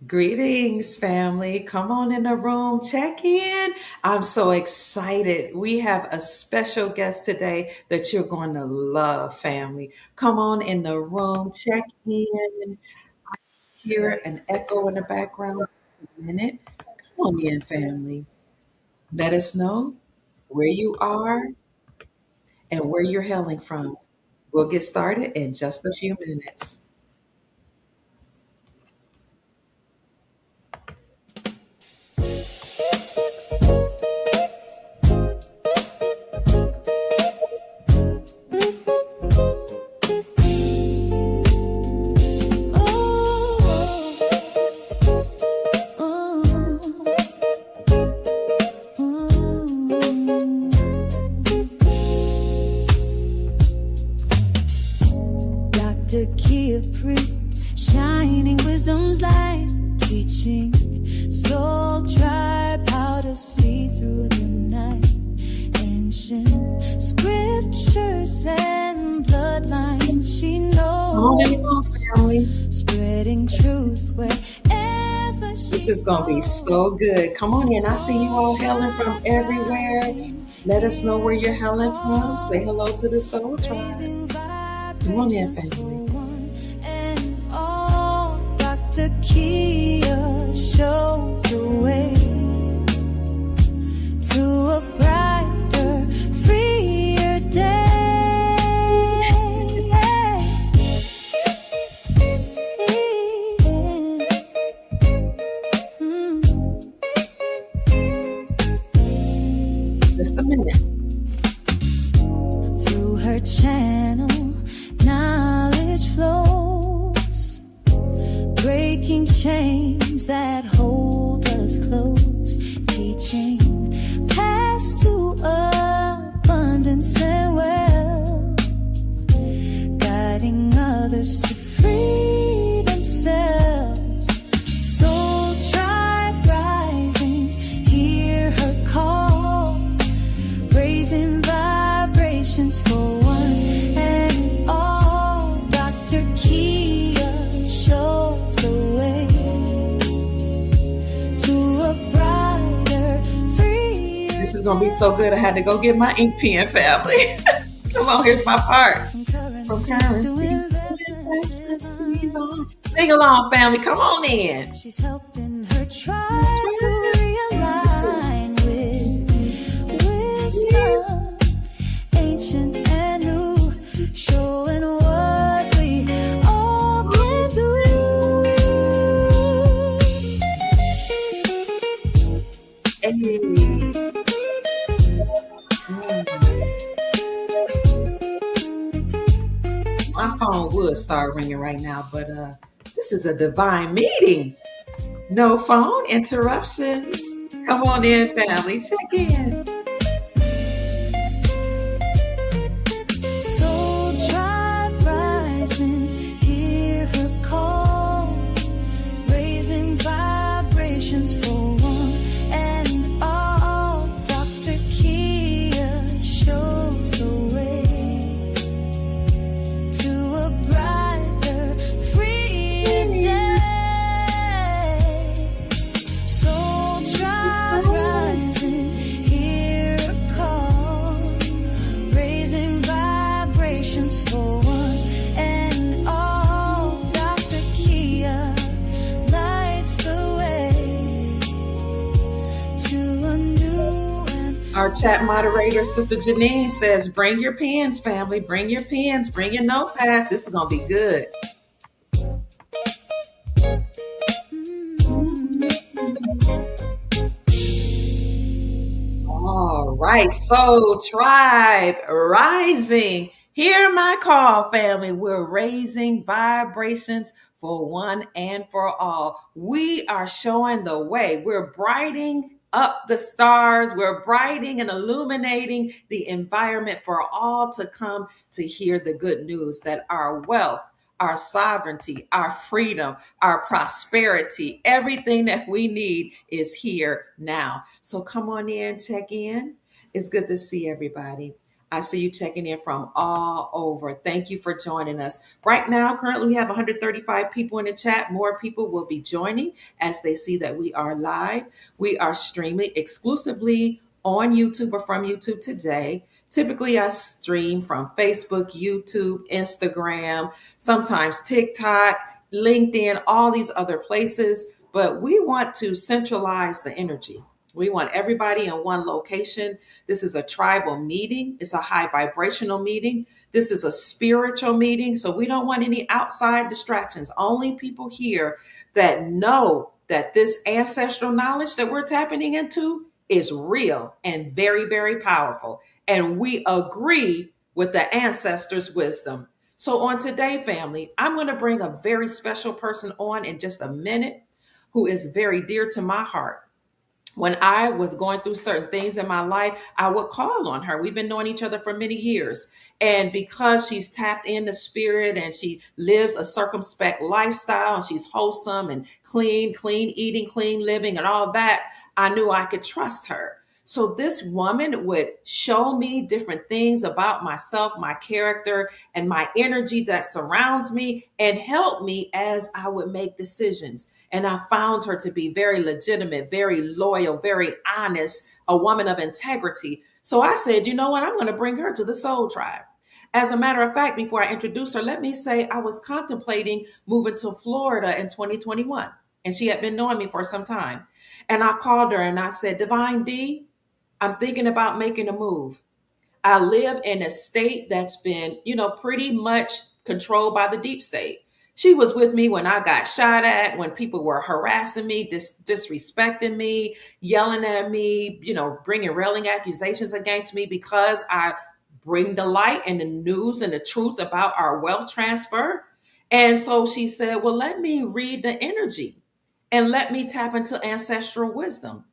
Greetings, family. Come on in the room, check in. I'm so excited. We have a special guest today that you're going to love, family. Come on in the room, check in. Hear an echo in the background. Just a minute. Come on in, family. Let us know where you are and where you're hailing from. We'll get started in just a few minutes. Dr. Kia shining wisdom's light, teaching soul tribe how to see through the night. Ancient scriptures and bloodlines she Come on in the room, knows, family. spreading truth wherever she This is going to be so good. Come on in. I see you all hailing from everywhere. Let us know where you're hailing from. Say hello to the Soul Tribe. Come on in, family. And all Dr. Kia shows the way to a brighter, freer day. Just a minute. Through her channel, knowledge flows, breaking chains that hold us close, teaching paths to abundance and wealth, guiding others to free themselves. Soul tribe rising, hear her call, raising vibrations for one and all. Dr. Kia shows the way to a brighter, freer. This is going to be so good. I had to go get my ink pen, family. Come on, here's my part. From From currencies to currency. investments. Sing along, family. Come on in. She's helping her tribe to realign with wisdom, ancient and new, showing what we all can do. Hey. My phone would start ringing right now, but this is a divine meeting. No phone interruptions. Come on in, family. Check in. Soul tribe rising, hear her call, raising vibrations for one and all. Dr. Kia shows the way to a brighter, freer day. Soul tribe rising, hear her call, raising vibrations for one and all. Dr. Kia lights the way to a new and Our chat moderator, Sister Janine, says, bring your pens, family. Bring your pens. Bring your notepads. This is going to be good. All right. Soul Tribe rising. Hear my call, family. We're raising vibrations for one and for all. We are showing the way. We're brightening up the stars. We're brightening and illuminating the environment for all to come to hear the good news that our wealth, our sovereignty, our freedom, our prosperity, everything that we need is here now. So come on in, check in. It's good to see everybody. I see you checking in from all over. Thank you for joining us. Right now, currently, we have 135 people in the chat. More people will be joining as they see that we are live. We are streaming exclusively on YouTube or from YouTube today. Typically, I stream from Facebook, YouTube, Instagram, sometimes TikTok, LinkedIn, all these other places. But we want to centralize the energy. We want everybody in one location. This is a tribal meeting. It's a high vibrational meeting. This is a spiritual meeting. So we don't want any outside distractions. Only people here that know that this ancestral knowledge that we're tapping into is real and very, very powerful. And we agree with the ancestors' wisdom. So on today, family, I'm going to bring a very special person on in just a minute who is very dear to my heart. When I was going through certain things in my life, I would call on her. We've been knowing each other for many years. And because she's tapped in the spirit and she lives a circumspect lifestyle and she's wholesome and clean eating, clean living, and all that, I knew I could trust her. So this woman would show me different things about myself, my character, and my energy that surrounds me and help me as I would make decisions. And I found her to be very legitimate, very loyal, very honest, a woman of integrity. So I said, you know what? I'm going to bring her to the Soul Tribe. As a matter of fact, before I introduce her, let me say I was contemplating moving to Florida in 2021. And she had been knowing me for some time. And I called her and I said, Divine D, I'm thinking about making a move. I live in a state that's been, pretty much controlled by the deep state. She was with me when I got shot at, when people were harassing me, disrespecting me, yelling at me, bringing railing accusations against me because I bring the light and the news and the truth about our wealth transfer. And so she said, well, let me read the energy and let me tap into ancestral wisdom.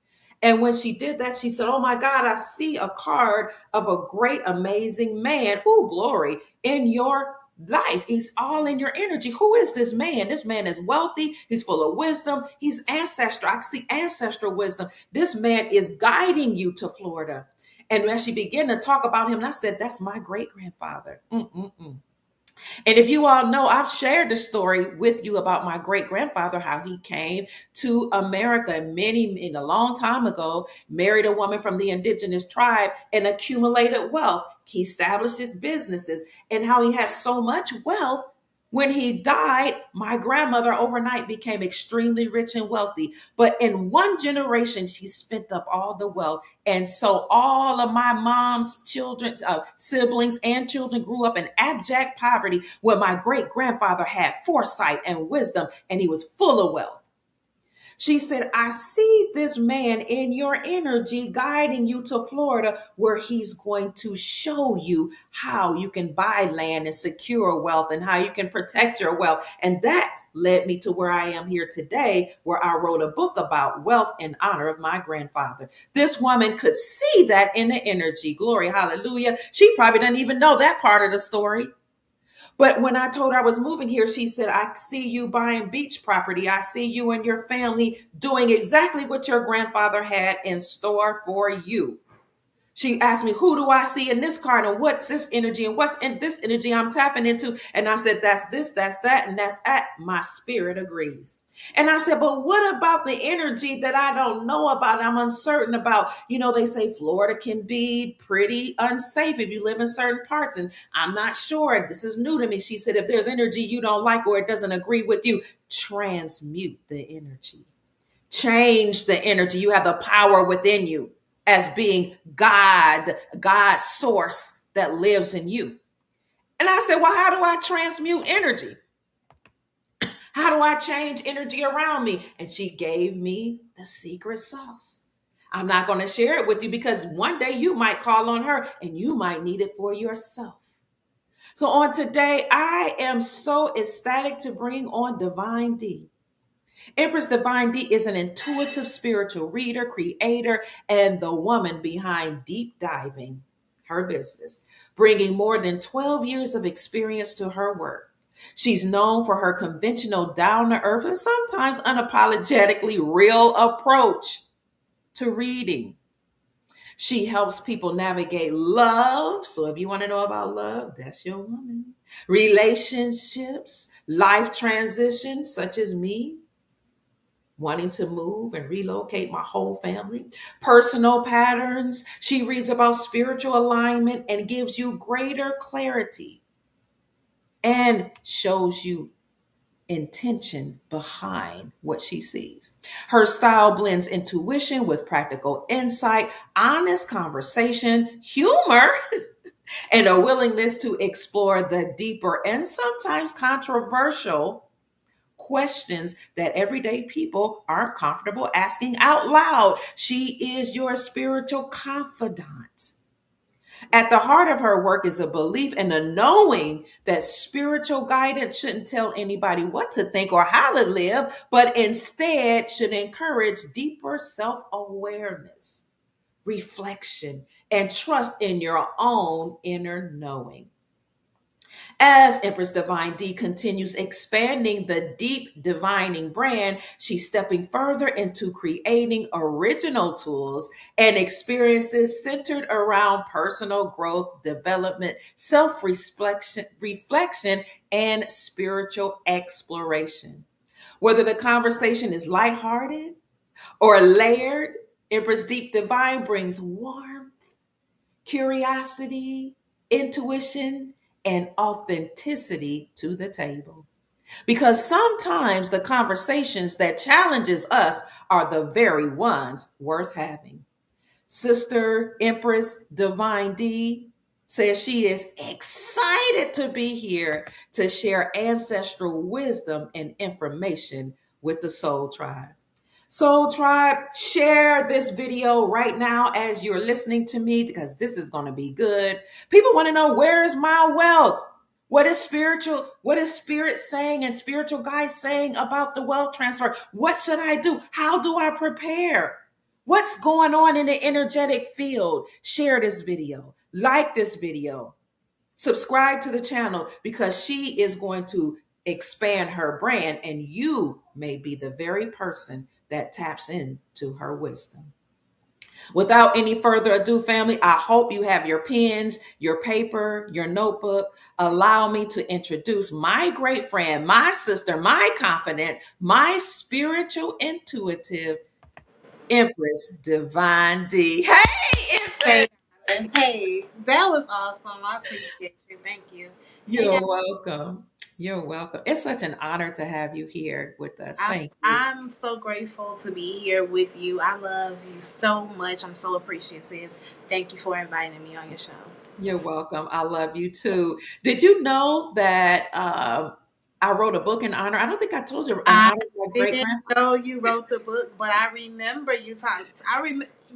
And when she did that, she said, oh my God, I see a card of a great, amazing man. Oh, glory in your life. He's all in your energy. Who is this man? This man is wealthy. He's full of wisdom. He's ancestral. I can see ancestral wisdom. This man is guiding you to Florida. And as she began to talk about him, and I said, that's my great grandfather. And if you all know, I've shared the story with you about my great grandfather, how he came to America in a long time ago, married a woman from the indigenous tribe and accumulated wealth. He established his businesses and how he has so much wealth. When he died, my grandmother overnight became extremely rich and wealthy. But in one generation, she spent up all the wealth. And so all of my mom's children, siblings and children grew up in abject poverty where my great grandfather had foresight and wisdom and he was full of wealth. She said, I see this man in your energy guiding you to Florida where he's going to show you how you can buy land and secure wealth and how you can protect your wealth. And that led me to where I am here today, where I wrote a book about wealth in honor of my grandfather. This woman could see that in the energy. Glory, hallelujah. She probably didn't even know that part of the story. But when I told her I was moving here, she said, I see you buying beach property. I see you and your family doing exactly what your grandfather had in store for you. She asked me, who do I see in this card and what's this energy and what's in this energy I'm tapping into? And I said, that's this, that's that, and that's that. My spirit agrees. And I said, but what about the energy that I don't know about? I'm uncertain about. They say Florida can be pretty unsafe if you live in certain parts. And I'm not sure. This is new to me. She said, if there's energy you don't like or it doesn't agree with you, transmute the energy. Change the energy. You have the power within you as being God's source that lives in you. And I said, well, how do I transmute energy? How do I change energy around me? And she gave me the secret sauce. I'm not going to share it with you because one day you might call on her and you might need it for yourself. So on today, I am so ecstatic to bring on Divine D. Empress Divine D is an intuitive spiritual reader, creator, and the woman behind Deep Diving, her business, bringing more than 12 years of experience to her work. She's known for her conventional, down-to-earth, and sometimes unapologetically real approach to reading. She helps people navigate love. So if you want to know about love, that's your woman. Relationships, life transitions, such as me wanting to move and relocate my whole family, personal patterns. She reads about spiritual alignment and gives you greater clarity and shows you intention behind what she sees. Her style blends intuition with practical insight, honest conversation, humor, and a willingness to explore the deeper and sometimes controversial questions that everyday people aren't comfortable asking out loud. She is your spiritual confidant. At the heart of her work is a belief and a knowing that spiritual guidance shouldn't tell anybody what to think or how to live, but instead should encourage deeper self awareness, reflection, and trust in your own inner knowing. As Empress Divine D continues expanding the deep divining brand, she's stepping further into creating original tools and experiences centered around personal growth, development, reflection, and spiritual exploration. Whether the conversation is lighthearted or layered, Empress Deep Divine brings warmth, curiosity, intuition, and authenticity to the table. Because sometimes the conversations that challenges us are the very ones worth having. Sister Empress Divine D says she is excited to be here to share ancestral wisdom and information with the Soul Tribe. Soul Tribe, share this video right now as you're listening to me because this is going to be good. People want to know, where is my wealth? What is spirit saying and spiritual guides saying about the wealth transfer? What should I do? How do I prepare? What's going on in the energetic field? Share this video, like this video, subscribe to the channel because she is going to expand her brand and you may be the very person that taps into her wisdom. Without any further ado, family, I hope you have your pens, your paper, your notebook. Allow me to introduce my great friend, my sister, my confidant, my spiritual intuitive, Empress Divine D. Hey, Hey, Empress! hey, that was awesome. I appreciate you. Thank you. Hey, guys, You're welcome. You're welcome. It's such an honor to have you here with us. I'm, Thank you. I'm so grateful to be here with you. I love you so much. I'm so appreciative. Thank you for inviting me on your show. You're welcome. I love you too. Did you know that I wrote a book in honor? I don't think I told you, in I honor of my great didn't know you wrote the book, but I remember you talked.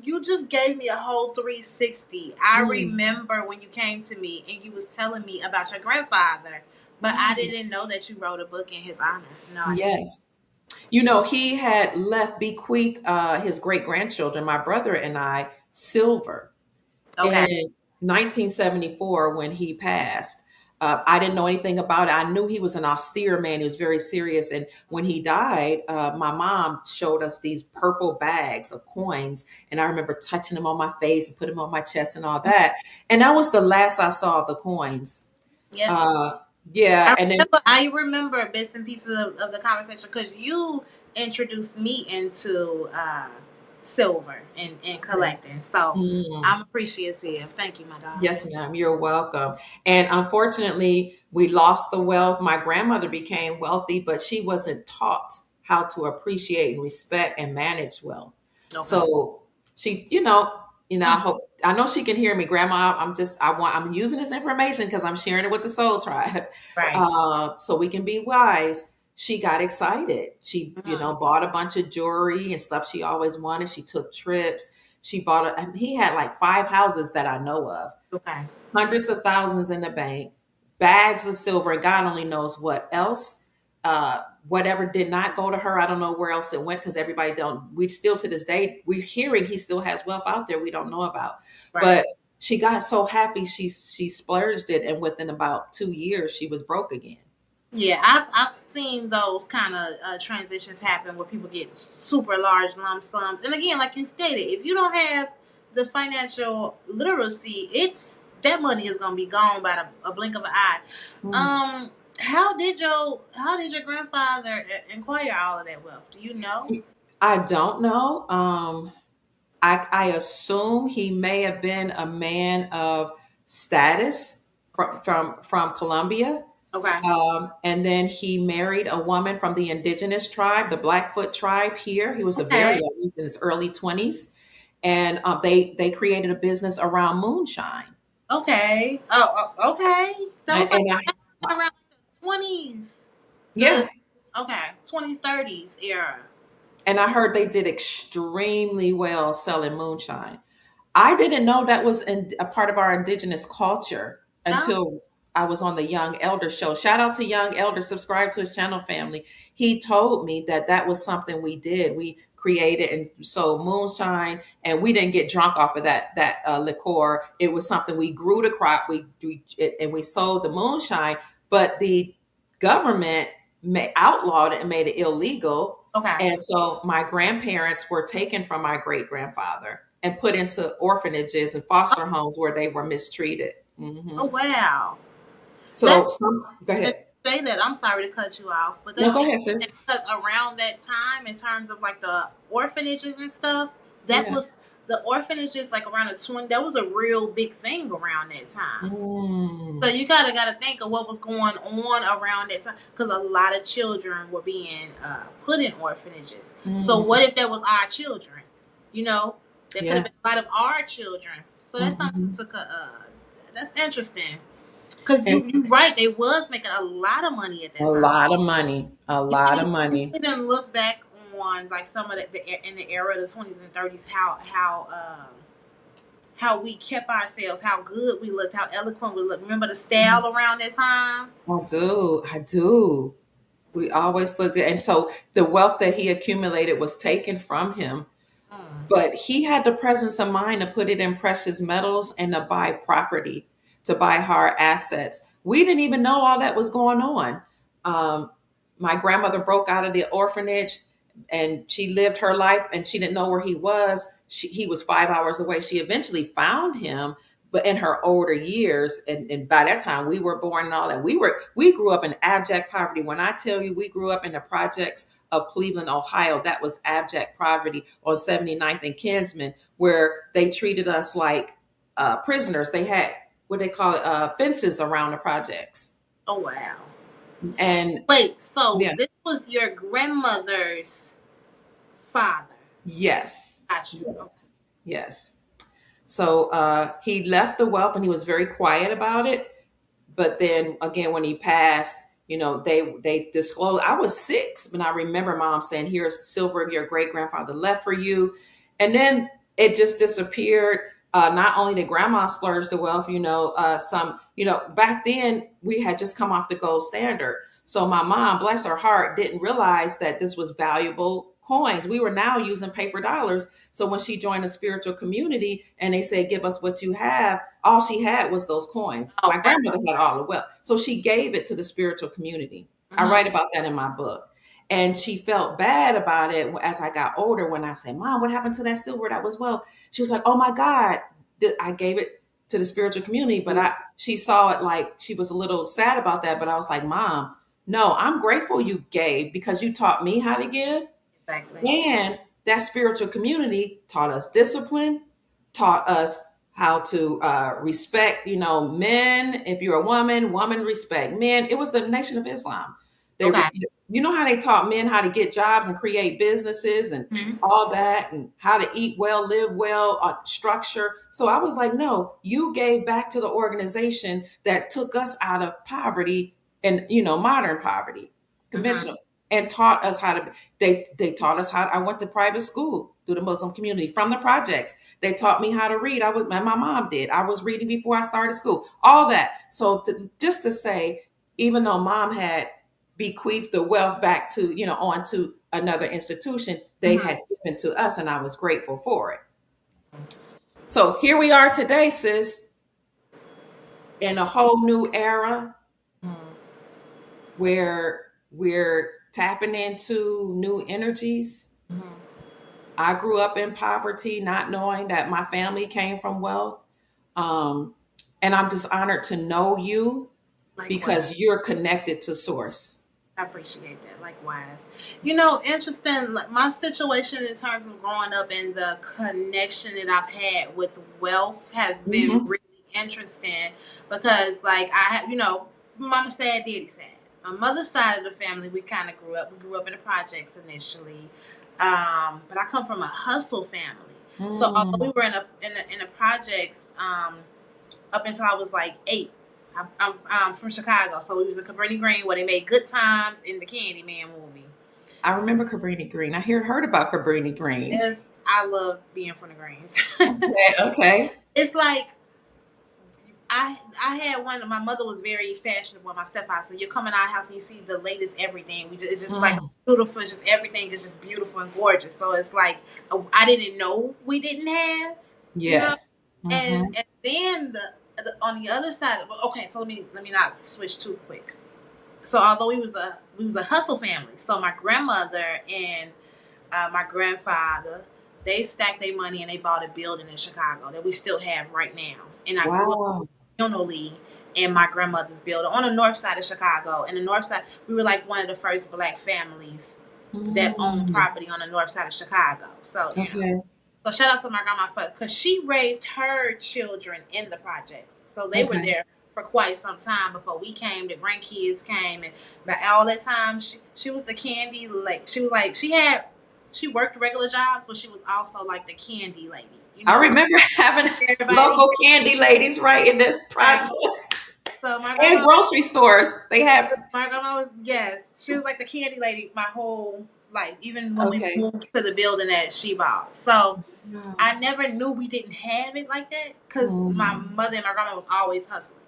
You just gave me a whole 360. I grandfather. remember when you came to me and you was telling me about your grandfather, but I Mm, didn't know that you wrote a book in his honor. No, I didn't. yes. He had bequeathed his great grandchildren, my brother and I, silver. Okay. In 1974 when he passed. I didn't know anything about it. I knew he was an austere man. He was very serious. And when he died, my mom showed us these purple bags of coins. And I remember touching them on my face and putting them on my chest and all that. And that was the last I saw of the coins. Yep. Uh, yeah. And then, I remember bits and pieces of the conversation because you introduced me into silver and collecting. So mm, I'm appreciative. Thank you, my darling. yes, ma'am. You're welcome. And unfortunately, we lost the wealth. My grandmother became wealthy, but she wasn't taught how to appreciate and respect and manage wealth. Okay. So she, I Mm, hope I know she can hear me, Grandma. I'm using this information because I'm sharing it with the Soul Tribe, right. so we can be wise. She got excited. She, Mhm. bought a bunch of jewelry and stuff she always wanted. She took trips. She bought he had like 5 houses that I know of, Okay. hundreds of thousands in the bank, bags of silver, and God only knows what else. Whatever did not go to her, I don't know where else it went because everybody don't. We still to this day we're hearing he still has wealth out there we don't know about. Right. But she got so happy she splurged it, and within about 2 years she was broke again. Yeah, I've seen those kind of transitions happen where people get super large lump sums. And again, like you stated, if you don't have the financial literacy, it's that money is gonna be gone by a blink of an eye. Mm. Um, how did your grandfather acquire all of that wealth? Do you know? I don't know. I assume he may have been a man of status from Colombia. Okay. And then he married a woman from the indigenous tribe, the Blackfoot tribe here. He was a very Okay. young, he was in his early 20s. And they created a business around moonshine. Okay. Okay. That was like And around the 20s. The yeah, okay, 20s, 30s era. and I heard they did extremely well selling moonshine. I didn't know that was a part of our indigenous culture No? until I was on the Young Elder show. Shout out to Young Elder, subscribe to his channel, family. He told me that that was something we did. We created and sold moonshine, and we didn't get drunk off of that liqueur. It was something we grew the crop, and we sold the moonshine. But the government outlawed it and made it illegal, Okay. and so my grandparents were taken from my great grandfather and put into orphanages and foster homes where they were mistreated. Oh wow. So That's some, go that ahead. say that I'm sorry to cut you off, but No, that's go ahead, interesting sis. because around that time, in terms of like the orphanages and stuff, that Yeah. was the orphanages like around the 20. That was a real big thing around that time. So Mm, you gotta think of what was going on around that time because a lot of children were being put in orphanages. So mm, what if that was our children? You know, that could have yeah. been a lot of our children. So that's something Mhm. to that's interesting. Cause And you right, they was making a lot of money at a that time. lot of money, a You lot can of you money. can look back on like some of in the era of the 20s and 30s how we kept ourselves, how good we looked, how eloquent we looked. Remember the Mhm. style around that time? I do. I do. We always looked at, and so the wealth that he accumulated was taken from him. Mm. But he had the presence of mind to put it in precious metals and to buy property, to buy hard assets. We didn't even know all that was going on. Um, my grandmother broke out of the orphanage and she lived her life and she didn't know where he was. He was 5 hours away. She eventually found him, but in her older years, and by that time we were born and all that. We grew up in abject poverty. When I tell you we grew up in the projects of Cleveland, Ohio, that was abject poverty on 79th and Kinsman, where they treated us like prisoners. They had what they call it, fences around the projects. Oh wow. And Wait, so yeah, this was your grandmother's father. yes, Got you. Okay. yes, yes. So he left the wealth and he was very quiet about it. But then again, when he passed, they disclosed. I was 6, but I remember mom saying, "Here's silver your great grandfather left for you," and then it just disappeared. Not only did grandma splurge the wealth, back then we had just come off the gold standard. So my mom, bless her heart, didn't realize that this was valuable coins. We were now using paper dollars. So when she joined a spiritual community and they said, "Give us what you have," all she had was those coins. Oh My wow. grandmother had all the wealth. So she gave it to the spiritual community. I Mhm. write about that in my book. And she felt bad about it as I got older when I said, "Mom, what happened to that silver that was well?" She was like, "Oh my God, I gave it to the spiritual community." But she saw it like she was a little sad about that. But I was like, "Mom, no, I'm grateful you gave because you taught me how to give. Exactly. And that spiritual community taught us discipline, taught us how to respect, men. If you're a woman respect men. It was the Nation of Islam. Okay. You know how they taught men how to get jobs and create businesses and Mhm. all that, and how to eat well, live well, structure. So I was like, no, you gave back to the organization that took us out of poverty and modern poverty, Mhm. conventional, and taught us how to. They taught us how. I went to private school through the Muslim community from the projects. They taught me how to read. My mom did. I was reading before I started school. All that. So just to say, even though mom had bequeathed the wealth back to on to another institution, they Mhm. had given to us, and I was grateful for it. So here we are today, sis, in a whole new era Mhm. where we're tapping into new energies. Mhm. I grew up in poverty, not knowing that my family came from wealth. Um, and I'm just honored to know you Likewise. because you're connected to source. I appreciate that. Likewise. Interesting. Like my situation in terms of growing up and the connection that I've had with wealth has been Hmm. really interesting because, like, I have, mama sad, daddy sad. My mother's side of the family, we kind of grew up. We grew up in the projects initially, but I come from a hustle family. So although we Mm. were in the projects, up until I was like 8. I'm from Chicago, so we was in Cabrini Green where they made Good Times in the Candyman movie. I remember Cabrini Green. Heard about Cabrini Green. I love being from the Greens. Okay, okay. It's like I had one. My mother was very fashionable. My stepfather. So you come in our house and you see the latest everything. It's just like Mm. beautiful. Just everything is just beautiful and gorgeous. So it's like I didn't know we didn't have, you know. Yes. Hmm. And then on the other side. Okay, so let me not switch too quick. So although we was a hustle family, so my grandmother and my grandfather, they stacked their money and they bought a building in Chicago that we still have right now. And I grew up Wow. communally in my grandmother's building on the north side of Chicago. And the north side, we were like one of the first black families that owned Mm. property on the north side of Chicago. So Okay. so shout out to my grandma because she raised her children in the projects. So they were Okay. there for quite some time before we came. The grandkids came, and but all that time she was the candy, like she was like she worked regular jobs, but she was also like the candy lady. I remember having Everybody. local candy ladies right in the Yeah. projects So my and grandma grocery stores. They have. My grandma was yes, she was like the candy lady my whole life, even when we Okay. moved to the building that she bought. So Wow. I never knew we didn't have it like that because my Mm. mother and my grandma was always hustling.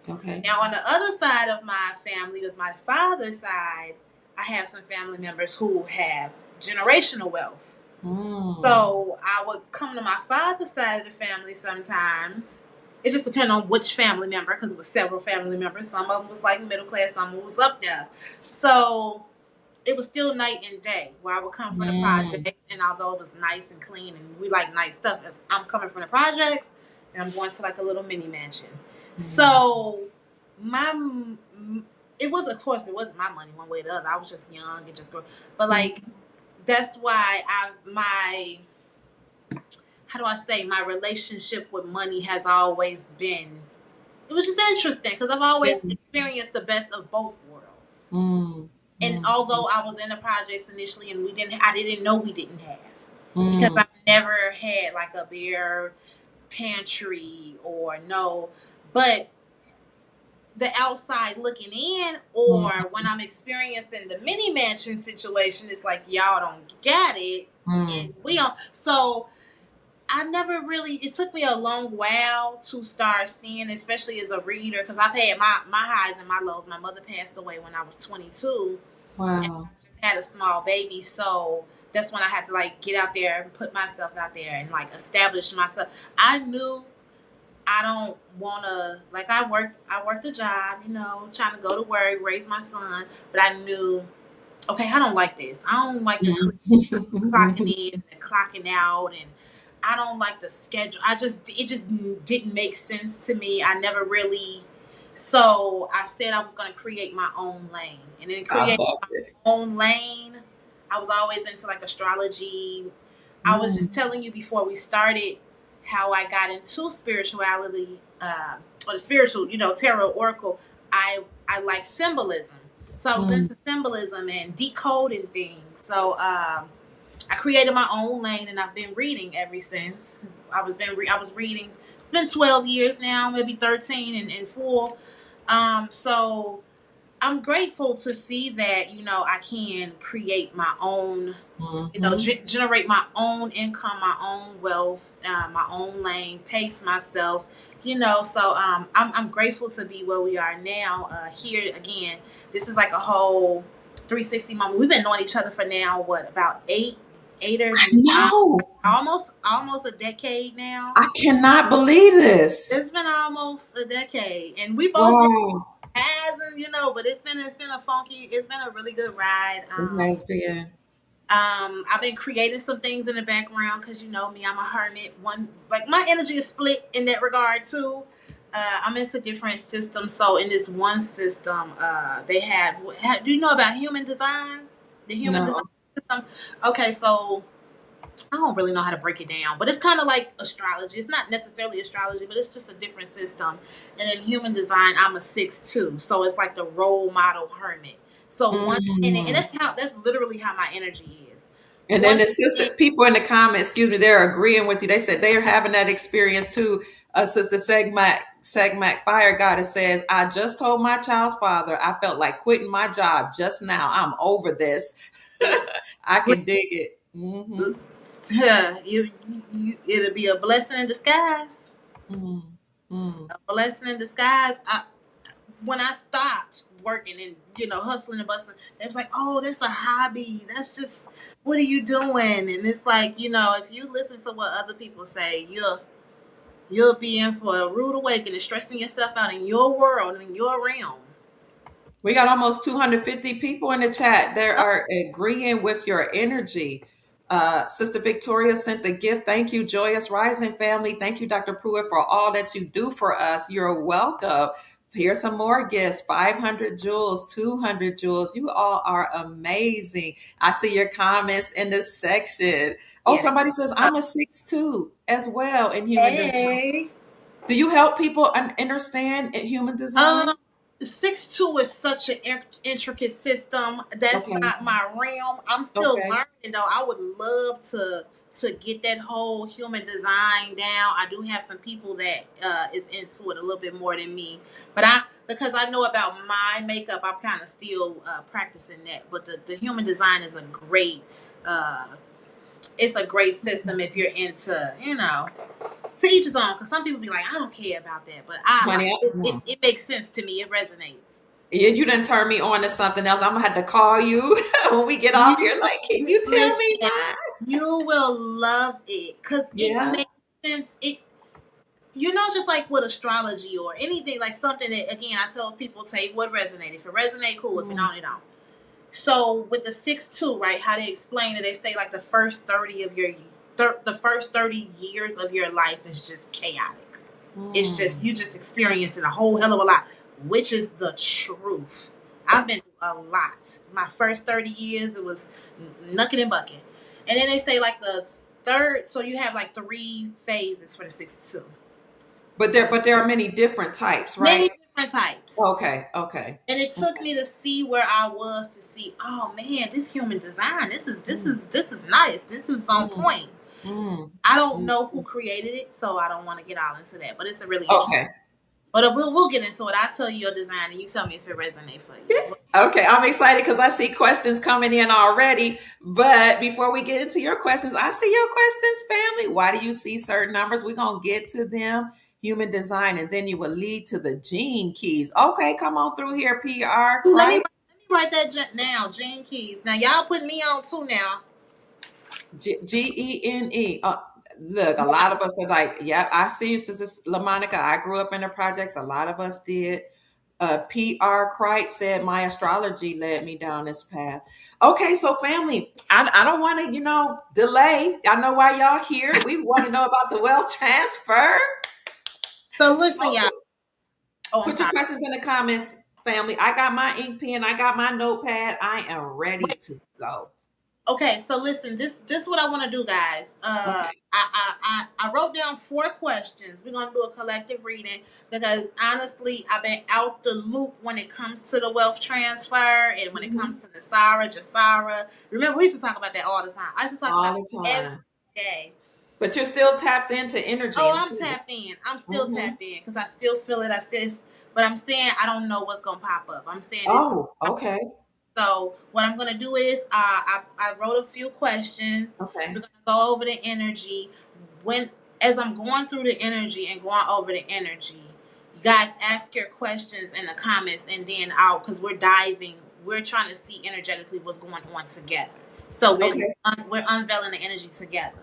Okay. Now on the other side of my family, with my father's side, I have some family members who have generational wealth. Mm. So I would come to my father's side of the family sometimes. It just depended on which family member, because it was several family members. Some of them was like middle class, some of them was up there. So it was still night and day where I would come from the Mm. projects, and although it was nice and clean and we like nice stuff, I'm coming from the projects and I'm going to like a little mini mansion. Mm. So my it was, of course, it wasn't my money one way or the other. I was just young and just grew, but like that's why my how do I say, my relationship with money has always been, it was just interesting because I've Yeah. always experienced the best of both worlds. Mm. And Mm. although I was in the projects initially and I didn't know we didn't have, because Mm. I never had like a bare pantry or no, but the outside looking in, or Mm. when I'm experiencing the mini mansion situation, it's like y'all don't get it Mm. and we don't. So I never really, it took me a long while to start seeing, especially as a reader, because I've had my highs and my lows. My mother passed away when I was 22, and Wow. I just had a small baby. So that's when I had to like get out there and put myself out there and like establish myself. I knew I don't want to, like, I worked a job, trying to go to work, raise my son, but I knew, okay, I don't like this. I don't like the clocking Mm. in and clocking out, and I don't like the schedule. It just didn't make sense to me. I never really, so I said I was going to create my own lane, and then I create love my it. own lane. I was always into like astrology. I was Mm. just telling you before we started how I got into spirituality, or the spiritual, tarot oracle. I like symbolism, so I was Mm. into symbolism and decoding things. So I created my own lane, and I've been reading ever since. I was reading. It's been 12 years now, maybe 13 in full. So I'm grateful to see that I can create my own, Mhm. generate my own income, my own wealth, my own lane, pace myself. So I'm grateful to be where we are now. Here again, this is like a whole 360 moment. We've been knowing each other for now, what, about eight or No, almost a decade now. I cannot believe this. It's been almost a decade, and we both Wow, hasn't, but it's been a funky, it's been a really good ride. it has been. I've been creating some things in the background because you know me, I'm a hermit. One like my energy is split in that regard too. I'm into different systems. So in this one system, they have. Do you know about human design? The human design No. system. Okay, so I don't really know how to break it down, but it's kind of like astrology. It's not necessarily astrology, but it's just a different system. And in human design, I'm a 6'2", so it's like the role model hermit. So one minute, and Mm. that's literally how my energy is. And then One the sister, minute, people in the comments, excuse me, they're agreeing with you. They said they're having that experience too. Sister Segmac Fire Goddess says, I just told my child's father I felt like quitting my job just now. I'm over this. I can dig it. Hmm. it'll be a blessing in disguise. Mm. Mm. A blessing in disguise. When I stopped working and hustling and bustling, it was like, oh, that's a hobby. That's just what are you doing? And it's like if you listen to what other people say, you'll be in for a rude awakening, stressing yourself out in your world in your realm. We got almost 250 people in the chat that are agreeing with your energy. Sister Victoria sent the gift. Thank you, Joyous Rising family. Thank you, Dr. Pruitt, for all that you do for us. You're welcome. Here's some more gifts 500 jewels, 200 jewels. You all are amazing. I see your comments in this section. Oh, Yeah. somebody says, I'm a 6'2" as well in human design. Hey. Do you help people understand human Um, design? 6'2" is such an intricate system. That's Okay. not my realm. I'm still Okay. learning though. I would love to get that whole human design down. I do have some people that is into it a little bit more than me, but because I know about my makeup, I'm kind of still practicing that. But the human design is a great. It's a great system if you're into to each his own, because some people be like, I don't care about that, but I like Honey, it. It makes sense to me. It resonates. you didn't turn me on to something else. I'm gonna have to call you when we get You off here. Like, can you tell me listen. why? You will love it because it Yeah. makes sense. Just like with astrology or anything, like something that again I tell people take what resonates. If it resonates, cool. If it Mm. don't, it don't. So with the 6'2", right? How they explain it, they say like the first 30 years of your life is just chaotic. It's just Mm. you just experiencing a whole hell of a lot, which is the truth. I've been through a lot. My first 30 years, it was knucking and bucking. And then they say like the third, so you have like three phases for the 6'2". But there are many different types, right? Many different types. Okay. Okay. And it took me to see where I was to see, oh man, this human design, Mm. this is nice. This is on Mm. point. Mm. I don't Mm. know who created it, so I don't want to get all into that. But it's a really interesting. Okay. But we'll get into it. I'll tell you your design and you tell me if it resonates for you. Okay, I'm excited because I see questions coming in already. But before we get into your questions, I see your questions, family. Why do you see certain numbers? We're going to get to them. Human design, and then you will lead to the gene keys. Okay, come on through here, PR, right? Let me write that now. Gene Keys. Now y'all putting me on too now. Gene. Look, a lot of us are like, yeah, I see you, Sister LaMonica. I grew up in the projects. A lot of us did. PR Cright said my astrology led me down this path. Okay, so family, I don't want to, delay. I know why y'all here. We want to know about the wealth transfer. So So listen, y'all. Oh, I'm put your sorry. questions in the comments, family. I got my ink pen. I got my notepad. I am ready Wait. to go. Okay, so listen. This what I want to do, guys. Okay. I wrote down 4 questions. We're gonna do a collective reading because honestly, I've been out the loop when it comes to the wealth transfer and when it comes Mhm. to Nasara, Jasara. Remember, we used to talk about that all the time. I used to talk All about the it every time. day. But you're still tapped into energy Oh, and I'm source. tapped in. I'm still Hmm. tapped in because I still feel it. I still, but I'm saying I don't know what's gonna pop up. I'm saying this. Oh, okay. So what I'm gonna do is I wrote a few questions. We're Okay. gonna go over the energy. When as I'm going through the energy and going over the energy, you guys ask your questions in the comments and then out because we're diving. We're trying to see energetically what's going on together. So Okay. we're unveiling the energy together.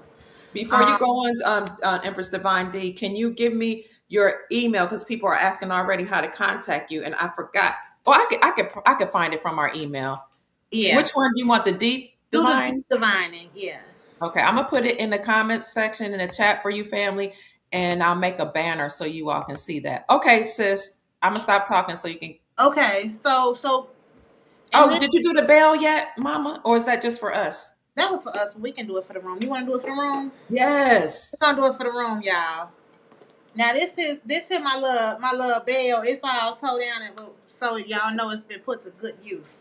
Before you Um, go on Empress Divine D, can you give me your email? Because people are asking already how to contact you, and I forgot. Oh, I could find it from our email. yeah. Which one do you want? The deep? Do the divine? deep divining. Yeah. Okay, I'm gonna put it in the comments section in the chat for you, family, and I'll make a banner so you all can see that. Okay, sis, I'm gonna stop talking so you can. Okay. And Oh, then did you do the bell yet, Mama, or is that just for us? that was for us. We can do it for the room. You want to do it for the room? Yes. We're gonna do it for the room, y'all. Now this is my little bell. It's all towed down and so y'all know it's been put to good use.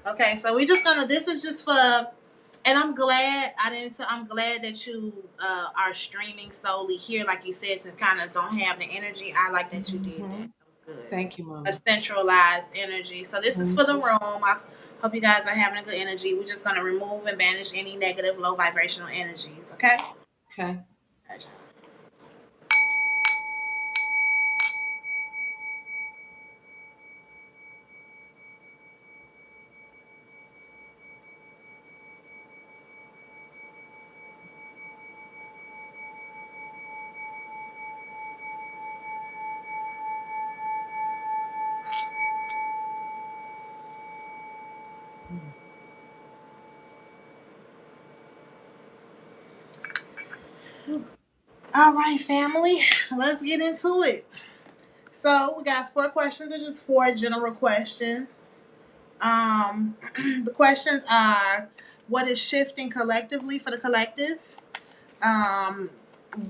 Okay, so we just gonna. This is just for, and I'm glad I didn't. I'm glad that you are streaming solely here, like you said, to kind of don't have the energy. I like that you did that. Mhm. That was good. Thank you, A Mama. centralized energy. So this is Mhm. for the room. I hope you guys are having a good energy. We're just gonna remove and banish any negative, low vibrational energies. Okay. Okay. All right, family. Let's get into it. So we got 4 questions. They're just 4 general questions. The questions are: what is shifting collectively for the collective? Um,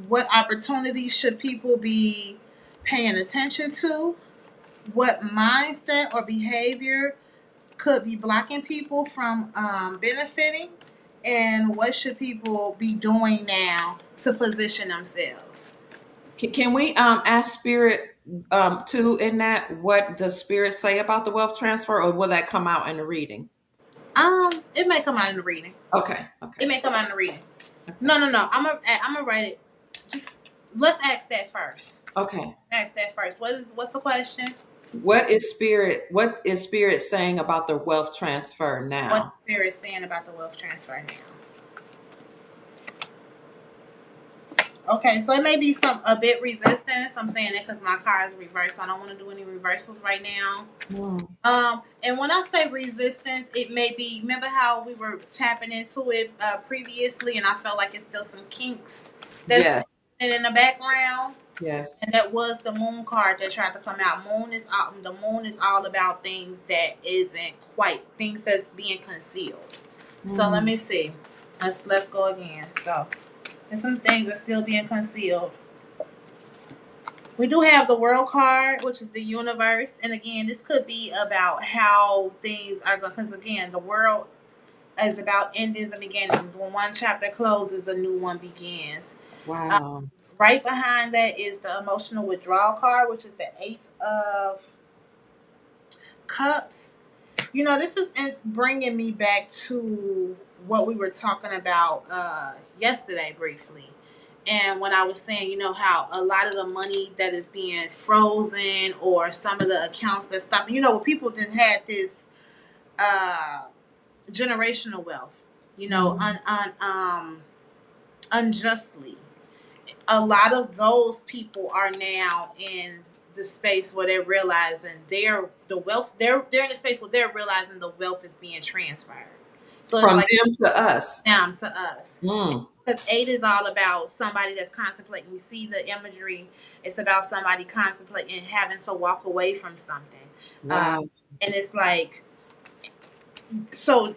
what opportunities should people be paying attention to? What mindset or behavior could be blocking people from benefiting? And what should people be doing now to position themselves? Can we ask Spirit too in that? What does Spirit say about the wealth transfer, or will that come out in the reading? It may come out in the reading. Okay. It Okay. may come out in the reading. No. I'm gonna write it. Just let's ask that first. Okay. Ask that first. What's the question? What is Spirit saying about the wealth transfer What's now? the spirit saying about the wealth transfer now? Okay, so it may be a bit resistance. I'm saying that because my car is reversed. So I don't want to do any reversals right now. Mm. And when I say resistance, it may be. Remember how we were tapping into it previously, and I felt like it's still some kinks that's Yes. in the background. Yes. And that was the moon card that tried to come out. The moon is all about things that isn't quite things that's being concealed. So let Mm. me see. Let's go again. So there's some things that's still being concealed. We do have the world card, which is the universe. And again, this could be about how things are going, because again, the world is about endings and beginnings. When one chapter closes, a new one begins. Wow. Right behind that is the emotional withdrawal card, which is the Eight of Cups. You know, this is bringing me back to what we were talking about yesterday briefly. And when I was saying, you know, how a lot of the money that is being frozen or some of the accounts that stop, you know, people didn't had this uh, generational wealth, you know, Mm. unjustly. A lot of those people are now in the space where they're realizing they're in a space where they're realizing the wealth is being transferred. So it's From like them to us. down to us. Mm. Because 8 is all about somebody that's contemplating. You see the imagery. It's about somebody contemplating and having to walk away from something. Wow. And it's like, so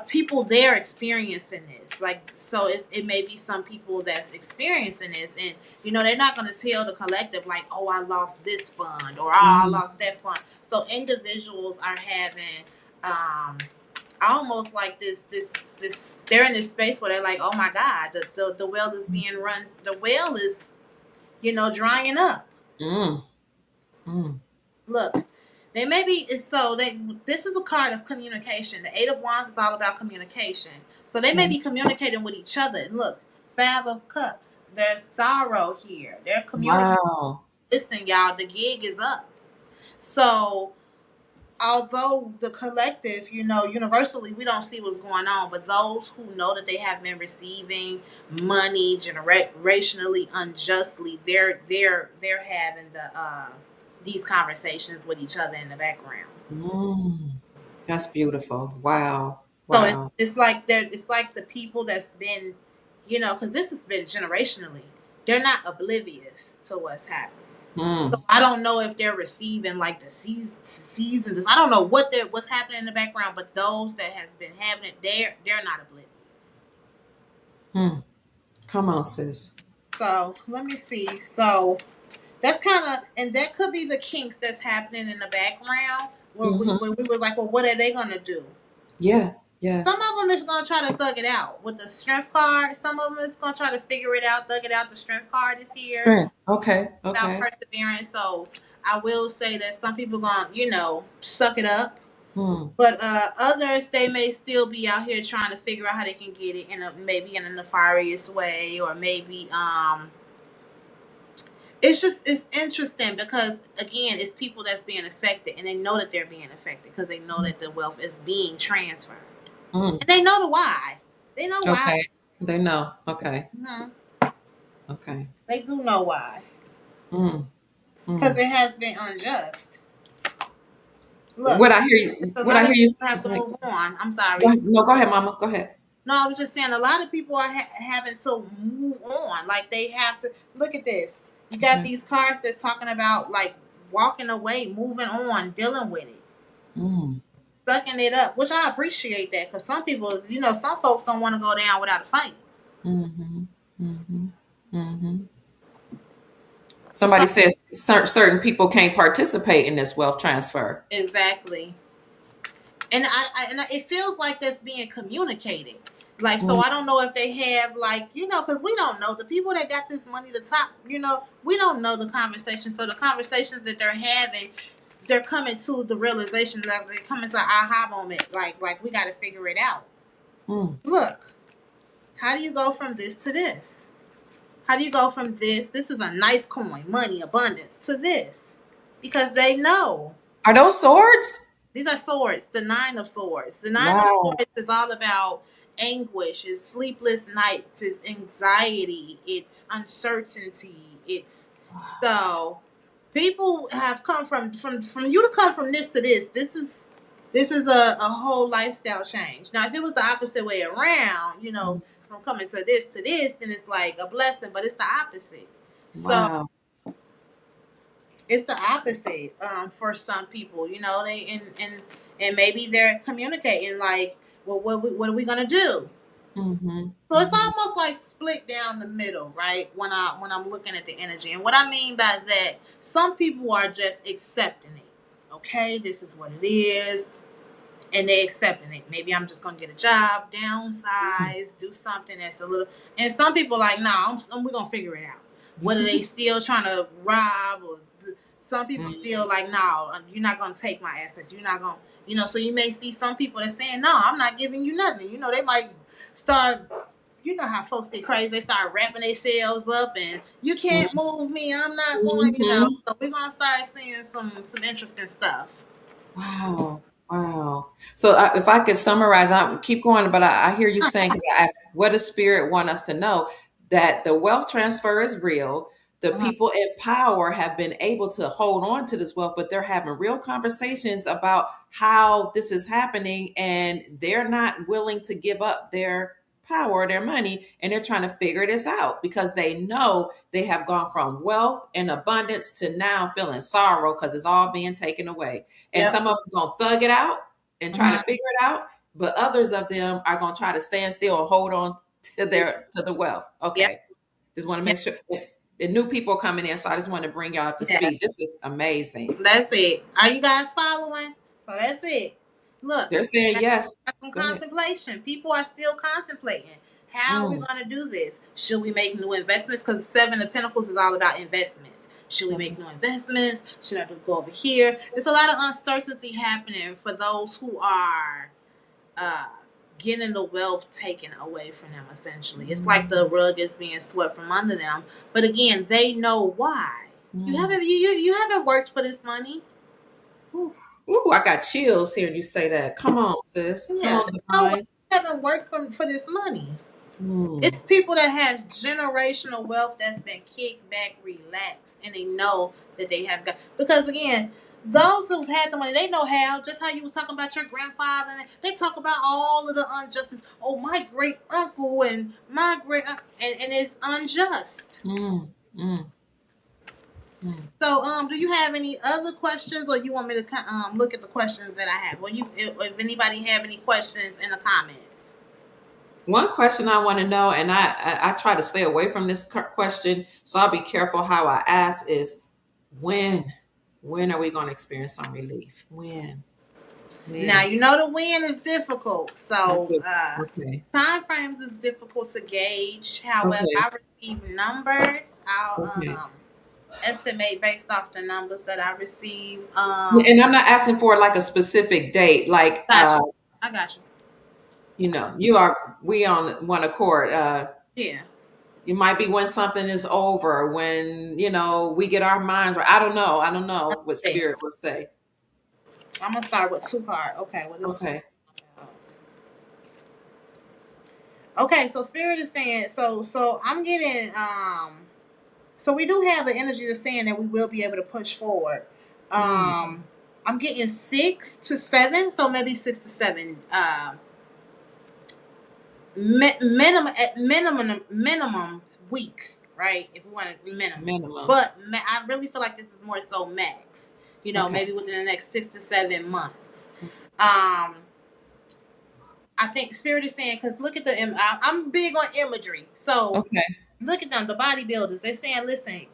people there experiencing this, like, so it may be some people that's experiencing this, and you know they're not going to tell the collective like, oh, I lost this fund, or oh, I Mm. lost that fund. So individuals are having almost like this they're in this space where they're like, oh my god, the well is being run, the well is, you know, drying up. Mm. Mm. Look, they may be, so they, this is a card of communication. The 8 of Wands is all about communication. So they may be communicating with each other. Look, 5 of Cups. There's sorrow here. They're communicating. Wow. Listen, y'all, the gig is up. So although the collective, you know, universally we don't see what's going on, but those who know that they have been receiving money generationally unjustly, they're having these conversations with each other in the background. Mm. That's beautiful. Wow. So Wow. it's like it's like the people that's been, because this has been generationally. They're not oblivious to what's happening. So Mm. I don't know if they're receiving like the seasons. I don't know what's happening in the background, but those that has been having it, they're not oblivious. Mm. Come on, sis. So let me see. So that's kind of, and that could be the kinks that's happening in the background where we was like, well, what are they gonna do? Yeah. Yeah. Some of them is gonna try to thug it out with the strength card. Some of them is gonna try to figure it out, thug it out. The strength card is here Sure. Okay. about Okay. perseverance. So I will say that some people gonna, suck it up. Hmm. But others, they may still be out here trying to figure out how they can get it in maybe in a nefarious way, or maybe it's interesting because again, it's people that's being affected, and they know that they're being affected because they know that the wealth is being transferred, Mm. and they know the why. They know why. Okay. They know. Okay. Mhm. Okay. They do know why Mm. because Mm. it has been unjust. Look, What I hear you. a What lot I of hear you. people have to move on. I'm sorry. No, go ahead, Mama. Go ahead. No, I was just saying a lot of people are having to move on. Like they have to look at this. You got Okay. these cards that's talking about like walking away, moving on, dealing with it, Mm. sucking it up, which I appreciate that because some people, some folks don't want to go down without a fight. Mm-hmm. Mm-hmm. Mm-hmm. So Somebody says certain people can't participate in this wealth transfer. exactly, and it feels like that's being communicated. Like, so Mm. I don't know if they have like, because we don't know the people that got this money to top. We don't know the conversation. So the conversations that they're having, they're coming to the realization that they're coming to an aha moment. Like we got to figure it out. Mm. Look, how do you go from this to this? How do you go from this? This is a nice coin, money, abundance to this, because they know. Are those swords? These are swords, the nine of swords. The nine of Wow. swords is all about anguish, it's sleepless nights, it's anxiety, it's uncertainty, it's so people have come from you to come from this to this. This is a whole lifestyle change. Now if it was the opposite way around, from coming to this, then it's like a blessing, but it's the opposite. So Wow. it's the opposite for some people, they and maybe they're communicating like, well, what are we gonna do? Mm-hmm. So it's Mm-hmm. almost like split down the middle, right? When I'm looking at the energy, and what I mean by that, some people are just accepting it. Okay, this is what it is, and they accepting it. Maybe I'm just gonna get a job, downsize, do something that's a little. And some people like, nah, we're gonna figure it out. Whether they still trying to rob or some people still like, no, you're not gonna take my assets. You're not gonna, So you may see some people that saying, no, I'm not giving you nothing. They might start. You know how folks get crazy. They start wrapping themselves up, and you can't move me. I'm not going. Mm-hmm. So we're gonna start seeing some interesting stuff. Wow. Wow. So if I could summarize, I keep going, but I hear you saying, because I asked, what does spirit want us to know? That the wealth transfer is real. The Uh-huh. people in power have been able to hold on to this wealth, but they're having real conversations about how this is happening, and they're not willing to give up their power, their money, and they're trying to figure this out because they know they have gone from wealth and abundance to now feeling sorrow because it's all being taken away. And Yep. some of them gonna thug it out and try to Uh-huh. figure it out, but others of them are gonna try to stand still and hold on to the wealth. Yep. Okay, just want to Yep. make sure the new people coming in, so I just want to bring y'all up to Yeah. speed. This is amazing. That's it. Are you guys following? So that's it. Look, They're saying yes. that's some Go ahead. contemplation. People are still contemplating. How are we Mm. going to do this? Should we make new investments? Because Seven of Pentacles is all about investments. Should we make new investments? Should I go over here? There's a lot of uncertainty happening for those who are uh, getting the wealth taken away from them, essentially. It's like the rug is being swept from under them. But again, they know why. You Mm. haven't you haven't worked for this money. Ooh. Ooh, I got chills hearing you say that. Come on, sis. Come Yeah, on, they know why divine. you haven't worked for this money. Mm. It's people that have generational wealth that's been kicked back, relaxed, and they know that they have got. Because again, those who've had the money, they know how. Just how you was talking about your grandfather, and they talk about all of the injustice. Oh, my great uncle and my great and it's unjust. Mm, mm, mm. So, do you have any other questions, or you want me to look at the questions that I have? Well, if anybody have any questions in the comments. One question I want to know, and I try to stay away from this question, so I'll be careful how I ask, is when? When are we going to experience some relief? When? Now When? you know the win is difficult, so Okay. time frames is difficult to gauge. However, Okay. I receive numbers. I'll Okay. estimate based off the numbers that I receive. Yeah, and I'm not asking for like a specific date, like Got you. I got you. we on one accord. Yeah. It might be when something is over, when we get our minds right. I don't know. I don't know what See, spirit will say. I'm gonna start with two cards. Okay, what is Okay. okay? So spirit is saying so I'm getting so we do have the energy that's saying that we will be able to push forward. Mm, I'm getting 6 to 7, so maybe 6 to 7. Minimum at minimum weeks, right? If we want to minimum, minimum. but I really feel like this is more so max. Okay. Maybe within the next 6 to 7 months. Um, I think spirit is saying because look at I'm big on imagery, so Okay. look at them, the bodybuilders. They're saying, listen,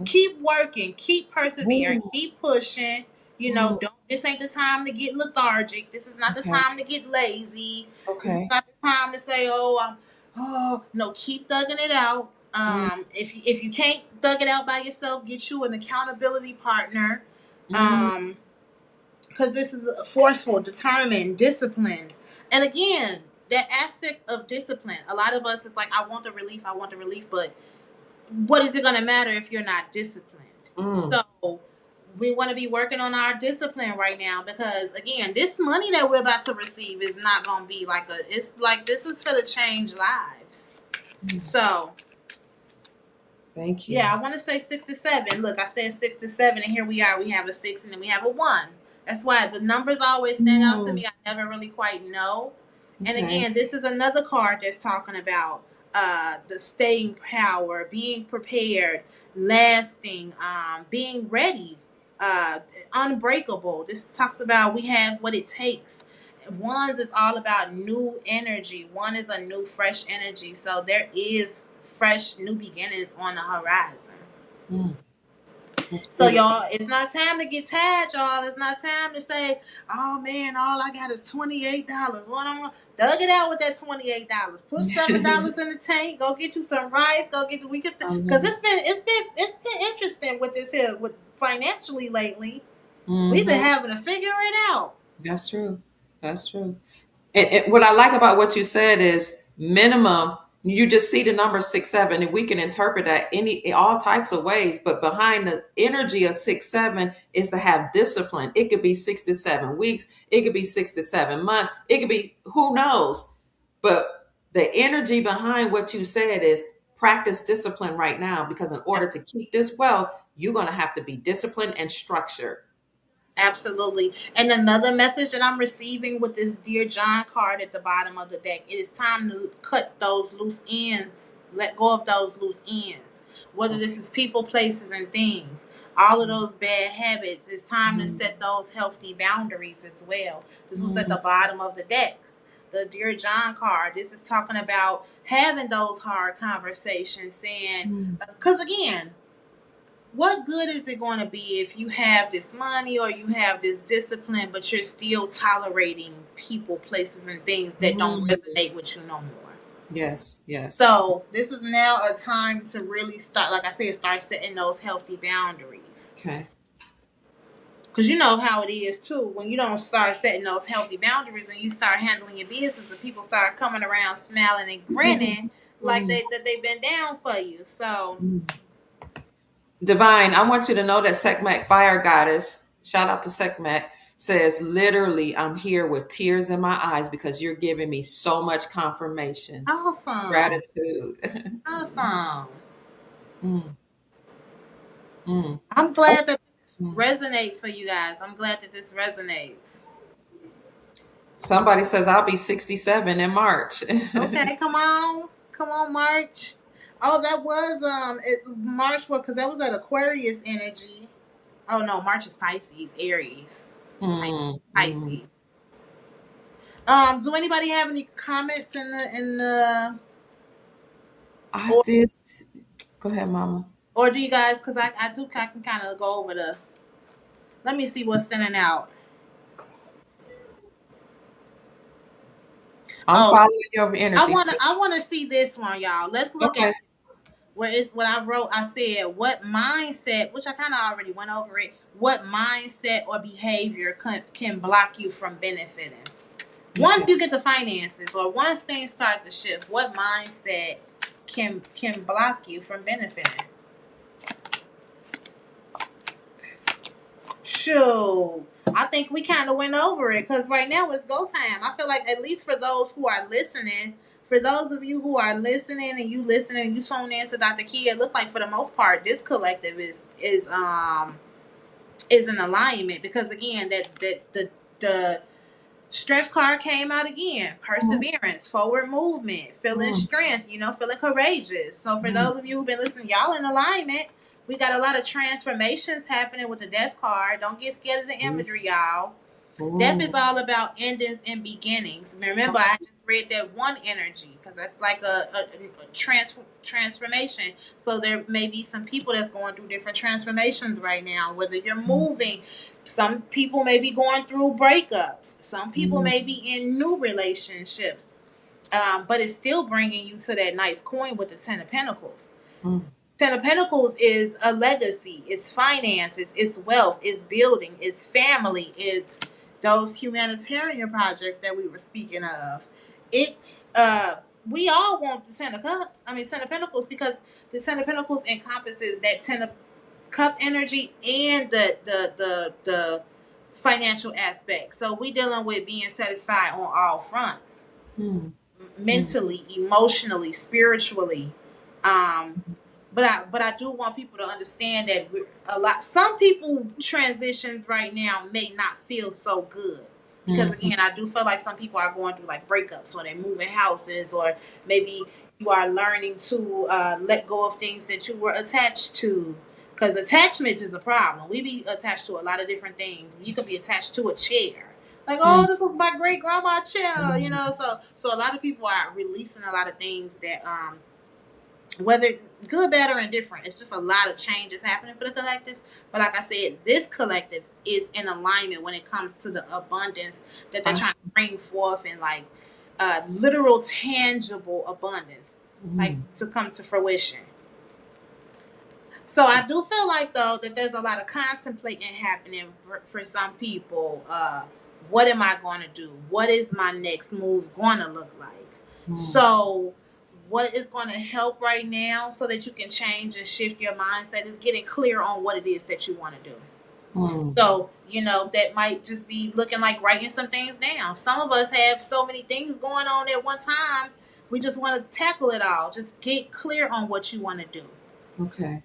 keep working, keep persevering, Ooh, keep pushing. ooh, Don't. This ain't the time to get lethargic. This is not the okay. time to get lazy. This is Okay. not the time to say, oh no. Keep thugging it out. Mm, If you can't thug it out by yourself, get you an accountability partner. mm, Because this is forceful, determined, disciplined, and again, that aspect of discipline. A lot of us is like, I want the relief, but what is it going to matter if you're not disciplined? mm. So we want to be working on our discipline right now because again, this money that we're about to receive is not going to be like it's like this is for to change lives. Mm. So Thank you. yeah, I want to say 6 to 7. Look, I said 6 to 7, and here we are. We have a 6, and then we have a 1. That's why the numbers always stand out to Mm, me. I never really quite know. And okay. again, this is another card that's talking about the staying power, being prepared, lasting, being ready, unbreakable. This talks about we have what it takes. One's is all about new energy. One is a new, fresh energy. So there is fresh, new beginnings on the horizon. Mm, that's So beautiful. y'all, it's not time to get tired, y'all. It's not time to say, "Oh man, all I got is $28. What I'm gonna dug it out with that $28. Put $7 in the tank. Go get you some rice. Go get we can because Mhm. it's been interesting with this here with financially lately. We've been Mhm. having to figure it out. That's true. That's true. And what I like about what you said is minimum. You just see the number 6 7, and we can interpret that all types of ways. But behind the energy of 6 7 is to have discipline. It could be 6 to 7 weeks. It could be 6 to 7 months. It could be who knows. But the energy behind what you said is practice discipline right now, because in order to keep this wealth, you're going to have to be disciplined and structured. Absolutely. And another message that I'm receiving with this Dear John card at the bottom of the deck, it is time to cut those loose ends, let go of those loose ends. Whether this is people, places, and things, all of those bad habits, it's time to Mhm. set those healthy boundaries as well. This was at Mhm. the bottom of the deck. The Dear John card, this is talking about having those hard conversations, saying, Mhm. because again, what good is it going to be if you have this money or you have this discipline, but you're still tolerating people, places, and things that don't Mhm. resonate with you no more? Yes, yes. So this is now a time to really start, like I said, start setting those healthy boundaries. Okay. Because you know how it is too. When you don't start setting those healthy boundaries and you start handling your business, and people start coming around smiling and grinning like Mhm. they've been down for you. So Mhm. Divine, I want you to know that Sekhmet Fire Goddess, shout out to Sekhmet, says, literally, I'm here with tears in my eyes because you're giving me so much confirmation. awesome, Gratitude. awesome. Mm, mm. I'm glad that. Mm. resonate for you guys. I'm glad that this resonates. Somebody says I'll be 67 in March. Okay, come on, March. Oh, that was March. What? Because that was at Aquarius energy. Oh no, March is Pisces, Aries, Mm, mm. Pisces. Do anybody have any comments in the I or did. Go ahead, Mama. or do you guys? Because I can kind of go over the. Let me see what's standing out. I'm Oh, following your energy, sis. I wanna see this one, y'all. Let's look at Okay. where it's what I wrote. I said, what mindset, which I kind of already went over it. What mindset or behavior can block you from benefiting? Okay. Once you get the finances or once things start to shift, what mindset can block you from benefiting? Sure. I think we kind of went over it because right now it's go time. I feel like at least for those who are listening, for those of you who are listening and you tune in to Dr. Kia, it look like for the most part this collective is an alignment because again the strength card came out again. Mm, Perseverance, forward movement, feeling mm, strength, feeling courageous. So for mm, those of you who've been listening, y'all in alignment. We got a lot of transformations happening with the death card. Don't get scared of the mm, imagery, y'all. Death is mm. all about endings and beginnings. Remember, I just read that one energy because that's like a transformation. So there may be some people that's going through different transformations right now. Whether you're Mm, moving, some people may be going through breakups. Some people mm, may be in new relationships. But it's still bringing you to that nice coin with the Ten of Pentacles. mm, Ten of Pentacles is a legacy. It's finances. It's wealth. It's building. It's family. It's those humanitarian projects that we were speaking of. It's we all want the Ten of Cups. I mean Ten of Pentacles because the Ten of Pentacles encompasses that Ten of Cup energy and the financial aspect. So we dealing with being satisfied on all fronts, mm, mm, mentally, emotionally, spiritually. Um, but I do want people to understand that a lot some people transitions right now may not feel so good because mm, again I do feel like some people are going through like breakups or they're moving houses or maybe you are learning to let go of things that you were attached to because attachments is a problem. We be attached to a lot of different things. You could be attached to a chair like oh mm, this was my great grandma chair, mm. so a lot of people are releasing a lot of things that whether good, bad, or indifferent, it's just a lot of changes happening for the collective. But like I said, this collective is in alignment when it comes to the abundance that they're I, trying to bring forth in like literal, tangible abundance, like mm, to come to fruition. So I do feel like though that there's a lot of contemplating happening for some people. What am I going to do? What is my next move going to look like? mm, So what is going to help right now so that you can change and shift your mindset is getting clear on what it is that you want to do. mm. So, that might just be looking like writing some things down. Some of us have so many things going on at one time. We just want to tackle it all. Just get clear on what you want to do. Okay.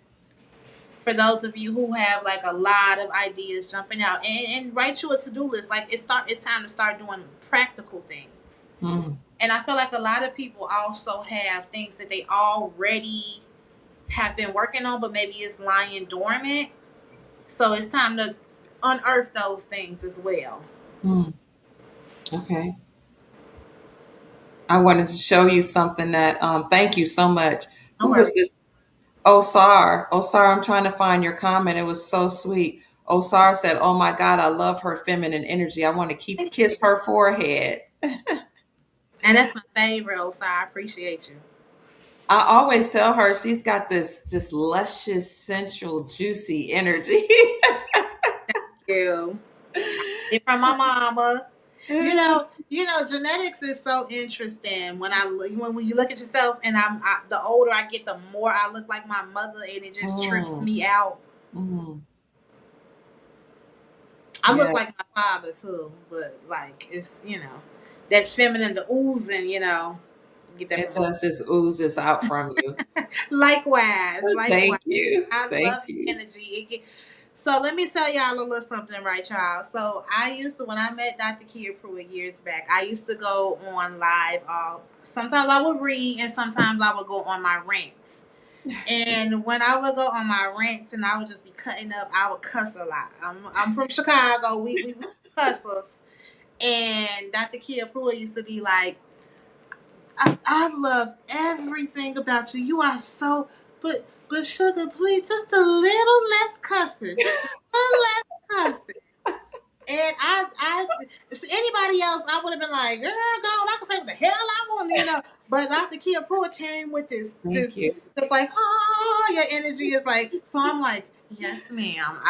For those of you who have like a lot of ideas jumping out and write you a to-do list, like it's time to start doing practical things. Mm, And I feel like a lot of people also have things that they already have been working on, but maybe it's lying dormant. So it's time to unearth those things as well. mm. Okay. I wanted to show you something that, thank you so much. No Who was worries. this? Osar. Osar, I'm trying to find your comment. It was so sweet. Osar said, oh my God, I love her feminine energy. I want to keep Thank kiss you. her forehead. And that's my favorite, so I appreciate you. I always tell her she's got this just luscious, sensual, juicy energy. You. It from my mama. Genetics is so interesting. When you look at yourself, and the older I get, the more I look like my mother, and it just trips Mm, me out. mm, I look like yes, my father too, but like it's that feminine, the oozing, get that it from just oozes out from you. Likewise, likewise. Thank you. I Thank love you. energy. So let me tell y'all a little something, right, y'all? So I used to, when I met Dr. Kia Pruitt years back, I used to go on live. Sometimes I would read, and sometimes I would go on my rants. And when I would go on my rants and I would just be cutting up, I would cuss a lot. I'm from Chicago. We cussers. And Dr. Kia Pruitt used to be like, I love everything about you. You are so, but sugar, please, just a little less cussing, just a little less cussing. And anybody else, I would have been like, girl, go, I can say what the hell I want. But Dr. Kia Pruitt came with Thank you. just like, oh, your energy is like, so I'm like, yes, ma'am.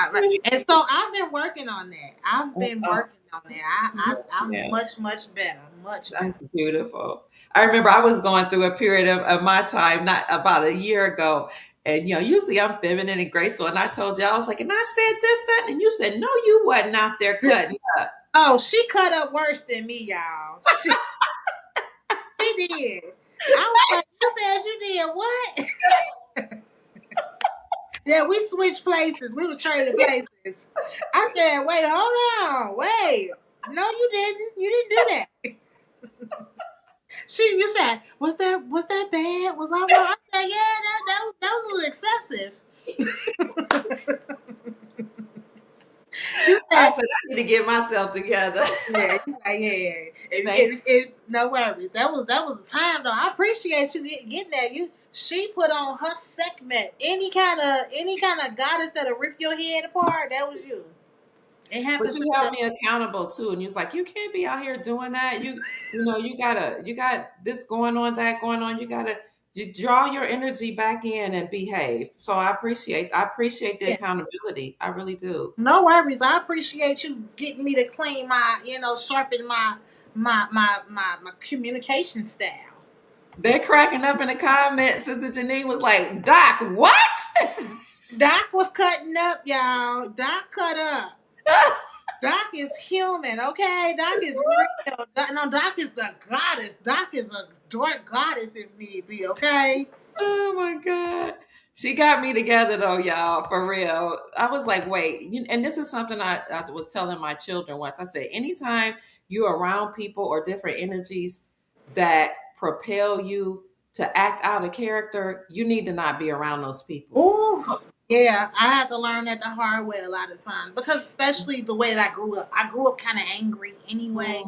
And so I've been working on that. I've been Oh, working on that. I'm yeah. much, much better, much better. That's beautiful. I remember I was going through a period of my time, not about a year ago. And, usually I'm feminine and graceful. And I told you, I was like, and I said this, that. And you said, no, you wasn't out there cutting up. Oh, she cut up worse than me, y'all. She did. I was like, you said you did what? Yeah, we switched places. We were trading places. I said, wait, hold on. Wait. No, you didn't. You didn't do that. You said, was that bad? Was I wrong? I said, yeah, that was a little excessive. You I said, said, I need to get myself together. yeah, you like, yeah. Thank No worries. That was the time though. I appreciate you getting that. She put on her segment. Any kind of goddess that'll rip your head apart. That was you. It But happens you to held the me accountable too, and you was like, you can't be out here doing that. You got this going on, that going on. You draw your energy back in and behave. So I appreciate the yeah. accountability. I really do. No worries. I appreciate you getting me to clean sharpen my communication style. They're cracking up in the comments. Sister Janine was like, Doc, what? Doc was cutting up, y'all. Doc cut up. Doc is human, okay? Doc is real. Doc is the goddess. Doc is a dark goddess if need be, okay? Oh my God. She got me together though, y'all, for real. I was like, wait, and this is something I was telling my children once. I said, anytime you're around people or different energies that propel you to act out of character, you need to not be around those people. Ooh, yeah, I had to learn that the hard way a lot of times because especially the way that I grew up. I grew up kind of angry anyway.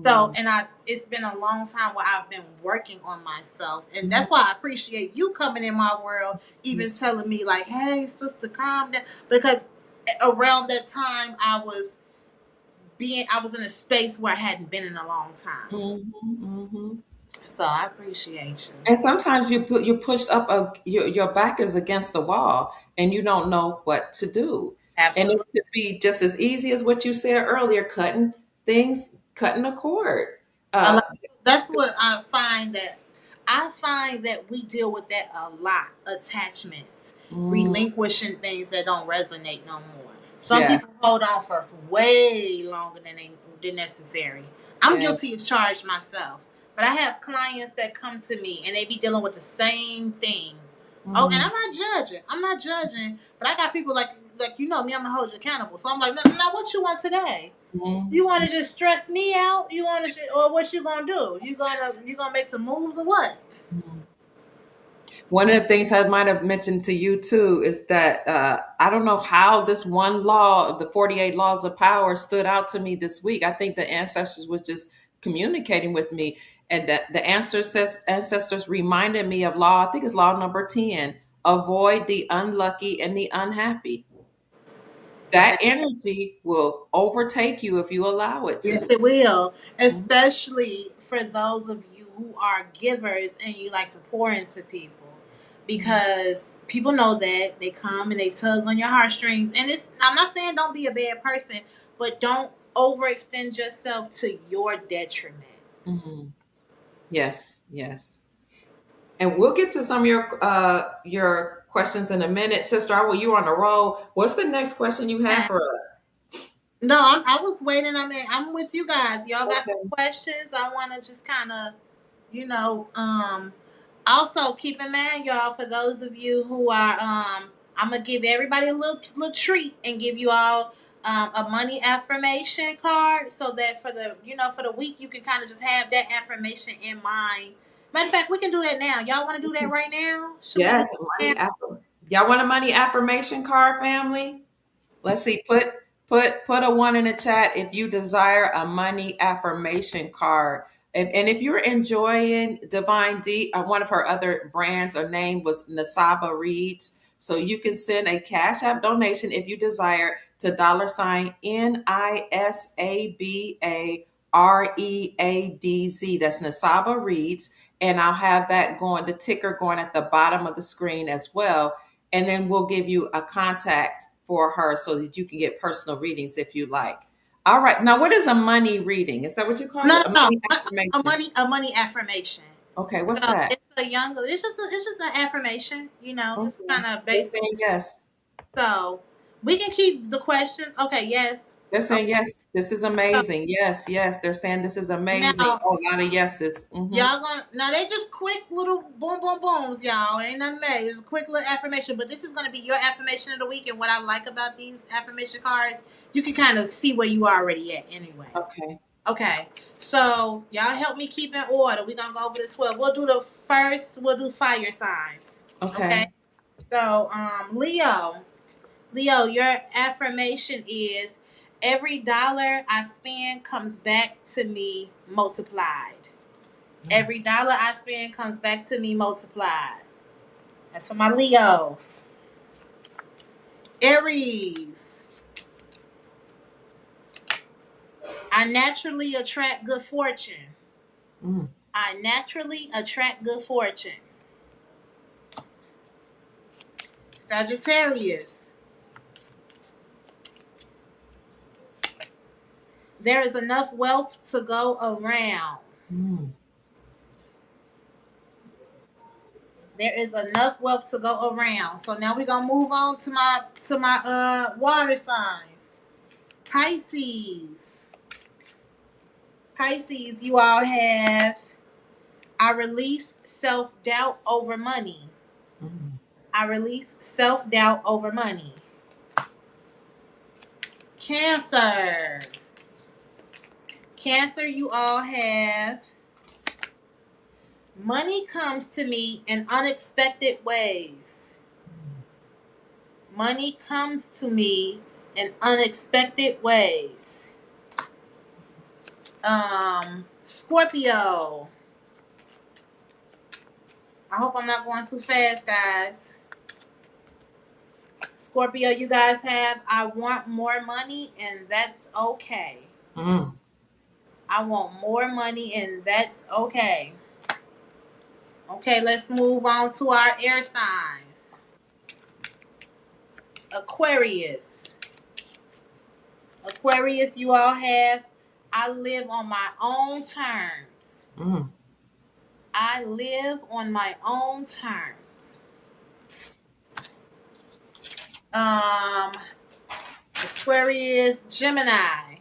So, Mm-hmm. and it's been a long time where I've been working on myself, and Mm-hmm. that's why I appreciate you coming in my world, even telling me like, "Hey, sister, calm down," because around that time I was in a space where I hadn't been in a long time. Mm-hmm. So I appreciate you. And sometimes you're pushed up, your back is against the wall, and you don't know what to do. And it Absolutely. could be just as easy as what you said earlier, cutting a cord. A Uh, lot. That's what I find that we deal with that a lot. Attachments, mm, relinquishing things that don't resonate no more. Some people yes, hold on for way longer than necessary. I'm yes. guilty as charged myself, but I have clients that come to me and they be dealing with the same thing. Oh, and Mm, I'm not judging. I'm not judging, but I got people like me. I'm gonna hold you accountable. So I'm like, no, no, what you want today? You mm. want to just stress me out? You want to, or what you gonna do? You gonna make some moves or what? One of the things I might have mentioned to you too is that I don't know how this one law, the 48 laws of power, stood out to me this week. I think the ancestors was just communicating with me, and that the ancestors reminded me of law. I think it's law number 10: avoid the unlucky and the unhappy. Yeah. That energy will overtake you if you allow it Yes, to. it will. Mhm. Especially for those of you who are givers and you like to pour into people, because people know that they come and they tug on your heartstrings. And I'm not saying don't be a bad person, but don't overextend yourself to your detriment. Mhm. Yes, yes. And we'll get to some of your questions in a minute, sister. I will. You on the roll. What's the next question you have for us? No, I was waiting. I'm with you guys. Y'all got some Okay. questions. I want to just kind of, you know, also keep in mind, y'all, for those of you who are, I'm gonna give everybody a little treat and give you all a money affirmation card, so that for the for the week you can kind of just have that affirmation in mind. Matter of fact, we can do that now. Y'all want to do that right now? Should we do Yes, that y'all want a money affirmation card, family? Let's see. Put a one in the chat if you desire a money affirmation card. And if you're enjoying Divine D, one of her other brands or name was NisabaReadz. So you can send a Cash App donation if you desire to $ NisabaReadz. That's NisabaReadz. And I'll have that going, the ticker going at the bottom of the screen as well. And then we'll give you a contact for her so that you can get personal readings if you like. All right. Now, what is a money reading? Is that what you call No, it? A no, money no. affirmation. A money affirmation. Okay. What's So that? it's just an affirmation, just Okay. kind of They're basic. saying yes. So we can keep the questions. Okay, yes. They're Okay. saying yes. This is So amazing. Yes, yes. They're saying this is amazing. now Oh, a lot of yeses. y'all gonna now they just quick little boom boom booms, y'all. Ain't nothing made. It's a quick little affirmation, but this is gonna be your affirmation of the week. And what I like about these affirmation cards, you can kind of see where you already at anyway. Okay. Okay, so y'all help me keep in order. We're gonna go over the 12. We'll do the first. We'll do fire signs. Okay. Okay. So, Leo, your affirmation is every dollar I spend comes back to me multiplied. Every dollar I spend comes back to me multiplied. That's for my Leos. Aries, I naturally attract good fortune. Mm. I naturally attract good fortune. Sagittarius, there is enough wealth to go around. Mm. There is enough wealth to go around. So now we're gonna move on to my water signs. Pisces. Pisces, you all have I release self-doubt over money. Mm. I release self-doubt over money. Cancer. Cancer, you all have money comes to me in unexpected ways. Money comes to me in unexpected ways. Scorpio. I hope I'm not going too fast, guys. Scorpio, you guys have I want more money and that's okay. Mm. I want more money and that's okay. Okay, let's move on to our air signs. Aquarius. Aquarius, you all have I live on my own terms. Mm. I live on my own terms. Aquarius, Gemini.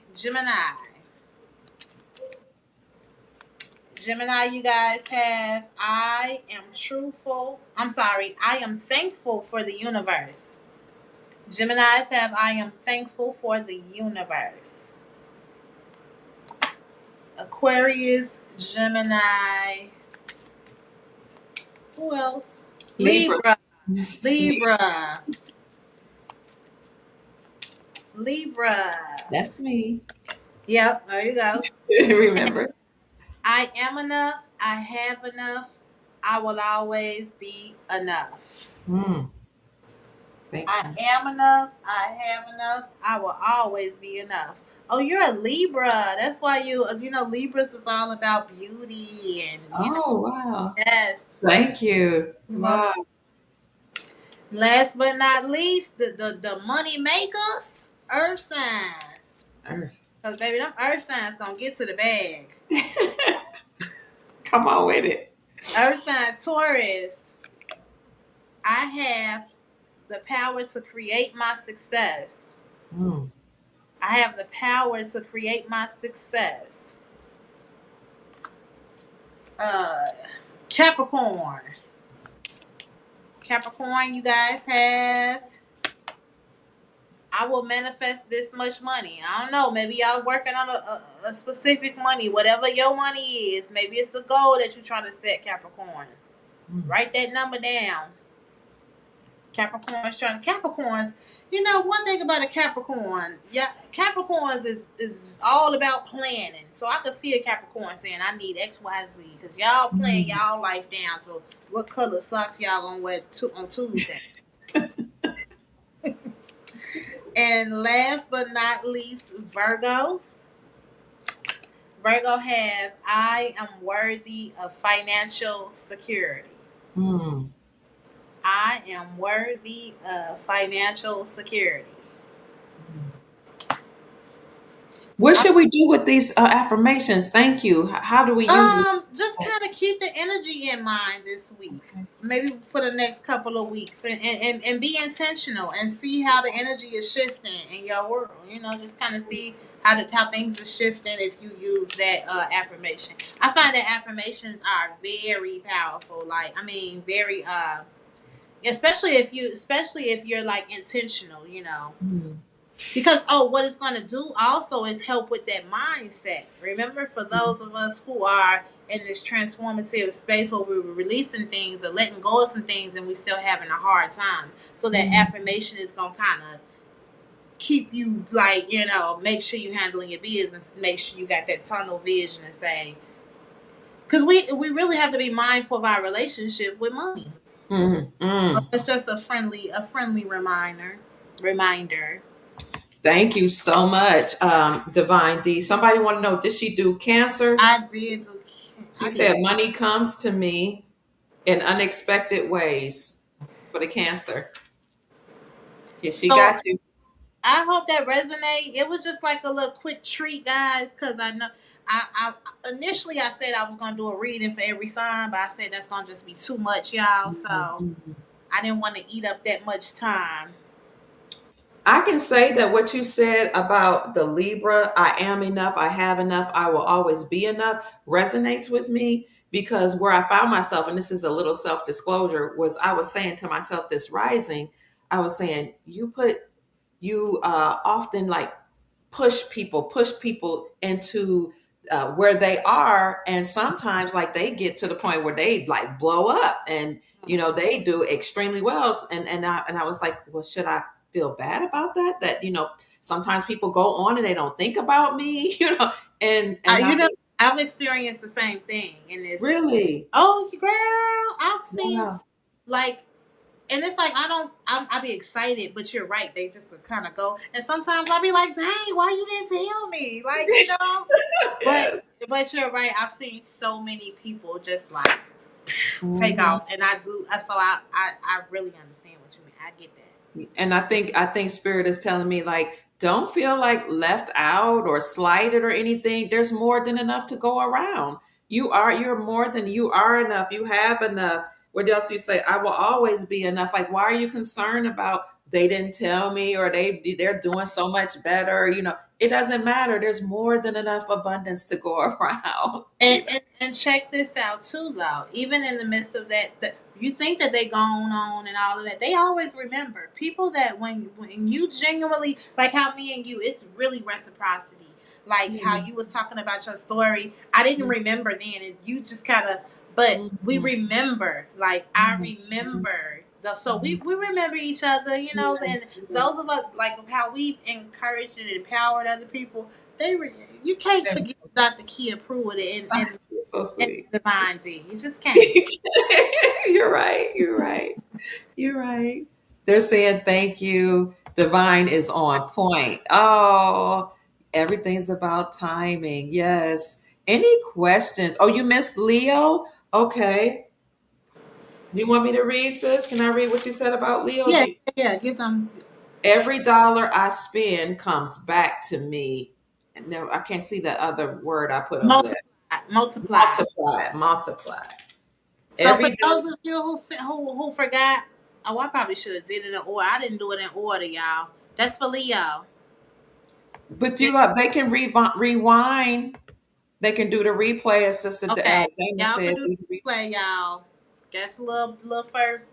Gemini, you guys have I am truthful. I'm sorry, I am thankful for the universe. Geminis have I am thankful for the universe. Aquarius, Gemini. Who else? Libra. Libra. That's me. Yep, there you go. Remember? I am enough. I have enough. I will always be enough. Mm. Thank I you. am enough. I have enough. I will always be enough. Oh, you're a Libra. That's why Libras is all about beauty and Oh, wow. yes. Thank you. Well, Wow. last but not least, the money makers, earth signs. Earth. Because baby, them earth signs gonna get to the bag. Come on with it. Earth sign Taurus. I have the power to create my success. Mm. I have the power to create my success. Capricorn. Capricorn, you guys have. I will manifest this much money. I don't know. Maybe y'all working on a specific money, whatever your money is. Maybe it's the goal that you're trying to set, Capricorns. Write that number down. Capricorns. You know, one thing about a Capricorn, yeah, Capricorns is all about planning. So I could see a Capricorn saying, "I need X, Y, Z," because y'all plan y'all life down. So what color socks y'all gonna wear on Tuesday? And last but not least, Virgo. Virgo have, I am worthy of financial security. Mm. I am worthy of financial security. What should we do with these affirmations? Thank you. How do we use them? Just kind of keep the energy in mind this week. Okay. Maybe for the next couple of weeks, and be intentional and see how the energy is shifting in your world. You know, just kind of see how things are shifting if you use that affirmation. I find that affirmations are very powerful. Like, I mean, very especially if you're like intentional. You know. Mm. Because what it's going to do also is help with that mindset. Remember, for those of us who are in this transformative space where we're releasing things or letting go of some things and we still having a hard time. So that affirmation is going to kind of keep you, like, you know, make sure you handling your business, make sure you got that tunnel vision and say, because we really have to be mindful of our relationship with money. Mm. So Mm. it's just a friendly reminder. Thank you so much, Divine D. Somebody want to know, did she do cancer? I did. She I did. said, money comes to me in unexpected ways for the cancer. Yeah, she So got you. I hope that resonate. It was just like a little quick treat, guys, because I know I initially I said I was gonna do a reading for every sign, but I said that's gonna just be too much, y'all. So Mhm. I didn't want to eat up that much time. I can say that what you said about the Libra, I am enough, I have enough, I will always be enough, resonates with me because where I found myself, and this is a little self disclosure, was I was saying to myself this rising, I was saying, you often like push people into where they are, and sometimes like they get to the point where they like blow up, and they do extremely well, and I was like, well, should I feel bad about that, sometimes people go on and they don't think about me, and I You know, I've experienced the same thing in this. really. Oh, girl, I've seen Wow. like, and it's like I be excited, but you're right. They just kind of go, and sometimes I'll be like, dang, why you didn't tell me? Like, you know. But Yes. but you're right. I've seen so many people just like take Mhm. off, and I do. So I really understand what you mean. I get that. And I think spirit is telling me, like, don't feel like left out or slighted or anything. There's more than enough to go around. You're more than, you are enough. You have enough. What else you say? I will always be enough. Like, why are you concerned about they didn't tell me, or they're doing so much better? It doesn't matter. There's more than enough abundance to go around. And check this out too, though. Even in the midst of that, you think that they gone on and all of that. They always remember people that when you genuinely, like how me and you, it's really reciprocity. Like how Yeah. you was talking about your story, I didn't remember then, and you just kind of. But we Mhm. remember. Like I Mhm. remember. So we Mhm. we remember each other, you know. Yeah. And Yeah. those of us like how we encouraged and empowered other people. You can't forget Dr. Kia Pruitt and You're so and sweet. Divine D. You just can't. You're right. You're right. You're right. They're saying thank you. Divine is on point. Oh, everything's about timing. Yes. Any questions? Oh, you missed Leo? Okay. You want me to read, sis? Can I read what you said about Leo? Yeah, yeah. Give them Every dollar I spend comes back to me. No, I can't see the other word I put over there. multiply. Multiply, multiply. So for Every those of you who forgot, I probably should have did it in order. I didn't do it in order, y'all. That's for Leo. But they can rewind. They can do the replay, as Sister Okay, Dana y'all can said. do the play, y'all. That's a little first.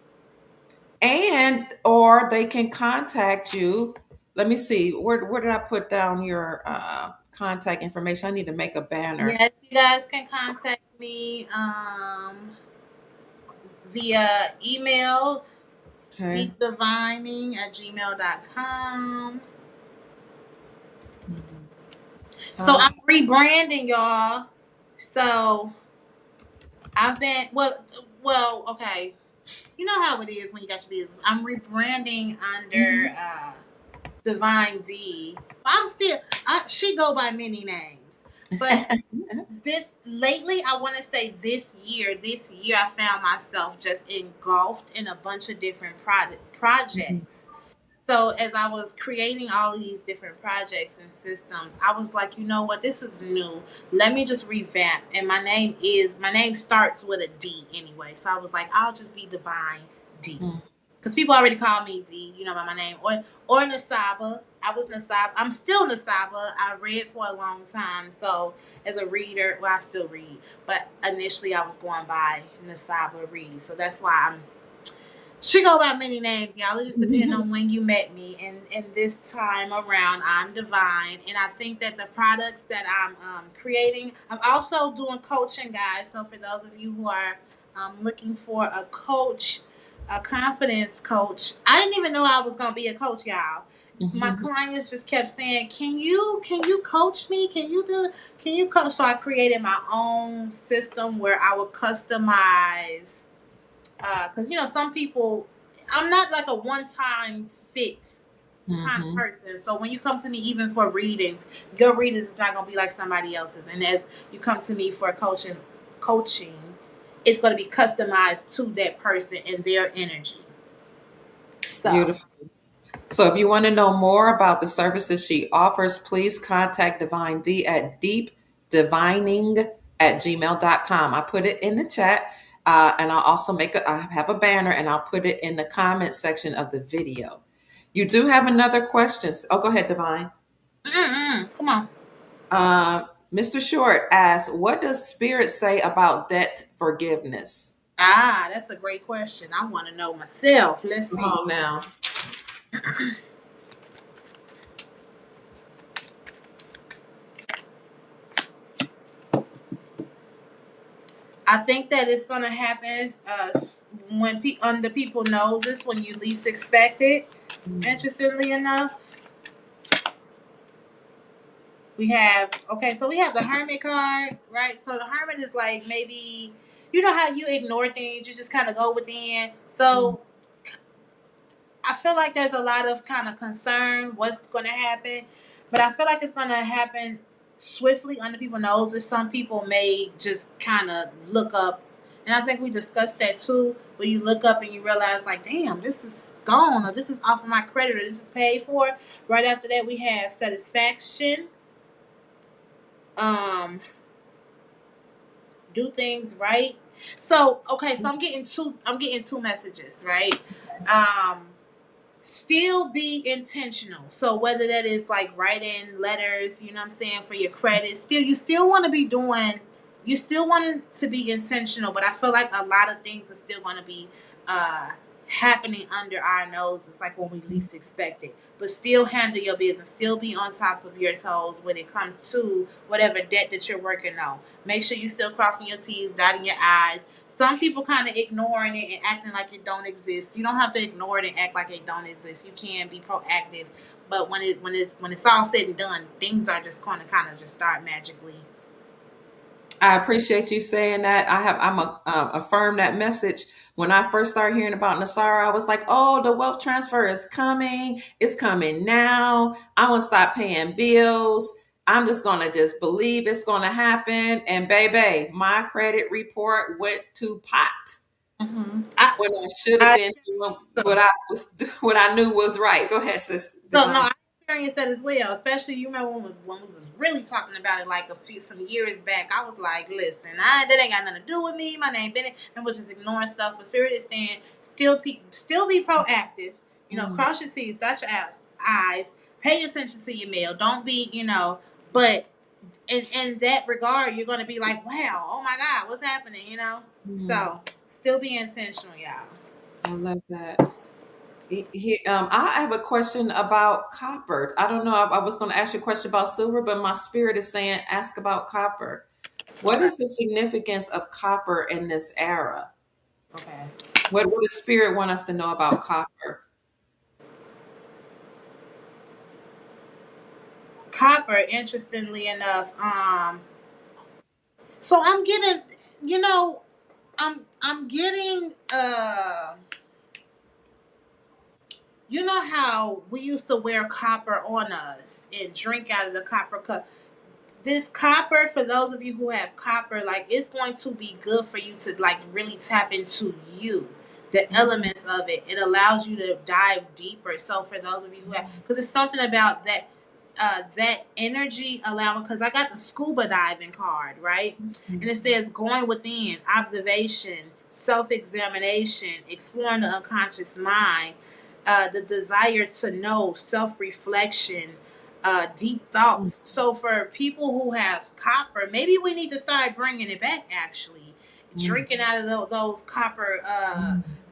And or they can contact you. Let me see. Where did I put down your contact information? I need to make a banner. Yes, you guys can contact me via email, Okay. deepdivining@gmail.com. Mhm. So I'm Contact. rebranding, y'all. So I've been okay. You know how it is when you got your business. I'm rebranding under Mhm. Divine D. I'm still she go by many names. But this lately, I want to say this year I found myself just engulfed in a bunch of different Mhm. projects. So as I was creating all these different projects and systems, I was like, you know what, this is new. Let me just revamp. And my name starts with a D anyway. So I was like, I'll just be Divine D. Mhm. Because people already call me D, by my name. Or Nisaba. I was Nisaba. I'm still Nisaba. I read for a long time. So as a reader, well, I still read. But initially I was going by NisabaReadz. So that's why she go by many names, y'all. It just depends on when you met me. And this time around, I'm Divine. And I think that the products that I'm creating, I'm also doing coaching, guys. So for those of you who are looking for a coach, a confidence coach, I didn't even know I was gonna be a coach, y'all. My Mhm. clients just kept saying, "Can you coach me? Can you coach?" So I created my own system where I would customize because some people, I'm not like a one-time fit kind of Mhm. person. So when you come to me even for readings, your readings is not going to be like somebody else's. And as you come to me for coaching, it's going to be customized to that person and their energy. So Beautiful. So if you want to know more about the services she offers, please contact Divine D at deepdivining@gmail.com. I put it in the chat, and I'll also I have a banner and I'll put it in the comment section of the video. You do have another question. Oh, go ahead, Divine. come on. Uh, Mr. Short asks, what does Spirit say about debt forgiveness? That's a great question. I want to know myself. Let's Come see. on now. I think that it's gonna happen when under people noses when you least expect it. Interestingly enough, so we have the Hermit card, right? So the Hermit is like maybe you know how you ignore things, you just kind of go within. Mhm. So I feel like there's a lot of kind of concern what's going to happen, but I feel like it's going to happen swiftly under people's noses. Some people may just kind of look up, and I think we discussed that too. Where you look up and you realize, like, damn, this is gone, or this is off of my credit, or this is paid for. Right after that, we have satisfaction. Um, do things right. So okay, so I'm getting two messages, right? Um Still be intentional. So whether that is like writing letters, you know what I'm saying, for your credit, you still want to be doing, you still want to be intentional, but I feel like a lot of things are still going to be uh happening under our nose. It's like when we least expect it. But still handle your business. Still be on top of your toes when it comes to whatever debt that you're working on. Make sure you still crossing your T's, dotting your I's. Some people kind of ignoring it and acting like it don't exist. You don't have to ignore it and act like it don't exist. You can be proactive, but when it's all said and done, things are just going to kind of just start magically. I appreciate you saying that. I'm a affirm that message. When I first started hearing about Nasara, I was like, "Oh, the wealth transfer is coming. It's coming now. I'm gonna stop paying bills. I'm just gonna just believe it's gonna happen." And baby, my credit report went to pot Mm-hmm. when I should have I been doing so, what I knew was right. Go ahead, sis no, Divine. I experienced that as well. Especially you remember when we was really talking about it like some years back. I was like, listen, that ain't got nothing to do with me. My name Bennett, and was just ignoring stuff. But Spirit is saying still be proactive. Mhm. Cross your T's, dot your I's, pay attention to your mail. Don't be, but in that regard, you're gonna be like, wow, oh my God, what's happening? Mhm. So still be intentional, y'all. I love that. I have a question about copper. I don't know. I was going to ask you a question about silver, but my spirit is saying ask about copper. What Okay. is the significance of copper in this era? Okay. What does spirit want us to know about copper? Copper, interestingly enough, so I'm getting, you know, I'm getting you know how we used to wear copper on us and drink out of the copper cup. This copper, for those of you who have copper, like it's going to be good for you to like really tap into you, the elements of it. It allows you to dive deeper. So for those of you who have, because it's something about that that energy allowing, because I got the scuba diving card, right? And it says going within, observation, self-examination, exploring the unconscious mind, the desire to know, self-reflection, deep thoughts. So for people who have copper, maybe we need to start bringing it back. Actually, drinking out of those copper,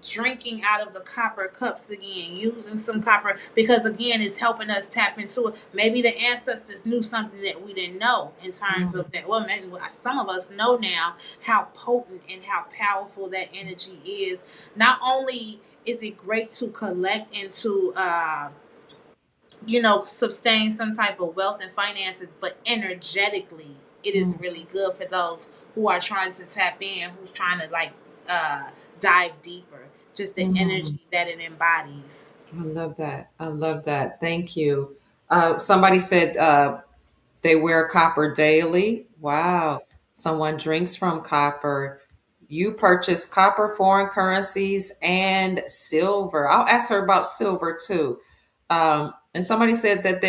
drinking out of the copper cups again, using some copper because again, it's helping us tap into it. Maybe the ancestors knew something that we didn't know in terms of that. Well, maybe some of us know now how potent and how powerful that energy is. Not only is it great to collect and to sustain some type of wealth and finances, but energetically, it is really good for those who are trying to tap in, who's trying to like uh, dive deeper. Just the Mhm. energy that it embodies. I love that. I love that. Thank you. Somebody said they wear copper daily. Wow. Someone drinks from copper. You purchase copper, foreign currencies, and silver. I'll ask her about silver too. And somebody said that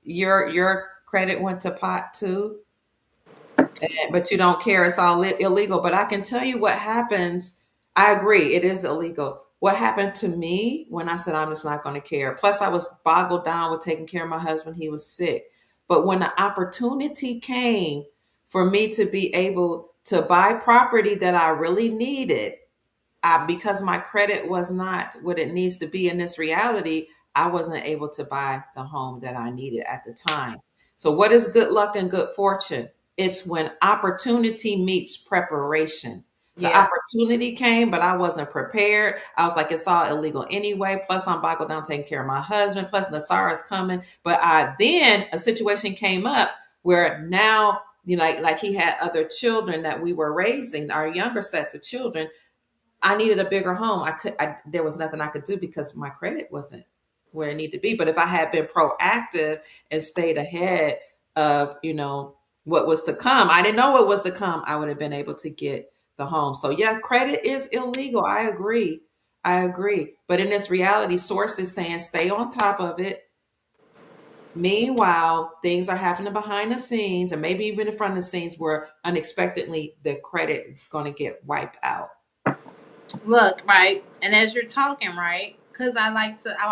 your credit went to pot too, but you don't care. It's all illegal. But I can tell you what happens. I agree. It is illegal. What happened to me when I said I'm just not going to care? Plus, I was boggled down with taking care of my husband. He was sick. But when the opportunity came for me to be able to buy property that I really needed, because my credit was not what it needs to be in this reality, I wasn't able to buy the home that I needed at the time. So, what is good luck and good fortune? It's when opportunity meets preparation. The Yeah. opportunity came, but I wasn't prepared. I was like, it's all illegal anyway. Plus, I'm boggled down taking care of my husband. Plus, Nasara's coming. But then a situation came up where now, like he had other children that we were raising, our younger sets of children. I needed a bigger home. There was nothing I could do because my credit wasn't where it needed to be. But if I had been proactive and stayed ahead of, what was to come, I didn't know what was to come. I would have been able to get the home. So yeah, credit is illegal. I agree. I agree. But in this reality, source is saying stay on top of it. Meanwhile, things are happening behind the scenes, or maybe even in front of the scenes, where unexpectedly the credit is going to get wiped out. Look, right, and as you're talking, right, because I'm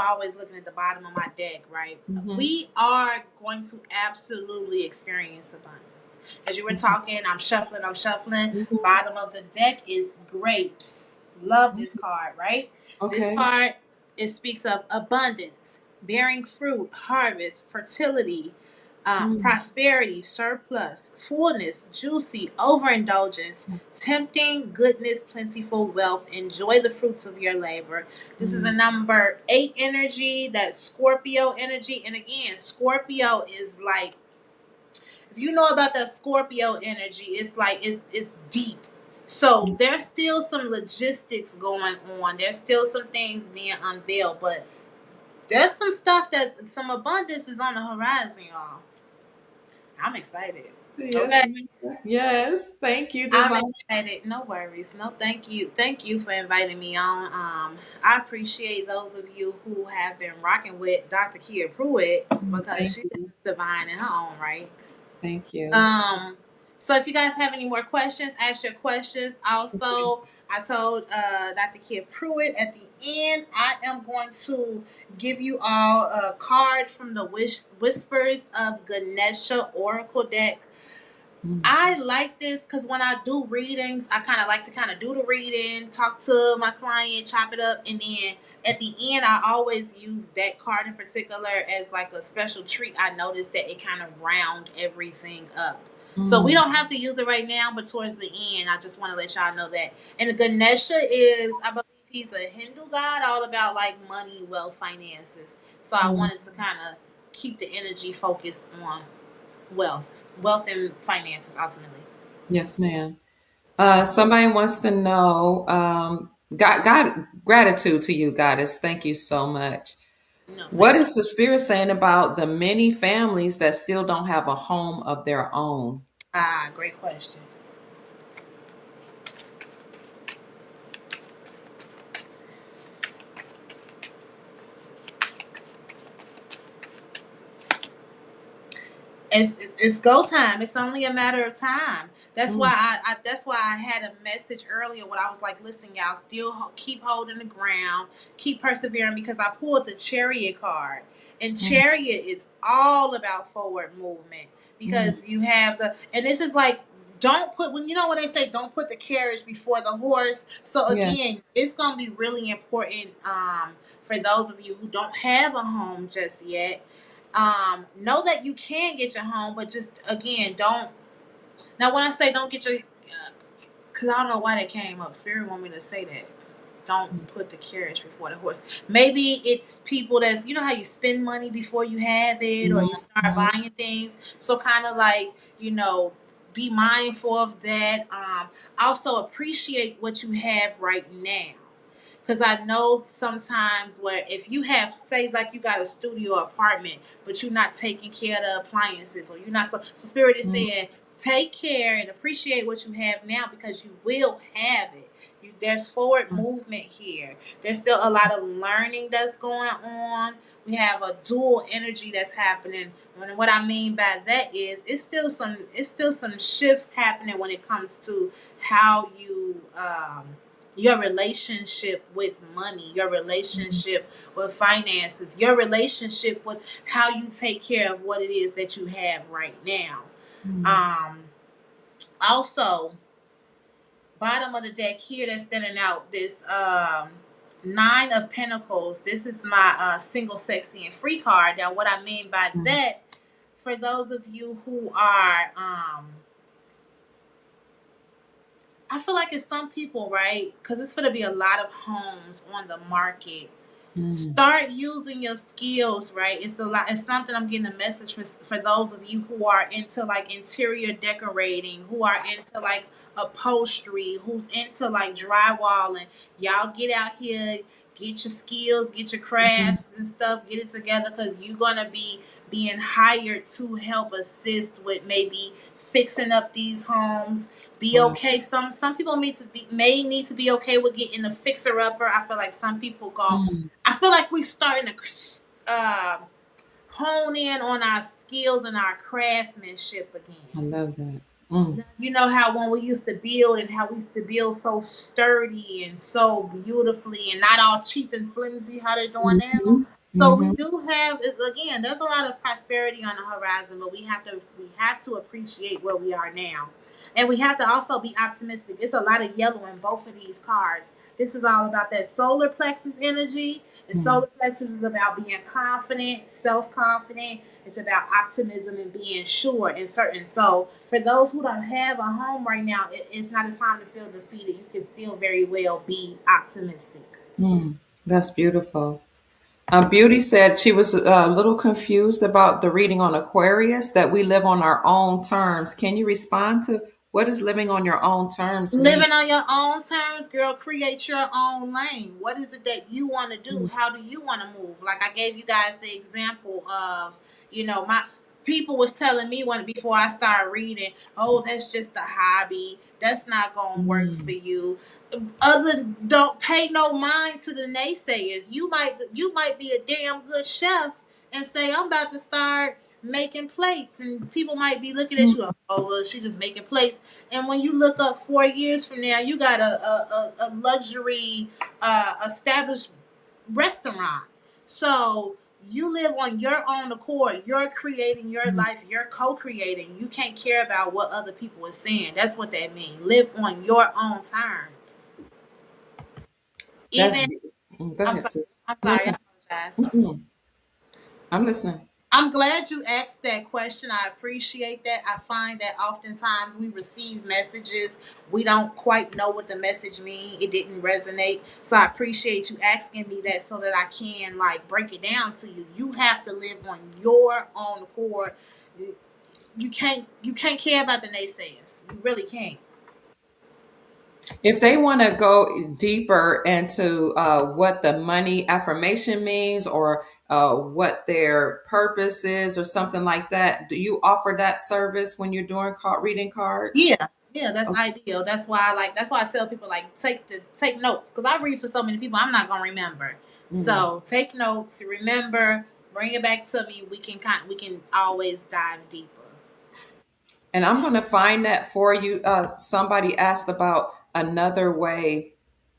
always looking at the bottom of my deck, right? Hmm. We are going to absolutely experience abundance. As you were talking, I'm shuffling. Hmm. Bottom of the deck is grapes. Love this card, right? This Okay. card, it speaks of abundance, bearing fruit, harvest, fertility, Mm, prosperity, surplus, fullness, juicy, overindulgence, tempting, goodness, plentiful wealth. Enjoy the fruits of your labor. This is a mm, number 8 energy, that Scorpio energy. And again, Scorpio is like, if you know about that Scorpio energy, it's like it's deep. So there's still some logistics going on. There's still some things being unveiled, but there's some abundance is on the horizon, y'all. I'm excited. yes, Okay. Lisa. Yes. Thank you, I'm Divine. excited. No worries. No, thank you. Thank you for inviting me on. I appreciate those of you who have been rocking with Dr. Kia Pruitt because Thank she is you. divine in her own right. Thank you. Um, so if you guys have any more questions, ask your questions. Also, I told Dr. Kia Pruitt at the end, I am going to give you all a card from the Whispers of Ganesha Oracle deck. Mm, I like this because when I do readings, I kind of like to kind of do the reading, talk to my client, chop it up, and then at the end, I always use that card in particular as like a special treat. I noticed that it kind of round everything up. So we Mm. don't have to use it right now, but towards the end, I just want to let y'all know that. And Ganesha is, I believe he's a Hindu god, all about like money, wealth, finances. So I Mm. wanted to kind of keep the energy focused on wealth and finances ultimately. Yes, ma'am. Somebody wants to know, God, gratitude to you, Goddess. Thank you so much. No, What thank you. is the spirit saying about the many families that still don't have a home of their own? Ah, great question. It's go time. It's only a matter of time. That's why Mm. that's why I had a message earlier when I was like, listen, y'all, still keep holding the ground, keep persevering, because I pulled the Chariot card, and Mm. Chariot is all about forward movement Mm. because you have the, and this is like, don't put, when you know what they say, don't put the carriage before the horse. So Yeah. again, it's gonna be really important for those of you who don't have a home just yet. Know that you can get your home, but just again, don't. Now, when I say don't get your, because I don't know why that came up. Spirit want me to say that. Don't put the carriage before the horse. Maybe it's people that's, you know how you spend money before you have it, or you start Mhm. buying things. So kind of like, you know, be mindful of that. Also appreciate what you have right now. Because I know sometimes where if you have, say, like you got a studio apartment, but you're not taking care of the appliances, or you're not, so Spirit is Mhm. saying, take care and appreciate what you have now because you will have it. There's forward movement here. There's still a lot of learning that's going on. We have a dual energy that's happening. And what I mean by that is it's still some shifts happening when it comes to how you your relationship with money, your relationship with finances, your relationship with how you take care of what it is that you have right now. Mhm. Um, Also, bottom of the deck here that's standing out, this Nine of Pentacles. This is my single, sexy, and free card. Now, what I mean by Mhm. that, for those of you who are I feel like it's some people, right? Because it's going to be a lot of homes on the market. Mhm. Start using your skills, right? It's a lot. It's something I'm getting a message for those of you who are into like interior decorating, who are into like upholstery, who's into like drywalling. Y'all get out here, get your skills, get your Mhm. crafts and stuff, get it together because you're gonna be being hired to help assist with maybe fixing up these homes. Be Wow. okay. Some people may need to be okay with getting a fixer upper. I feel like some people go. Mm. I feel like we're starting to hone in on our skills and our craftsmanship again. I love that. Mm. You know how when we used to build and how we used to build so sturdy and so beautifully and not all cheap and flimsy how they're doing now. Mhm. So we Mhm. do have again, there's a lot of prosperity on the horizon, but we have to appreciate where we are now. And we have to also be optimistic. It's a lot of yellow in both of these cards. This is all about that solar plexus energy. And Mm. solar plexus is about being confident, self confident. It's about optimism and being sure and certain. So, for those who don't have a home right now, it's not a time to feel defeated. You can still very well be optimistic. Mm. That's beautiful. Beauty said she was a little confused about the reading on Aquarius that we live on our own terms. Can you respond to what does living on your own terms mean? Living on your own terms, girl, create your own lane. What is it that you want to do? Mm. How do you want to move? Like I gave you guys the example of, my people was telling me when before I started reading, oh, that's just a hobby. That's not gonna work for Mm. you. Don't pay no mind to the naysayers. You might be a damn good chef and say I'm about to start making plates, and people might be looking at Mm. you. Oh, well, she just making plates. And when you look up 4 years from now, you got a luxury established restaurant. So you live on your own accord. You're creating your Mm. life. You're co-creating. You can't care about what other people are saying. That's what that means. Live on your own terms. That's Even Go I'm ahead, sorry. sis. I'm No, sorry. I no. apologize. Mm-mm. I'm listening. I'm glad you asked that question. I appreciate that. I find that oftentimes we receive messages, we don't quite know what the message means. It didn't resonate. So I appreciate you asking me that so that I can like break it down to you. You have to live on your own accord. You can't care about the naysayers. You really can't. If they want to go deeper into what the money affirmation means or what their purpose is or something like that, do you offer that service when you're doing reading cards? Yeah, yeah, that's ideal. That's why I like. That's why I tell people like take notes because I read for so many people. I'm not gonna remember. Mm. So take notes. Remember. Bring it back to me. We can always dive deeper. And I'm going to find that for you. Somebody asked about another way.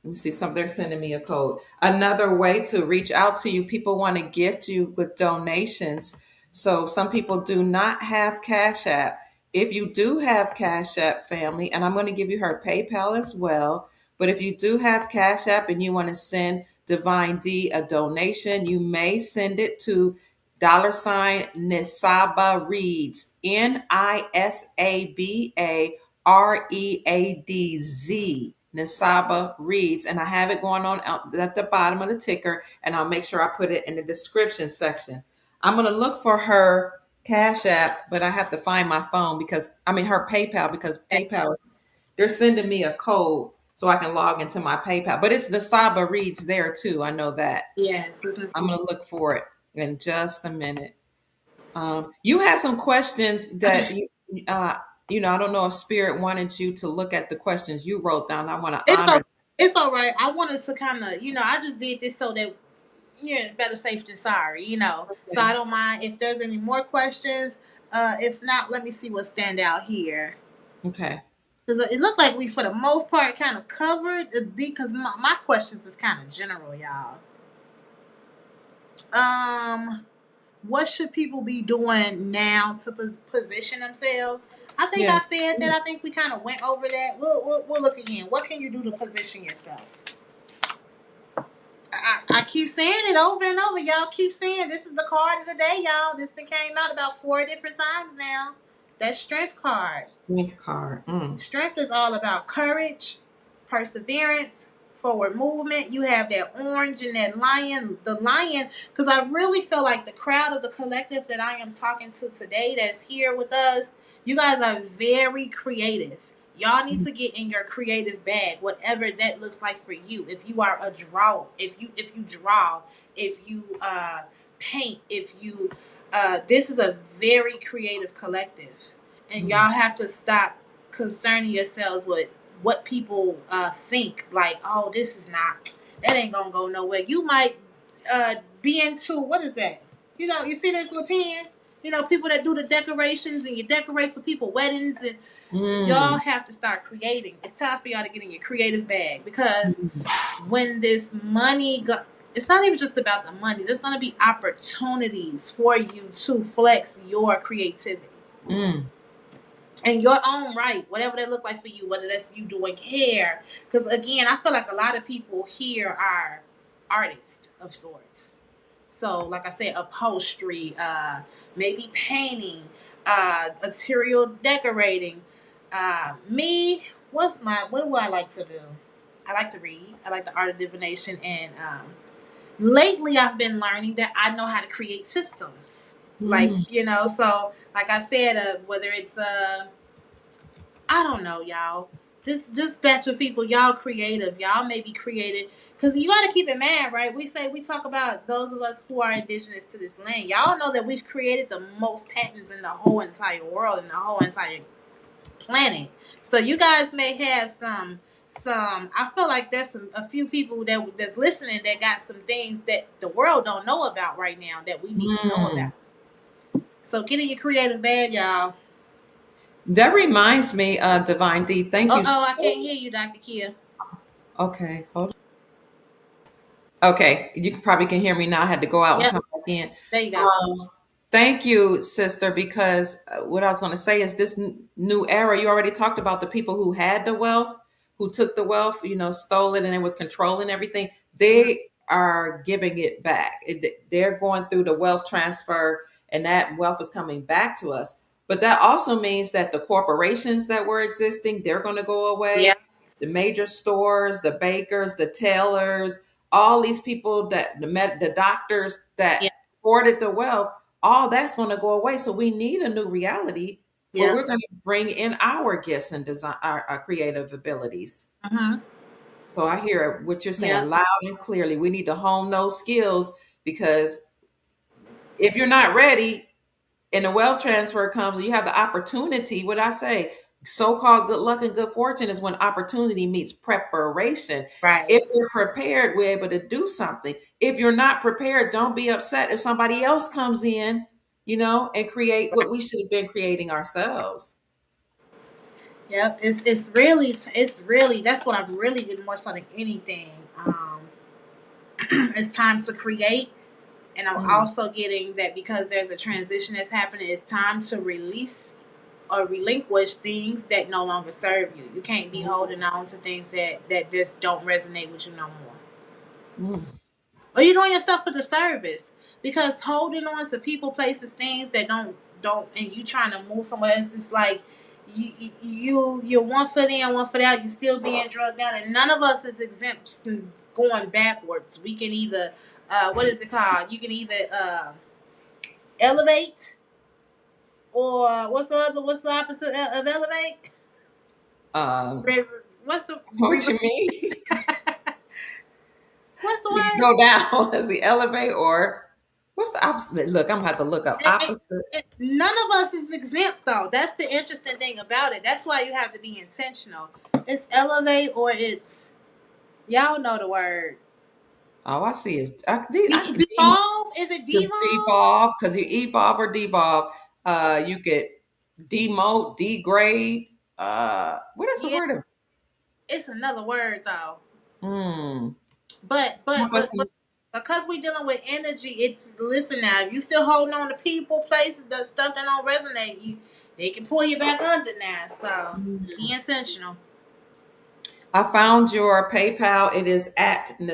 Let me see. They're sending me a code. Another way to reach out to you. People want to gift you with donations. So some people do not have Cash App. If you do have Cash App, family, and I'm going to give you her PayPal as well. But if you do have Cash App and you want to send Divine D a donation, you may send it to $NisabaReadz, NisabaReadz, Nisaba Reads, and I have it going on at the bottom of the ticker, and I'll make sure I put it in the description section. I'm gonna look for her Cash App, but I have to find my phone because I mean her PayPal because PayPal is they're sending me a code so I can log into my PayPal. But it's Nisaba Reads there too. I know that. Yes, I'm gonna look for it in just a minute. You had some questions that uh, I don't know if Spirit wanted you to look at the questions you wrote down. I want to it's honor. it's all right. I wanted to kind of I just did this so that better safe than sorry. So I Okay. don't mind if there's any more questions. If not, let me see what stand out here. Okay. Because it looked like we, for the most part, kind of covered because my questions is kind of general, y'all. Um, what should people be doing now to position themselves? I think Yeah. I said that. I think we kind of went over that. We'll look again. What can you do to position yourself? I keep saying it over and over. Y'all keep saying this is the card of the day, y'all. This thing came out about 4 different times now. That strength card. Strength card. Mm. Strength is all about courage, perseverance, forward movement. You have that orange and that lion, the lion, because I really feel like the crowd of the collective that I am talking to today that's here with us, you guys are very creative. Y'all need to get in your creative bag, whatever that looks like for you. If you are a draw, if you draw, if you paint, if you this is a very creative collective and Mm. y'all have to stop concerning yourselves with what people think. Like, oh, this is not, that ain't gonna go nowhere. You might be into, what is that? You see this little pen? People that do the decorations and you decorate for people weddings, and y'all Mm. have to start creating. It's time for y'all to get in your creative bag because Mm. when this money it's not even just about the money. There's going to be opportunities for you to flex your creativity Mm. in your own right, whatever that look like for you, whether that's you doing hair. Because again, I feel like a lot of people here are artists of sorts. So, like I said, upholstery, maybe painting, material decorating. Me, what do I like to do? I like to read. I like the art of divination, and lately I've been learning that I know how to create systems. Like Mm. so like I said, whether it's I don't know, y'all. This batch of people, y'all creative. Y'all may be creative. Because you got to keep in mind, right? We talk about those of us who are indigenous to this land. Y'all know that we've created the most patents in the whole entire world and the whole entire planet. So you guys may have I feel like there's a few people that's listening that got some things that the world don't know about right now that we need to know Mm. about. So get in your creative bag, y'all. That reminds me, Divine D. Thank you I can't so. hear you, Dr. Kia. Okay, hold on. Okay, you probably can hear me now. I had to go out and Yep. come back in. There you go. Thank you, sister, because what I was going to say is this new era, you already talked about the people who had the wealth, who took the wealth, stole it and it was controlling everything. Mhm. They are giving it back. They're going through the wealth transfer, and that wealth is coming back to us. But that also means that the corporations that were existing, they're going to go Yeah. away. The major stores, the bakers, the tailors, all these people that the doctors that Yeah. hoarded the wealth, all that's going to go away. So we need a new reality where Yeah. we're going to bring in our gifts and design our creative abilities. Mhm. So I hear what you're Yeah. saying loud and clearly. We need to hone those skills, because if you're not ready and the wealth transfer comes and you have the opportunity, what I say, so-called good luck and good fortune is when opportunity meets preparation. Right. If you're prepared, we're able to do something. If you're not prepared, don't be upset if somebody else comes in, and create what we should have been creating ourselves. Yep. It's really that's what I'm really getting more so than anything. It's time to create. And I'm Mm, also getting that because there's a transition that's happening, it's time to release or relinquish things that no longer serve you. You can't be holding on to things that just don't resonate with you no more. mm. Or you're doing yourself a disservice because holding on to people, places, things that don't, and you trying to move somewhere, it's just like you're one foot in, one foot out. You still being drugged out, and none of us is exempt from going backwards. We can either, what is it called? You can either elevate, or what's the opposite of elevate? Um, Re- What's the what you mean? what's the You word? go down as the elevate, or what's the opposite? Look, I'm gonna have to look up opposite. None of us is exempt though. That's the interesting thing about it. That's why you have to be intentional. It's elevate or it's y'all know the word. Oh, I see it. Devolve? Is it devolve? Devolve, because you evolve or devolve. You get demote, degrade. What is the Yeah, word of? it's another word though. Hmm. But but Help us. but but because we dealing with energy, it's listen now. If you still holding on to people, places, the stuff that don't resonate, they can pull you back under now. So be intentional. I found your PayPal. It is at Thank you.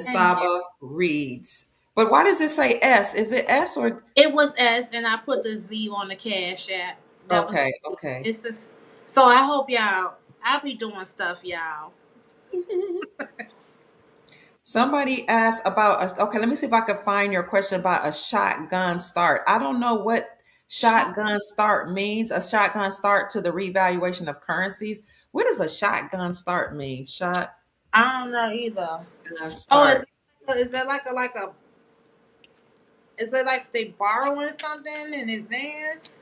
NisabaReadz. But why does it say S? Is it S or It was S, and I put the Z on the Cash App. That was okay? Okay. it's this. So I hope y'all. I'll be doing stuff, y'all. Somebody asked about okay, let me see if I can find your question about a shotgun start. I don't know what Shot. shotgun start means. A shotgun start to the revaluation of currencies. What does a shotgun start mean? Shotgun I don't know either. Oh, start. is that like a is it like they borrowing something in advance?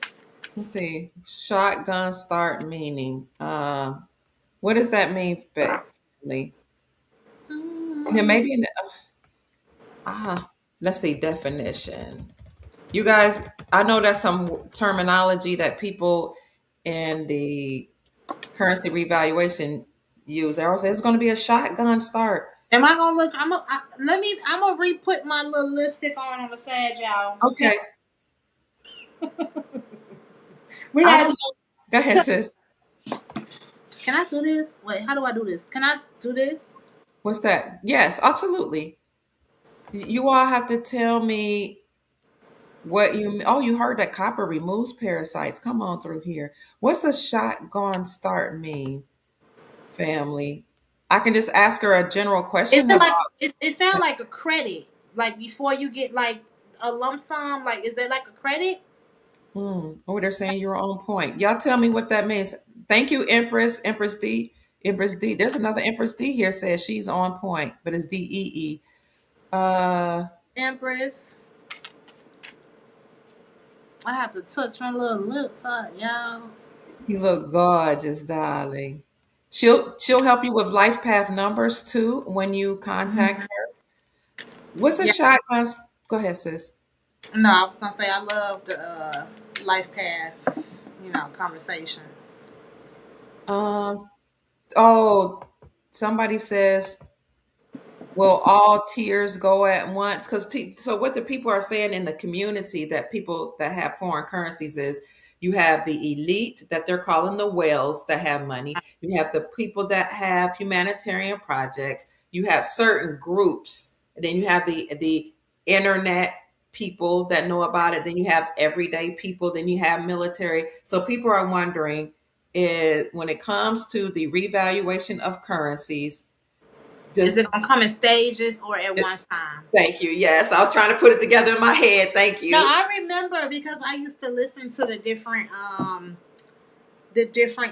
Let's see. Shotgun start meaning. What does that mean, family? Yeah, Mm. maybe let's see definition. You guys, I know that's some terminology that people in the currency revaluation use. They always say it's going to be a shotgun start. Am I gonna look? Let me. I'm gonna re-put my little lipstick on the side, y'all. Okay. Okay. We I had. don't know. Go ahead, sis. Can I do this? Wait, how do I do this? Can I do this? What's that? Yes, absolutely. You all have to tell me what you heard that copper removes parasites. Come on through here. What's a shotgun start mean, family? I can just ask her a general Is question it about like it sounds like a credit? Like before you get like a lump sum, like is there like a credit? oh, they're saying you're on point. Y'all tell me what that means. Thank you, Empress, Empress D. Empress D. There's another Empress D here says she's on point, but it's DEE. Uh, Empress. I have to touch my little lips up, y'all. you look gorgeous, darling. She'll help you with life path numbers too when you contact Mhm. her. What's a Yeah. shotgun? Go ahead, sis. No, I was gonna say I love the life path, conversations. Um. Oh, somebody says, "Will all tears go at once?" Because so what the people are saying in the community that people that have foreign currencies is you have the elite that they're calling the whales that have money. You have the people that have humanitarian projects. You have certain groups and then you have the internet people that know about it. Then you have everyday people. Then you have military. So people are wondering, when it comes to the revaluation of currencies, Is does it gonna come in stages or at one time? thank you. Yes, I was trying to put it together in my head. Thank No, you. I remember because I used to listen to the different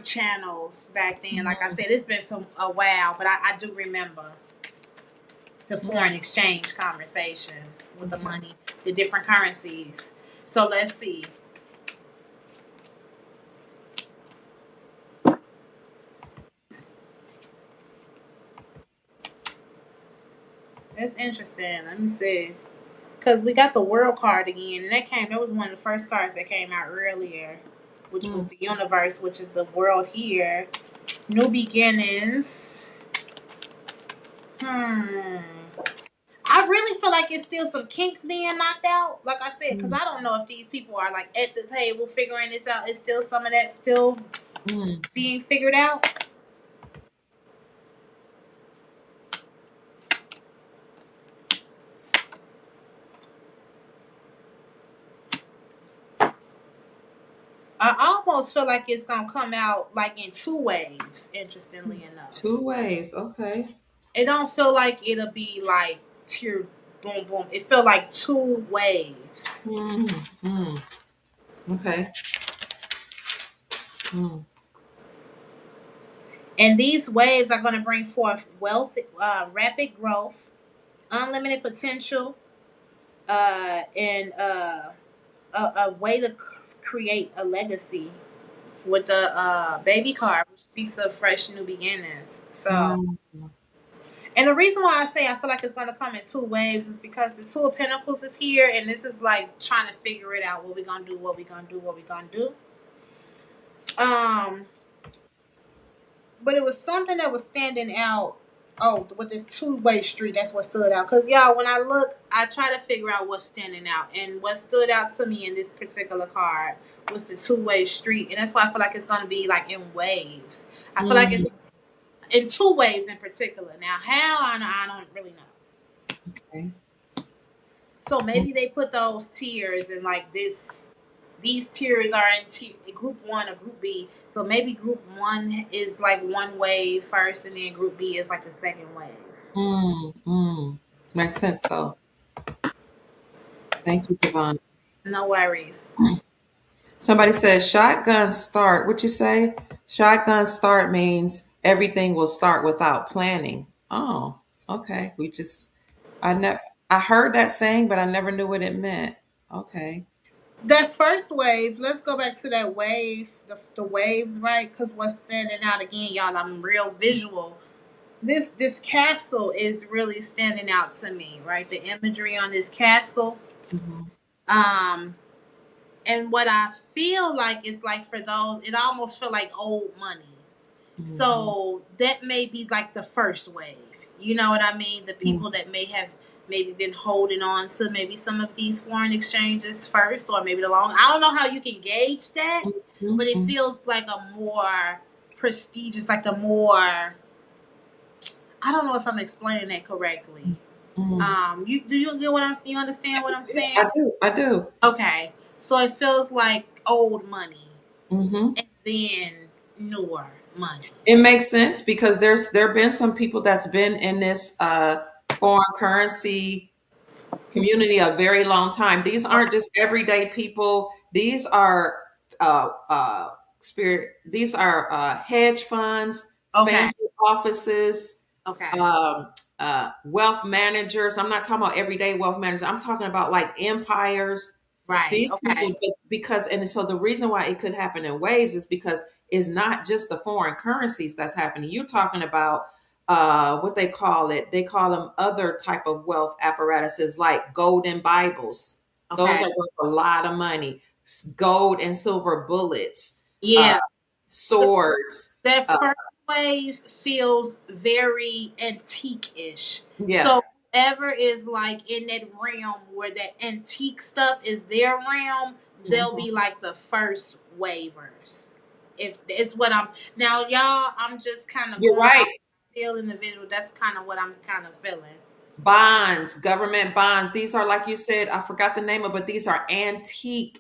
channels back then. Like I said, it's been a while, but I do remember the foreign exchange conversations with the Okay. money, the different currencies. So let's see. That's interesting. Let me see. Because we got the world card again, and that was one of the first cards that came out earlier, which was Mm, the universe, which is the world here. New beginnings. Hmm. I really feel like it's still some kinks being knocked out. Like I said, because mm, I don't know if these people are like at the table figuring this out. It's still some of that still mm. being figured out. I almost feel like it's gonna come out like in two waves. Interestingly enough, Two ways. Okay. it don't feel like it'll be like tear boom boom. It feel like two waves, Mm, mm. Okay. Mm, and these waves are gonna bring forth wealth, rapid growth, unlimited potential, and a way to create a legacy with the baby card, which speaks of fresh new beginnings. So, mm, and the reason why I say I feel like it's gonna come in two waves is because the Two of Pentacles is here, and this is like trying to figure it out. What we gonna do? What we gonna do? What we gonna do? Um, but it was something that was standing out. Oh, with this two-way street, that's what stood out. Cause y'all, when I look, I try to figure out what's standing out, and what stood out to me in this particular card was the two-way street, and that's why I feel like it's gonna be like in waves. I feel like mm. it's in two waves in particular. Now, how I don't really know. Okay. So Mm, maybe they put those tiers and like this. These tiers are in group one or group B. So maybe group one is like one wave first, and then group B is like the second wave. mm. Makes sense though. Thank you, Devon. No worries. Somebody said shotgun start. What you say? Shotgun start means everything will start without planning. Oh, okay. I never I heard that saying, but I never knew what it meant. Okay. That first wave, let's go back to that wave, the waves, right? Because what's standing out again, y'all, I'm real visual. This castle is really standing out to me, right? The imagery on this castle. Hmm. Um, and what I feel like is like for those, it almost feel like old money. Hmm. So that may be like the first wave. You know what I mean? The Hmm. people that may have maybe been holding on to maybe some of these foreign exchanges first, or maybe the long. I don't know how you can gauge that, but it Hmm. feels like a more prestigious, like the more. I don't know if I'm explaining that correctly. Hmm. You do you get what I'm? You understand what I'm Yeah, I saying? do. I do. Okay, so it feels like old money Hmm. and then newer money. It makes sense because there have been some people that's been in this foreign currency community a very long time. These aren't Okay. just everyday people. These are These are hedge funds, Okay. family offices, Okay. um, wealth managers. I'm not talking about everyday wealth managers. I'm talking about like empires. Right. These Okay. people, because and so the reason why it could happen in waves is because it's not just the foreign currencies that's happening. You're talking about what they call it. They call them other type of wealth apparatuses like golden Bibles. Those Okay. are worth a lot of money. Gold and silver bullets, Yeah. swords. That first wave feels very antique-ish. Yeah. So whoever is like in that realm where that antique stuff is their realm, they'll Mhm. be like the first waivers. If it's what I'm now, y'all, I'm just kind of You're going right. off feel individual. That's kind of what I'm kind of feeling. Bonds, government bonds. These are, like you said, I forgot the name of, but these are antique,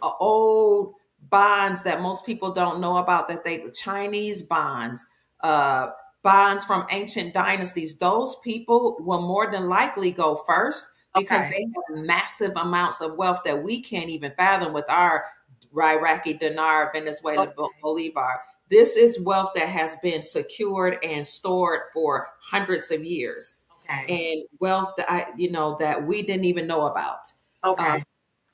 old bonds that most people don't know about. That they Chinese bonds, uh, bonds from ancient dynasties. Those people will more than likely go first because Okay. they have massive amounts of wealth that we can't even fathom with our Iraqi dinar, Venezuela Okay. bolivar. This is wealth that has been secured and stored for hundreds of years, Okay. and wealth that that we didn't even know about. Um, Okay.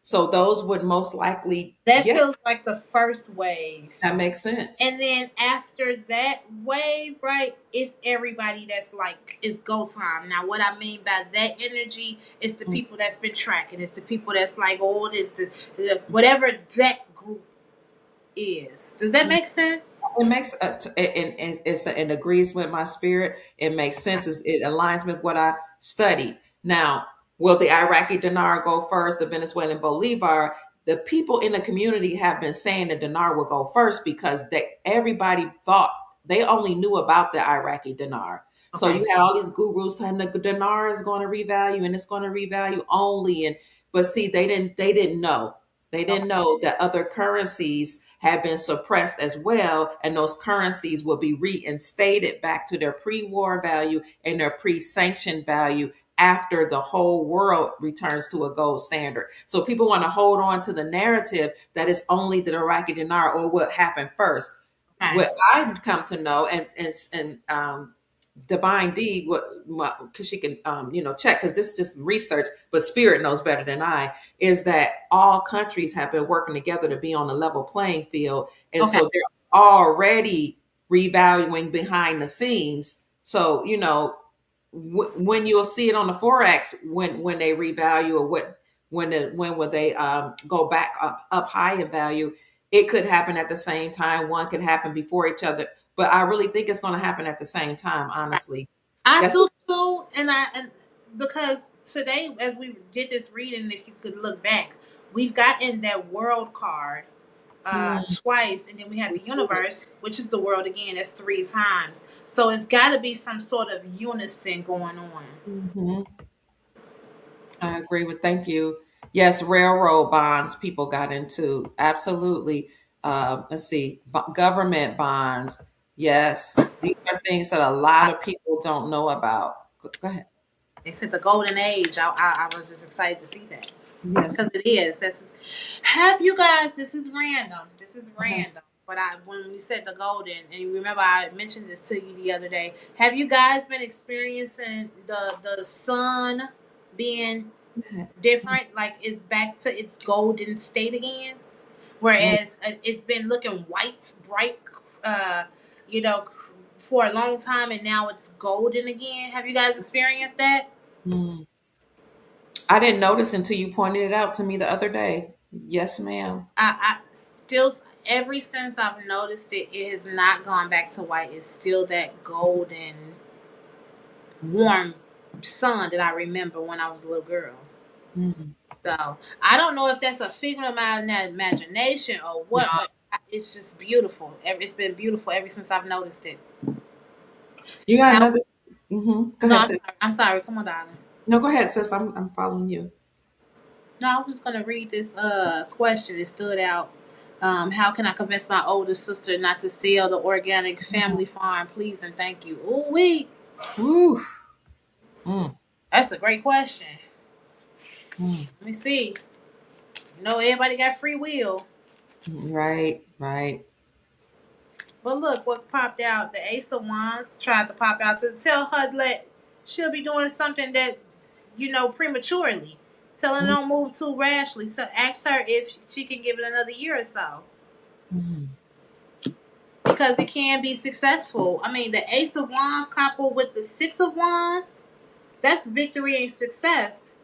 so those would most likely, That yeah, feels like the first wave. that makes sense. And then after that wave, right, it's everybody that's like, it's go time. Now, what I mean by that energy is the Mm. people that's been tracking. It's the people that's like, oh, this, whatever that group is. Does that make sense? It makes and it's it agrees with my spirit. It makes sense. It aligns with what I studied. Now, will the Iraqi dinar go first? The Venezuelan bolivar? The people in the community have been saying the dinar will go first because everybody thought they only knew about the Iraqi dinar. So you Okay. had all these gurus saying the dinar is going to revalue and it's going to revalue only. And but see, they didn't know. They Okay. didn't know that other currencies have been suppressed as well, and those currencies will be reinstated back to their pre-war value and their pre-sanctioned value after the whole world returns to a gold standard. So people want to hold on to the narrative that it's only the Iraqi dinar or what happened first. Okay. What I've come to know, and divine D, what because she can check, because this is just research, but spirit knows better than I, is that all countries have been working together to be on a level playing field, and Okay. so they're already revaluing behind the scenes. So when you'll see it on the forex, when they revalue, or when will they go back up high in value, it could happen at the same time. One could happen before each other, but I really think it's going to happen at the same time. Honestly, I that's do too, and because today, as we did this reading, if you could look back, we've gotten that world card mm, twice, and then we had we the did. universe, which is the world again. That's three times. So it's got to be some sort of unison going on. Mhm. I agree with. Thank you. Yes, railroad bonds people got into, absolutely. Let's see, government bonds. Yes, these are things that a lot of people don't know about. Go ahead. They said the golden age. I was just excited to see that Yes. because it is. This is. Have you guys? This is random. This is Okay. random. But when we said the golden, and you remember I mentioned this to you the other day. Have you guys been experiencing the sun being different? Like it's back to its golden state again. Mm, Whereas it's been looking white, bright, uh, you know, for a long time, and now it's golden again. Have you guys experienced that? mm. I didn't notice until you pointed it out to me the other day. Yes, ma'am. I still, ever since I've noticed it, it has not gone back to white. It's still that golden, warm sun that I remember when I was a little girl. Mm. So I don't know if that's a figment of my imagination or what, No, but it's just beautiful. It's been beautiful ever since I've noticed it. you got How? another. Go No, ahead, I'm sis. sorry. I'm sorry. Come on, darling. No, go ahead, sis. I'm following you. No, I was just gonna read this question. It stood out. How can I convince my older sister not to sell the organic family farm? Please and thank you. Ooh wee. Woo. Mm, That's a great question. mm. Let me see. You know, everybody got free will. Right, right. But look what popped out. The Ace of Wands tried to pop out to tell her that she'll be doing something that, prematurely. Tell her don't move too rashly. So ask her if she can give it another year or so. Mm, Because it can be successful. I mean, the Ace of Wands coupled with the Six of Wands, that's victory and success.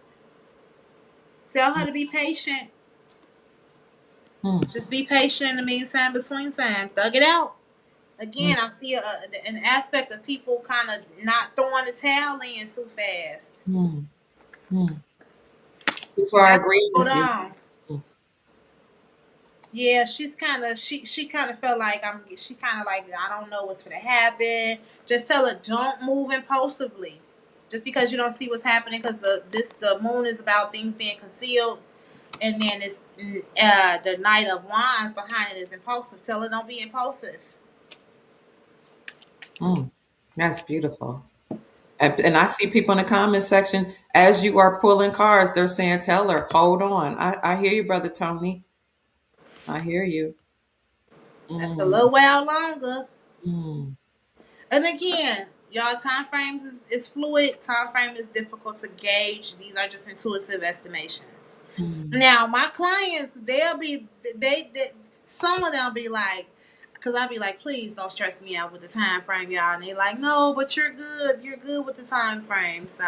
Tell her to be patient. mm, Just be patient in the meantime, between time. Thug it out. mm, Again, I see an aspect of people kind of not throwing the towel in too fast. mm, mm. She People are got to agreeing hold with you. on. Yeah, she's kind of she kind of felt like I don't know what's gonna happen. Just tell her don't move impulsively. Just because you don't see what's happening, because the moon is about things being concealed, and then it's the Knight of Wands behind it is impulsive. Tell her don't be impulsive. Mm, that's beautiful. And I see people in the comment section as you are pulling cards, they're saying, "Tell her, hold on." I hear you, brother Tony. I hear you. That's a Mm, little while longer. mm, And again, y'all, time frames is fluid. Time frame is difficult to gauge. These are just intuitive estimations. mm, Now, my clients, they some of them be like, because I'll be like, please don't stress me out with the time frame, y'all. And they like, no, but you're good. You're good with the time frame. So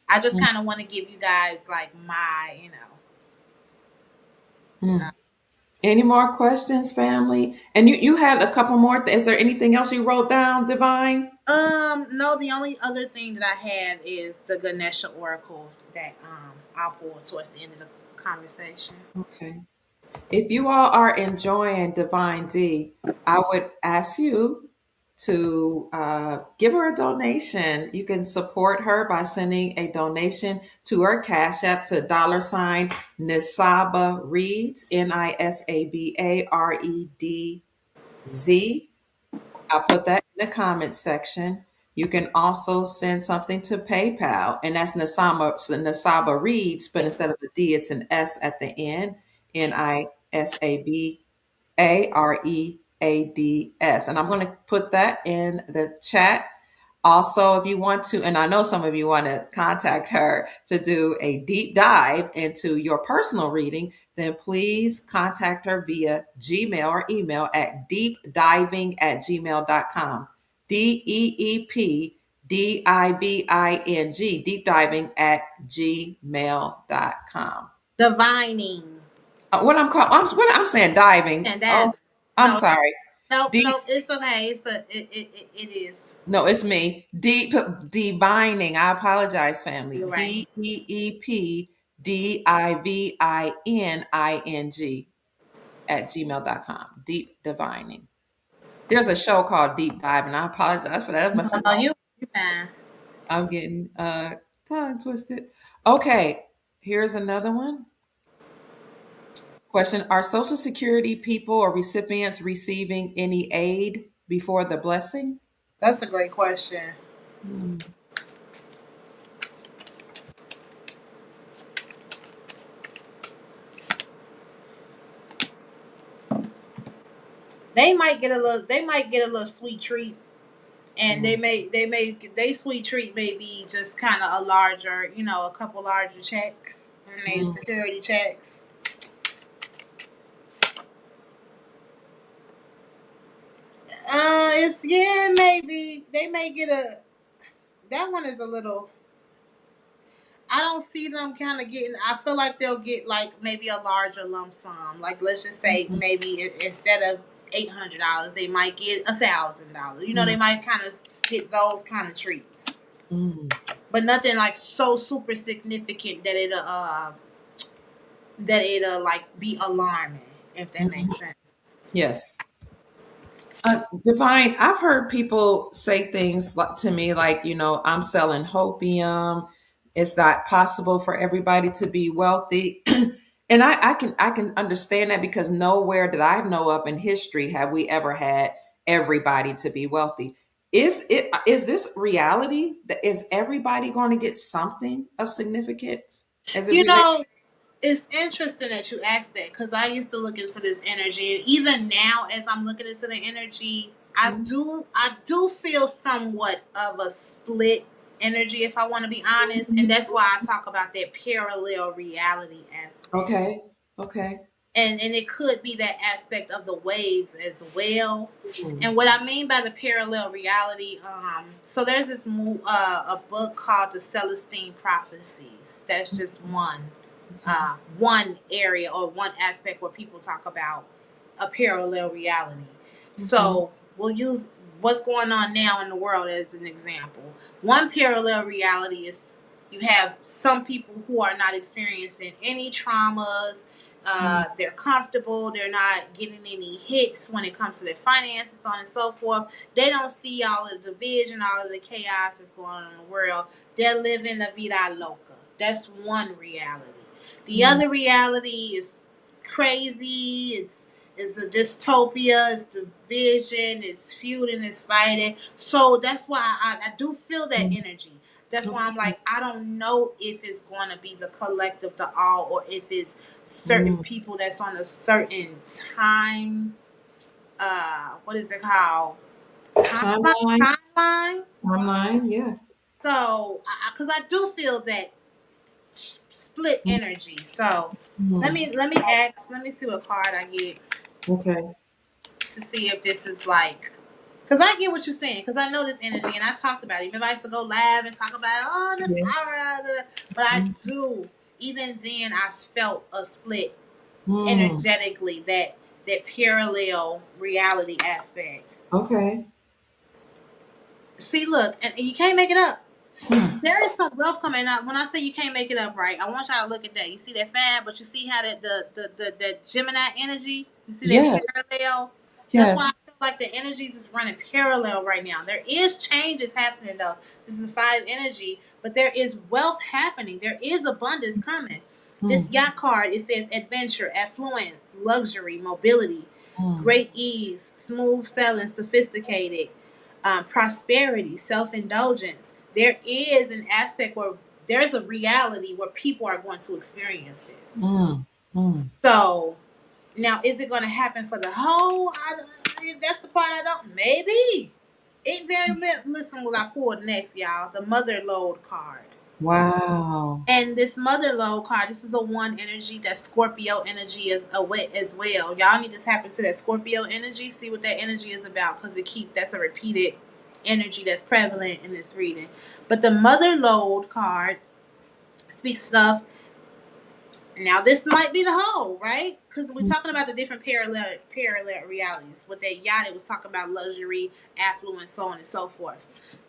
I just mm, kind of want to give you guys like my, mm. Any more questions, family? And you had a couple more. Is there anything else you wrote down, Divine? no, the only other thing that I have is the Ganesha Oracle that I'll pull towards the end of the conversation. Okay. If you all are enjoying Divine D, I would ask you to give her a donation. You can support her by sending a donation to her Cash App to $NisabaReadz, NisabaReedz. I'll put that in the comments section. You can also send something to PayPal, and that's Nisaba Reads, but instead of the D, it's an S at the end. NisabaReads. And I'm going to put that in the chat. Also, if you want to, and I know some of you want to contact her to do a deep dive into your personal reading, then please contact her via Gmail or email at deepdiving@gmail.com. DEEPDIVING, deepdiving@gmail.com. Divining. What I'm saying, diving. And Oh, that I'm no, sorry. no, Deep. no, it's okay. It is. No, it's me. Deep divining. I apologize, family. You're right. DEEPDIVINING at gmail.com. Deep divining. There's a show called Deep Dive, and I apologize for that. That No, must be no, wrong. you fine. I'm getting tongue twisted. Okay, here's another one. Question: are Social Security people or recipients receiving any aid before the blessing? That's a great question. Hmm. They might get a little. They might get a little sweet treat, and Hmm. they sweet treat may be just kind of a larger, a couple larger checks, and they Hmm. security checks. It's yeah, maybe they may get a. That one is a little. I don't see them kind of getting. I feel like they'll get like maybe a larger lump sum. Like let's just say maybe instead of $800, they might get $1,000. They might kind of get those kind of treats, Hmm. but nothing like so super significant that it'll like be alarming, if that Hmm. makes sense. Yes. Divine, I've heard people say things to me like, I'm selling hopium. It's not possible for everybody to be wealthy. And I can understand that because nowhere that I know of in history have we ever had everybody to be wealthy. Is this reality? Is everybody going to get something of significance as it You relates? know, it's interesting that you asked that because I used to look into this energy, and even now, as I'm looking into the energy, I do feel somewhat of a split energy, if I want to be honest, and that's why I talk about that parallel reality aspect. Okay. Okay. And it could be that aspect of the waves as well. Hmm. And what I mean by the parallel reality, so there's a book called the Celestine Prophecies. That's just one area or one aspect where people talk about a parallel reality. Hmm. So we'll use what's going on now in the world as an example. One parallel reality is you have some people who are not experiencing any traumas, Mm. They're comfortable. They're not getting any hits when it comes to their finances, so on and so forth. They don't see all of the division, all of the chaos that's going on in the world. They're living la vida loca. That's one reality. The Mm. other reality is crazy. It's a dystopia. It's division. It's feuding. It's fighting. So that's why I do feel that Mm. energy. That's why I'm Okay. like, I don't know if it's going to be the collective, the all, or if it's certain Mm. people that's on a certain time. What is it called? Timeline. Timeline. Timeline. Timeline. Yeah. So, because I do feel that split Mm. energy. So, let Mm. me let me ask. Let me see what card I get Okay. to see if this is like. Because I get what you're saying. Because I know this energy, and I talked about it. Remember, I used to go live and talk about, oh, this Yeah. aura. But I Mm. do. Even then, I felt a split Mm. energetically. That parallel reality aspect. Okay. See, look, and you can't make it up. Hmm. There is some wealth coming up. When I say you can't make it up, right? I want y'all to look at that. You see that fab, but you see how the Gemini energy. You see that Yes. parallel. That's why I Yes. feel like the energies is running parallel right now. There is changes happening though. This is five energy, but there is wealth happening. There is abundance coming. This Mm. yacht card, it says adventure, affluence, luxury, mobility, Mm. great ease, smooth sailing, sophisticated, prosperity, self indulgence. There is an aspect where there's a reality where people are going to experience this. Mm. Mm. So now, is it going to happen for the whole? That's the part I don't. Maybe it very well. Listen, what I pulled next, y'all. The mother load card. Wow. And this mother load card, this is a one energy. That Scorpio energy is a way as well. Y'all need to tap into that Scorpio energy. See what that energy is about, because that's a repeated energy that's prevalent in this reading. But the mother load card speaks of, now this might be the whole, right? Because we're Mm. talking about the different parallel realities. With that yacht, it was talking about luxury, affluence, so on and so forth.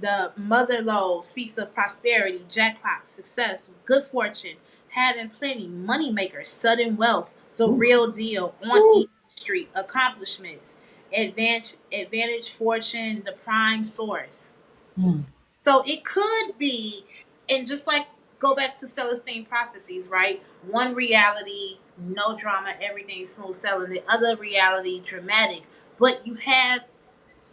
The mother lode speaks of prosperity, jackpot, success, good fortune, having plenty, money makers, sudden wealth, the Ooh. real deal, on Ooh. Easy Street, accomplishments, advantage, fortune, the prime source. Mm. So it could be, and just like go back to Celestine prophecies, right? One reality, no drama, everything smooth sailing. The other reality, dramatic. But you have,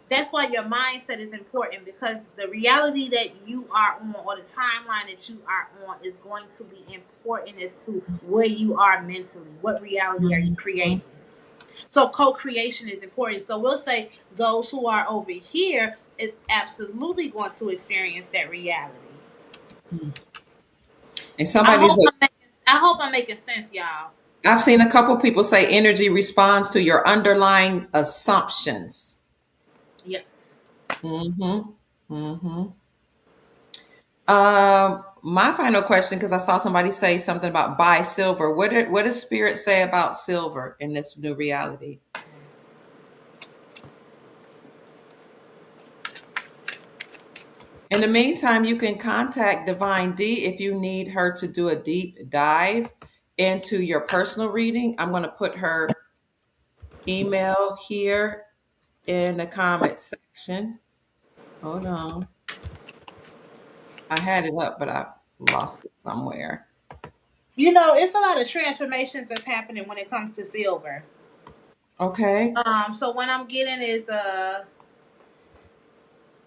that's why your mindset is important, because the reality that you are on, or the timeline that you are on, is going to be important as to where you are mentally. What reality are you Mhm. creating? So co-creation is important. So we'll say those who are over here is absolutely going to experience that reality. Mm. And I somebody's hope like, I'm making, I hope I'm making sense, y'all. I've seen a couple people say energy responds to your underlying assumptions. Yes. Mm-hmm. Mm-hmm. My final question, because I saw somebody say something about buy silver. What does spirit say about silver in this new reality? In the meantime, you can contact Divine D if you need her to do a deep dive into your personal reading. I'm going to put her email here in the comment section. Hold on. I had it up, but I lost it somewhere. You know, it's a lot of transformations that's happening when it comes to silver. Okay. So what I'm getting is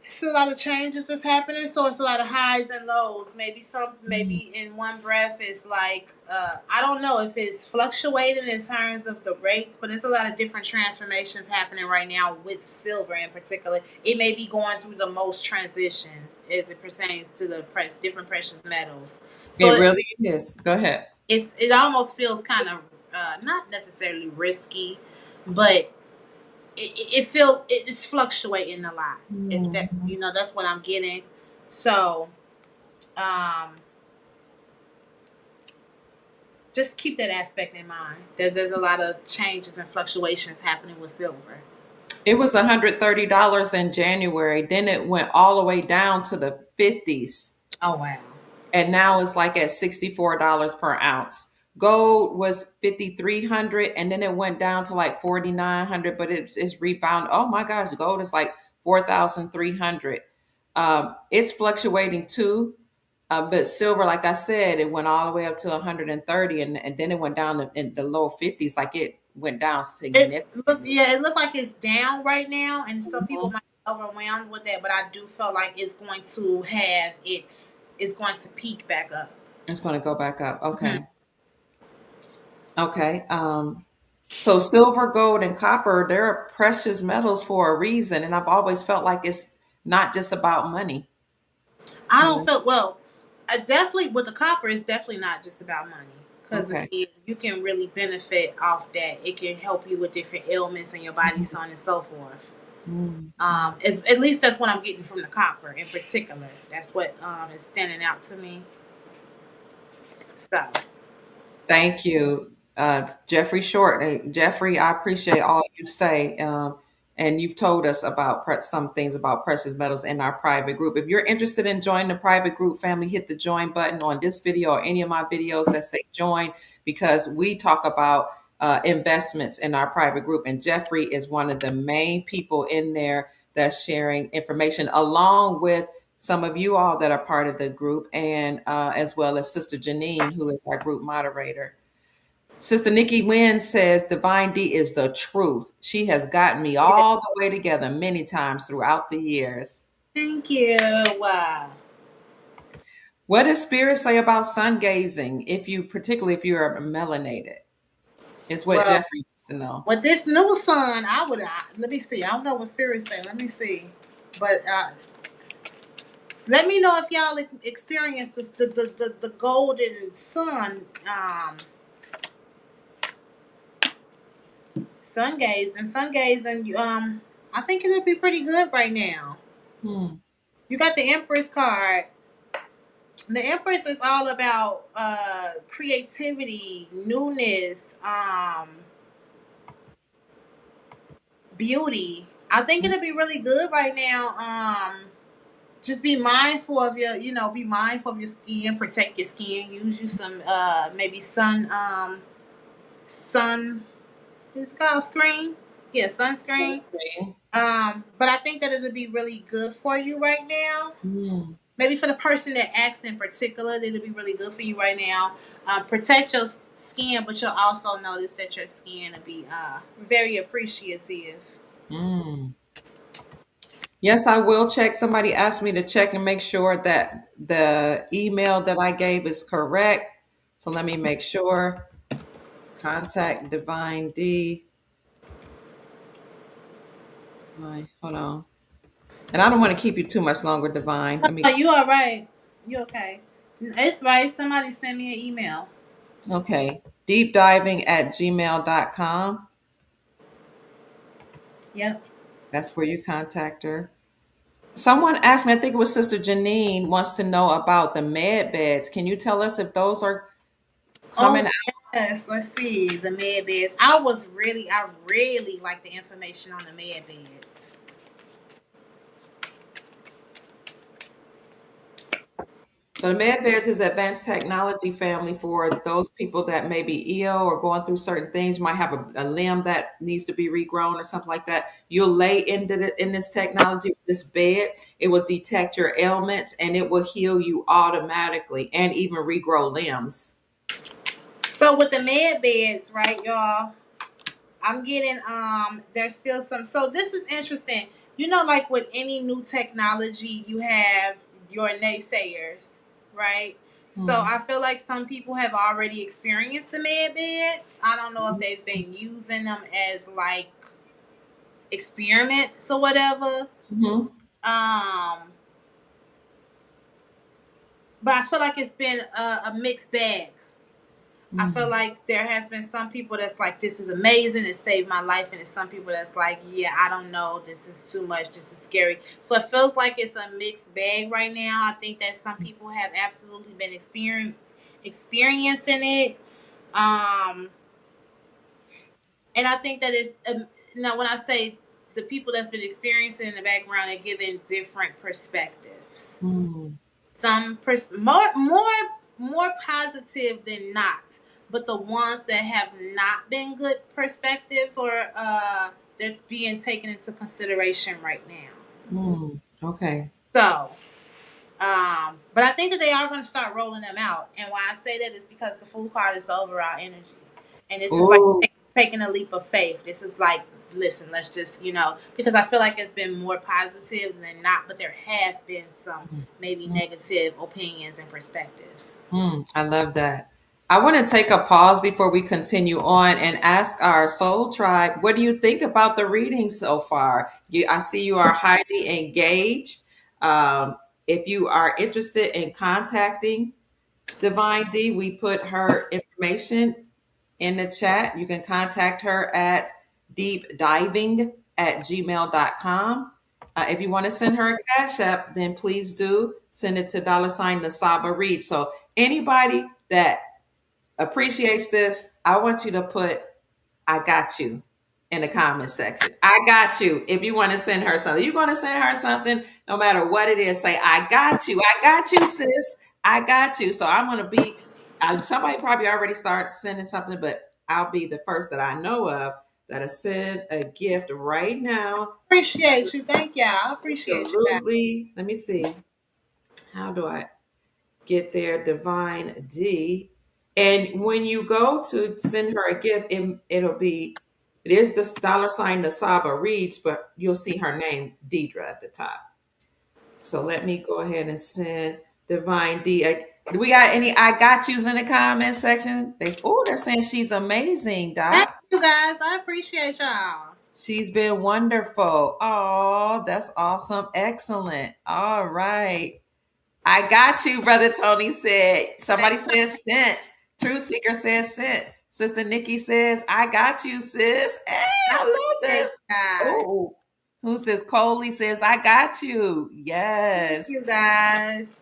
it's a lot of changes that's happening, so it's a lot of highs and lows. Mm. Maybe in one breath it's like I don't know if it's fluctuating in terms of the rates, but it's a lot of different transformations happening right now with silver in particular. It may be going through the most transitions as it pertains to the different precious metals. So It really is. Go ahead. it almost feels kind of not necessarily risky, but it's fluctuating a lot. If that, Mhm. that's what I'm getting. So um, just keep that aspect in mind. There's a lot of changes and fluctuations happening with silver. It was $130 in January. Then it went all the way down to the 50s. Oh wow. And now it's like at $64 per ounce. Gold was 5,300, and then it went down to like 4,900, but it's rebound. Oh my gosh, gold is like 4,300. It's fluctuating too. But silver, like I said, it went all the way up to 130, and then it went down in the low 50s. Like it went down significantly. It looked like it's down right now, and some people might be overwhelmed with that, but I do feel like it's going to have it's going to peak back up. It's going to go back up. Mhm. Okay. Okay. So silver, gold, and copper, they're precious metals for a reason. And I've always felt like it's not just about money. I You don't know? feel well. I definitely with the copper, it's definitely not just about money because Okay. you can really benefit off that. It can help you with different ailments in your body, so on and so forth. Mm. At least that's what I'm getting from the copper in particular. That's what is standing out to me. So Thank you, Jeffrey Short. Hey, Jeffrey, I appreciate all you say. And you've told us about some things about precious metals in our private group. If you're interested in joining the private group family, hit the join button on this video or any of my videos that say join, because we talk about investments in our private group. And Jeffrey is one of the main people in there that's sharing information along with some of you all that are part of the group, and as well as Sister Janine, who is our group moderator. Sister Nikki Wynn says Divine D is the truth. She has gotten me yeah, all the way together many times throughout the years. thank you. Wow. What does Spirit say about sun gazing, if you, particularly if you're melanated? Is what Well, Jeffrey wants to know. with this new sun, let me see. I don't know what spirit say. Let me see, but let me know if y'all experience the golden sun sun gazing. I think it'll be pretty good right now. Hmm. You got the Empress card. The Empress is all about creativity, newness, beauty. I think it'll be really good right now. Just be mindful of be mindful of your skin, protect your skin, use you some maybe sun what's it called, screen? Yeah, sunscreen. But I think that it'll be really good for you right now. Hmm. Maybe for the person that acts in particular, it'll be really good for you right now. Protect your skin, but you'll also notice that your skin will be very appreciative. Hmm. Yes, I will check. Somebody asked me to check and make sure that the email that I gave is correct. So let me make sure. Contact Divine D. Hold on. And I don't want to keep you too much longer, Divine. Let me. Oh, you all right? You okay? It's right. Somebody send me an email. Okay. Deepdiving@gmail.com. Yep. That's where you contact her. Someone asked me, I think it was Sister Janine, wants to know about the med beds. Can you tell us if those are coming Oh out? yes. Let's see the med beds. I really like the information on the med beds. So the med beds is advanced technology family for those people that may be ill or going through certain things. You might have a limb that needs to be regrown or something like that. You'll lay in this technology, this bed. It will detect your ailments and it will heal you automatically and even regrow limbs. So with the med beds, right, y'all? I'm getting there's still some, so this is interesting. Like with any new technology, you have your naysayers, right? So Hmm. I feel like some people have already experienced the med beds. I don't know if they've been using them as like experiments or whatever. Hmm. Um but I feel like it's been a mixed bag. I feel Hmm. like there has been some people that's like, this is amazing, it saved my life, and there's some people that's like, yeah, I don't know, this is too much, this is scary. So it feels like it's a mixed bag right now. I think that some people have absolutely been experiencing it, and I think that it's now when I say the people that's been experiencing in the background are giving different perspectives. Hmm. Some more positive than not, but the ones that have not been good perspectives or that's being taken into consideration right now. Okay. So, but I think that they are going to start rolling them out. And why I say that is because the food card is overall energy, and this is like Oh, taking a leap of faith. This is like, listen, let's just because I feel like it's been more positive than not, but there have been some maybe negative opinions and perspectives. I love that. I want to take a pause before we continue on and ask our soul tribe, what do you think about the reading so far? I see you are highly engaged. If you are interested in contacting Divine D, we put her information in the chat. You can contact her at deepdiving@gmail.com. If you want to send her a cash app, then please do send it to $NisabaReadz. So anybody that appreciates this, I want you to put I got you in the comment section. I got you. If you want to send her something, you're going to send her something, no matter what it is, say, I got you. I got you, sis. I got you. So I'm going to be, somebody probably already start sending something, but I'll be the first that I know of that'll send a gift right now. Appreciate you. Thank y'all. I appreciate you guys. Absolutely. Let me see. How do I get there? Divine D. And when you go to send her a gift, it'll be, it is the $ NisabaReadz, but you'll see her name, Deidre, at the top. So let me go ahead and send Divine D. Do we got any I got yous in the comment section? They're saying she's amazing, Thank Doc. you guys. I appreciate y'all. She's been wonderful. Oh, that's awesome. Excellent. All right. I got you, Brother Tony said. Thank Somebody says sent. True Seeker says sent. Sister Nikki says, I got you, sis. Hey, I I love appreciate this. you guys. Oh, who's this? Coley says, I got you. Thank Yes. you guys.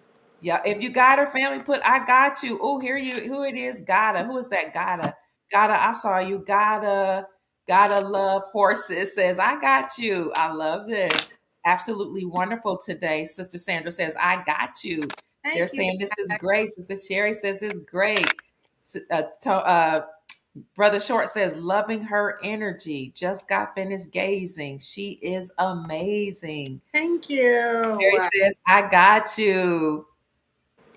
Yeah, if you got her family, put I got you. Oh, here you who it is. Gotta. Who is that? Gotta. Gotta. I saw you. Gotta love horses. Says, I got you. I love this. Absolutely wonderful today. Sister Sandra says, I got you. They're Thank you saying this is guys. great. Sister Sherry says it's great. Brother Short says, loving her energy. Just got finished gazing. She is amazing. Thank you. Sherry says, I got you.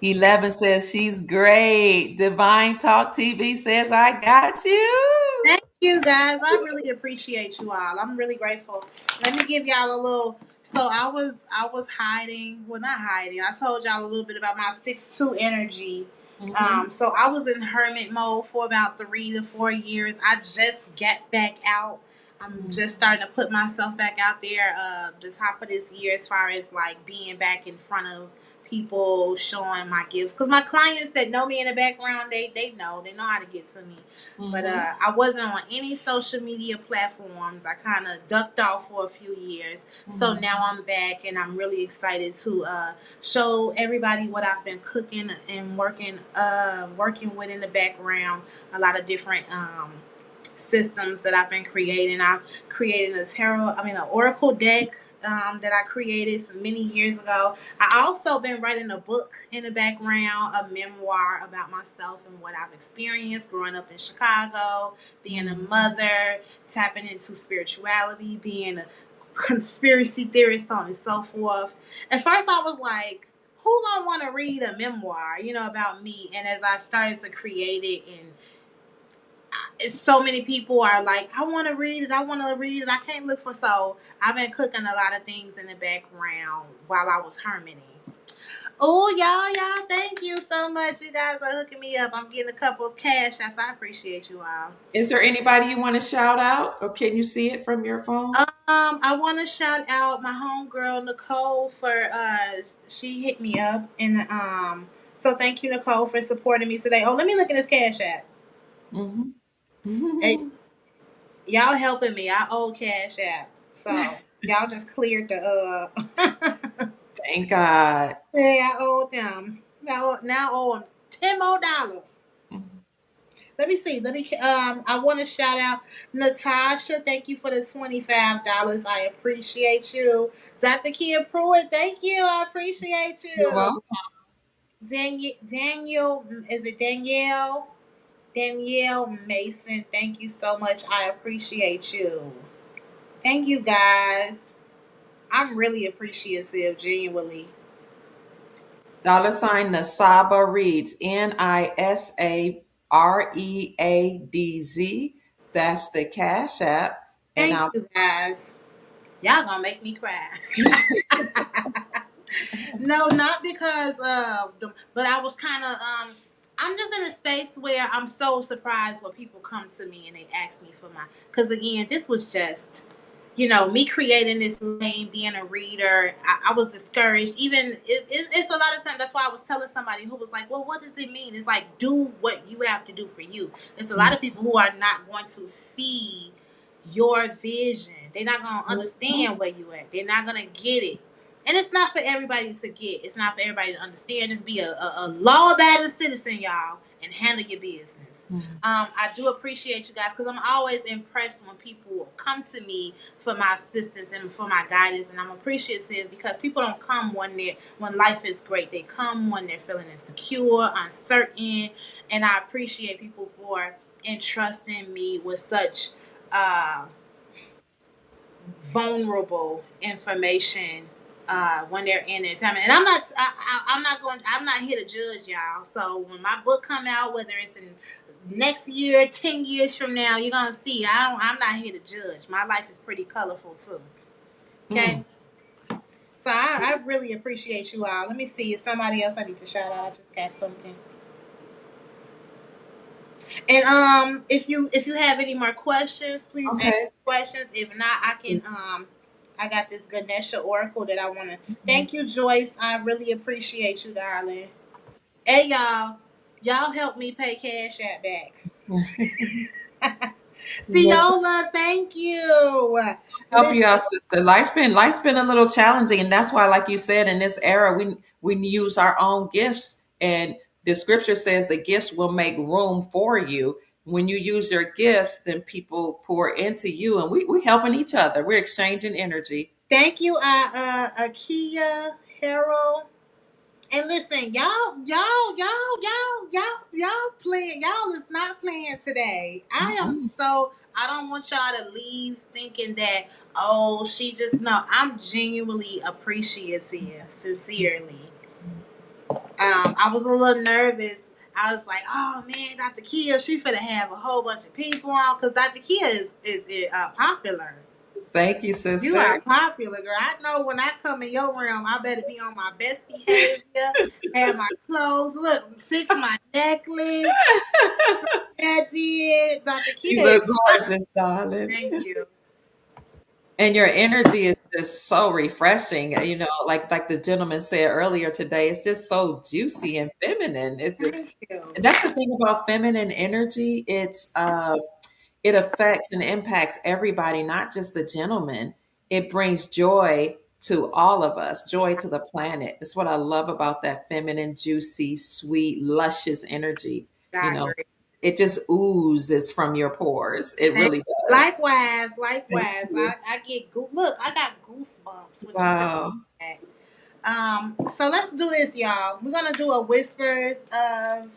11 says she's great. Divine Talk TV says I got you. Thank you guys. I really appreciate you all. I'm really grateful. Let me give y'all a little. So I was hiding. Well, not hiding. I told y'all a little bit about my 6'2" energy. Mhm. So I was in hermit mode for about 3 to 4 years. I just got back out. I'm just starting to put myself back out there. The top of this year, as far as like being back in front of people, showing my gifts. Because my clients that know me in the background, they know how to get to me. But Mhm. I wasn't on any social media platforms. I kind of ducked off for a few years. So Mhm. now I'm back, and I'm really excited to show everybody what I've been cooking and working with in the background. A lot of different systems that I've been creating. I've created an oracle deck that I created many years ago. I also been writing a book in the background, a memoir about myself and what I've experienced growing up in Chicago, being a mother, tapping into spirituality, being a conspiracy theorist, so on and so forth. At first, I was like, who gonna want to read a memoir, about me? And as I started to create it, and so many people are like, I want to read it. I want to read it. I can't look for. So I've been cooking a lot of things in the background while I was hermiting. Oh, y'all, thank you so much. You guys are hooking me up. I'm getting a couple of cash apps. I appreciate you all. Is there anybody you want to shout out, or can you see it from your phone? I want to shout out my homegirl Nicole for she hit me up, and so thank you, Nicole, for supporting me today. Oh, let me look at this cash app. Mhm. Hey, y'all helping me. I owe Cash App. So y'all just cleared the Thank God. yeah, I owe them. Now I owe them $10 more. Mhm. Let me see. I want to shout out Natasha. Thank you for the $25. I appreciate you. Dr. Kia Pruitt, thank you. I appreciate You're you. welcome. Daniel, is it Danielle? Danielle Mason, thank you so much. I appreciate you. Thank you guys. I'm really appreciative, genuinely. $ NisabaReadz, NisaReadz. That's the Cash App. And Thank I'll you guys. Y'all gonna make me cry. No, not because of them, but I was kind of I'm just in a space where I'm so surprised when people come to me and they ask me for my, because again, this was just, me creating this lane, being a reader. I was discouraged. Even it's a lot of times. That's why I was telling somebody who was like, "Well, what does it mean?" It's like, do what you have to do for you. It's a lot of people who are not going to see your vision. They're not going to understand where you at. They're not going to get it. And it's not for everybody to get. It's not for everybody to understand. Just be a law-abiding citizen, y'all, and handle your business. I do appreciate you guys because I'm always impressed when people come to me for my assistance and for my guidance, and I'm appreciative because people don't come when life is great. They come when they're feeling insecure, uncertain, and I appreciate people for entrusting me with such uh, vulnerable information when they're in their time. And I'm not here to judge y'all. So when my book come out, whether it's in next year, 10 years from now, you're gonna see. I'm not here to judge. My life is pretty colorful too. Okay. So I really appreciate you all. Let me see. Is somebody else I need to shout out? I just got something. And if you have any more questions, please ask Okay. questions. If not, I got this Ganesha Oracle that I wanna thank you, Joyce. I really appreciate you, darling. Hey y'all help me pay Cash App back. Yes. Fiola, thank you. Help you Listen, out, sister. Life's been a little challenging, and that's why, like you said, in this era, we use our own gifts, and the scripture says the gifts will make room for you. When you use your gifts, then people pour into you, and we helping each other. We're exchanging energy. thank you, Akia, Harold. And listen, y'all playing. Y'all is not playing today. I don't want y'all to leave thinking that, oh, she just, no, I'm genuinely appreciative, sincerely. I was a little nervous. I was like, oh man, Dr. Kia, she finna have a whole bunch of people on because Dr. Kia is popular. Thank you, You sister. are popular, girl. I know when I come in your realm, I better be on my best behavior, have my clothes, look, fix my necklace. That's it. Dr. You Kia look is popular. gorgeous, darling. Thank you. And your energy is just so refreshing. Like the gentleman said earlier today, it's just so juicy and feminine. It's just, Thank you. and that's the thing about feminine energy. It affects and impacts everybody, not just the gentleman. It brings joy to all of us, joy to the planet. That's what I love about that feminine, juicy, sweet, luscious energy. You I know, agree. it just oozes from your pores. It Thank really does. Likewise, Thank likewise. you. I get look, I got goosebumps with you saying Wow. that. So let's do this, y'all. We're gonna do a whispers of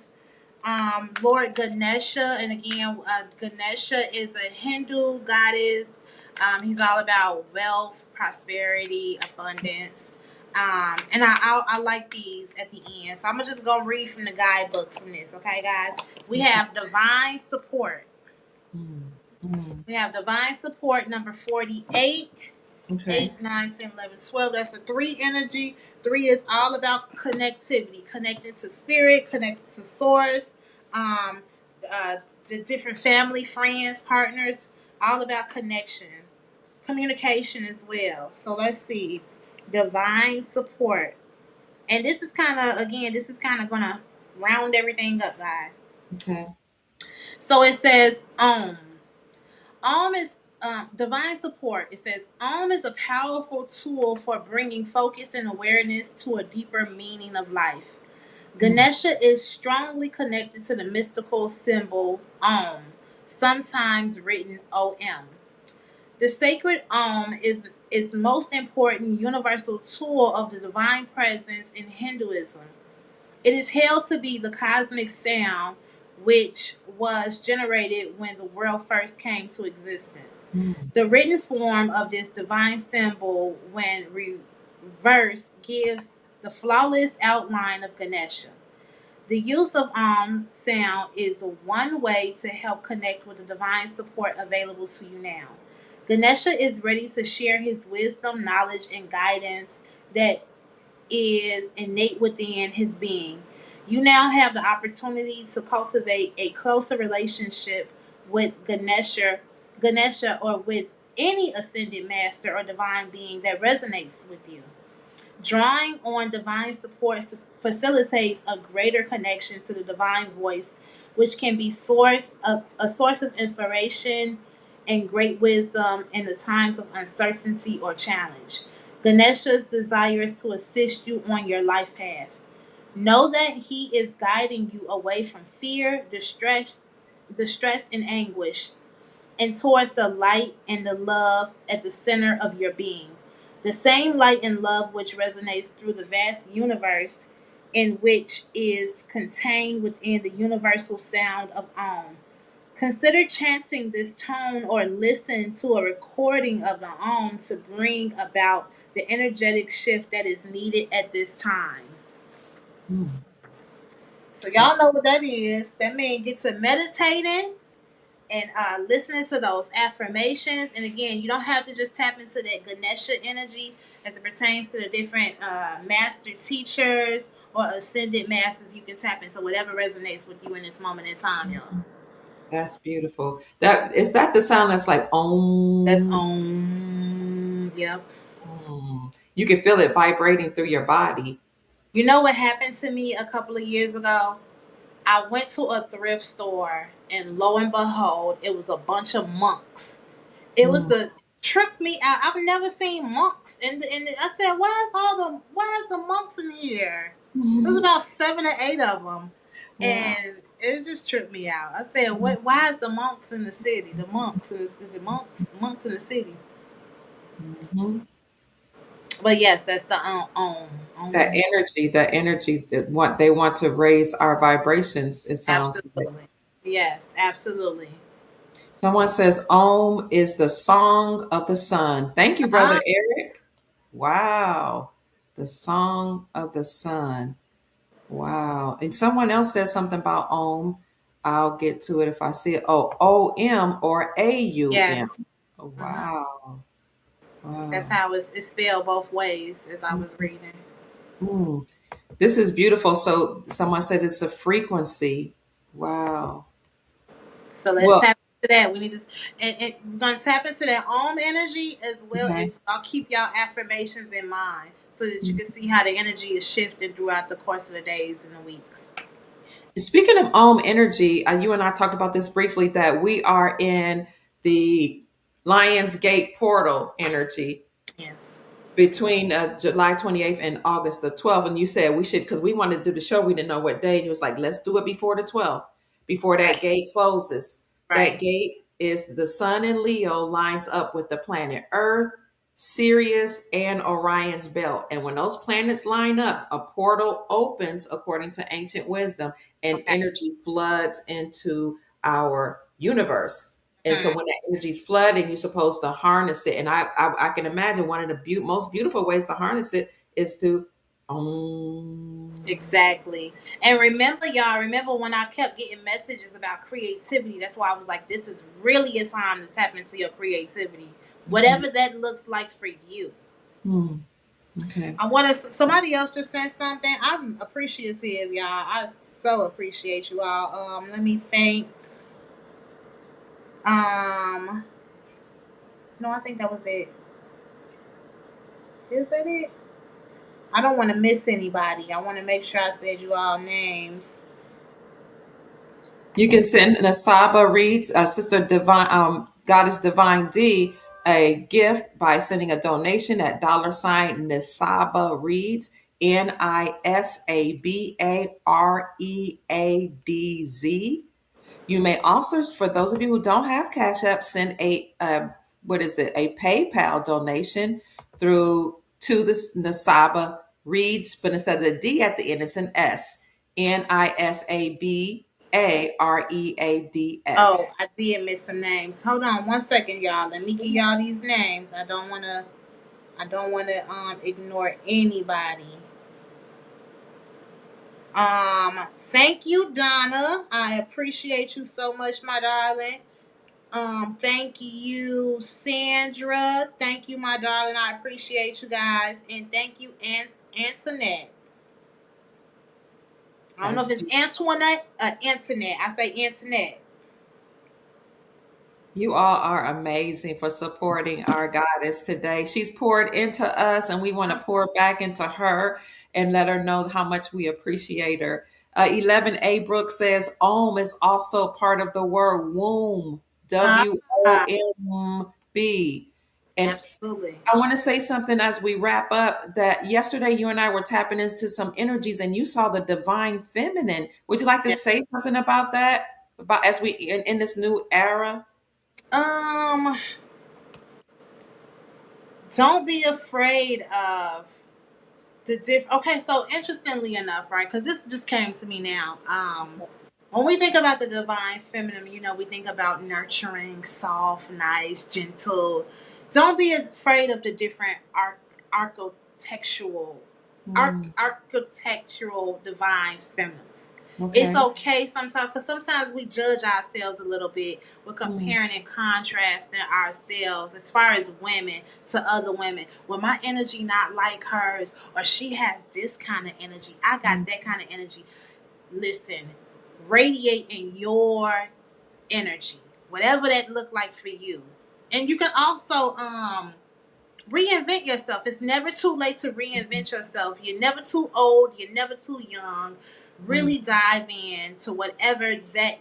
Lord Ganesha, and again, Ganesha is a Hindu goddess. He's all about wealth, prosperity, abundance. And I like these at the end. So I'm just gonna read from the guidebook from this, okay, guys? We have divine support. Mm, mm. We have divine support number 48. Okay. 8, 9, 10, 11, 12. That's a 3 energy. 3 is all about connectivity, connected to spirit, connected to source, um, the different family, friends, partners, all about connections, communication as well. So let's see, divine support. And this is kind of, again, this is kind of going to round everything up, guys. Okay. So it says, is divine support. It says is a powerful tool for bringing focus and awareness to a deeper meaning of life. Mm, Ganesha is strongly connected to the mystical symbol sometimes written OM. The sacred is most important universal tool of the divine presence in Hinduism. It is held to be the cosmic sound which was generated when the world first came to existence. Mm, The written form of this divine symbol, when reversed, gives the flawless outline of Ganesha. The use of sound is one way to help connect with the divine support available to you now. Ganesha is ready to share his wisdom, knowledge, and guidance that is innate within his being. You now have the opportunity to cultivate a closer relationship with Ganesha, or with any ascended master or divine being that resonates with you. Drawing on divine support facilitates a greater connection to the divine voice, which can be a source of inspiration and great wisdom in the times of uncertainty or challenge. Ganesha's desire is to assist you on your life path. Know that he is guiding you away from fear, distress and anguish, and towards the light and the love at the center of your being. The same light and love which resonates through the vast universe, in which is contained within the universal sound of Om. Consider chanting this tone or listen to a recording of the Om to bring about the energetic shift that is needed at this time. mm. So y'all know what that is. That means get to meditating and listening to those affirmations. And again, you don't have to just tap into that Ganesha energy as it pertains to the different master teachers or ascended masters. You can tap into whatever resonates with you in this moment in time, y'all. That's beautiful. That is that the sound that's like That's om. yep. You can feel it vibrating through your body. You know what happened to me a couple of years ago? I went to a thrift store, and lo and behold, it was a bunch of monks. It was Mm. the tripped me out. I've never seen monks, and I said, why is the monks in here? There's about 7 or 8 of them, Wow. and it just tripped me out. I said, what? Why is the monks in the city? The monks is it monks in the city? Mhm. But yes, that's the That energy that want they want to raise our vibrations. It sounds like. absolutely, yes, absolutely. Someone says Om is the song of the sun. Thank you, brother Ah, Eric. Wow, the song of the sun. Wow. And someone else says something about Om. I'll get to it if I see it. Oh, OM or AUM. yes, hmm Wow. that's Wow. how it's spelled both ways as I was reading. Mm. This is beautiful. So someone said it's a frequency. Wow. So let's Well, tap into that. We need to, and we're gonna tap into that Om energy as well okay. as I'll keep y'all affirmations in mind so that you can see how the energy is shifting throughout the course of the days and the weeks. Speaking of Om energy, you and I talked about this briefly that we are in the Lions Gate portal energy Yes. between July 28th and August the 12th. And you said we should, because we wanted to do the show, we didn't know what day. And he was like, let's do it before the 12th, before Right. that gate closes. That Right. gate is the sun in Leo lines up with the planet Earth, Sirius, and Orion's belt. And when those planets line up, a portal opens according to ancient wisdom, and Okay. energy floods into our universe. And so Mhm. when that energy flooding, you're supposed to harness it. And I can imagine one of the most beautiful ways to harness it is to Exactly. And remember, y'all, remember when I kept getting messages about creativity? That's why I was like, this is really a time to tap into your creativity, okay. whatever that looks like for you. Hmm. Okay. I want to. Somebody else just said something. I'm appreciative, y'all. I so appreciate you all. Let me think. Um, no, I think that was it. Is that it? I don't want to miss anybody. I want to make sure I said you all names. You can send NisabaReadz, Sister Divine, Goddess Divine D, a gift by sending a donation at $ NisabaReadz, NisabaReadz. You may also, for those of you who don't have Cash App, send a what is it? A PayPal donation through to the Nisaba Reads, but instead of the D at the end, it's an S. NisabaReadz. Reads. Oh, I did miss some names. Hold on one second, y'all. Let me give y'all these names. I don't wanna ignore anybody. Thank you, Donna. I appreciate you so much, my darling. Thank you, Sandra. Thank you, my darling. I appreciate you guys. And thank you, Antoinette. I don't know That's if it's Antoinette or Antoinette. I say Antoinette. You all are amazing for supporting our goddess today. She's poured into us, and we want to pour back into her and let her know how much we appreciate her. 11A Brooks says, Om is also part of the word womb, Ah, WOMB. And absolutely. I want to say something as we wrap up that yesterday you and I were tapping into some energies and you saw the divine feminine. Would you like to Yeah. say something about that? About as we in this new era? Um, don't be afraid of okay, so interestingly enough, right? Because this just came to me now. When we think about the divine feminine, we think about nurturing, soft, nice, gentle. Don't be afraid of the different architectural, Mm, architectural divine feminines. It's okay. okay sometimes because sometimes we judge ourselves a little bit. We're Mm, comparing and contrasting ourselves as far as women to other women. Well, my energy not like hers, or she has this kind of energy. I got mm, that kind of energy. Listen, radiate in your energy, whatever that look like for you. And you can also reinvent yourself. It's never too late to reinvent yourself. You're never too old, you're never too young. mm, Really dive in to whatever that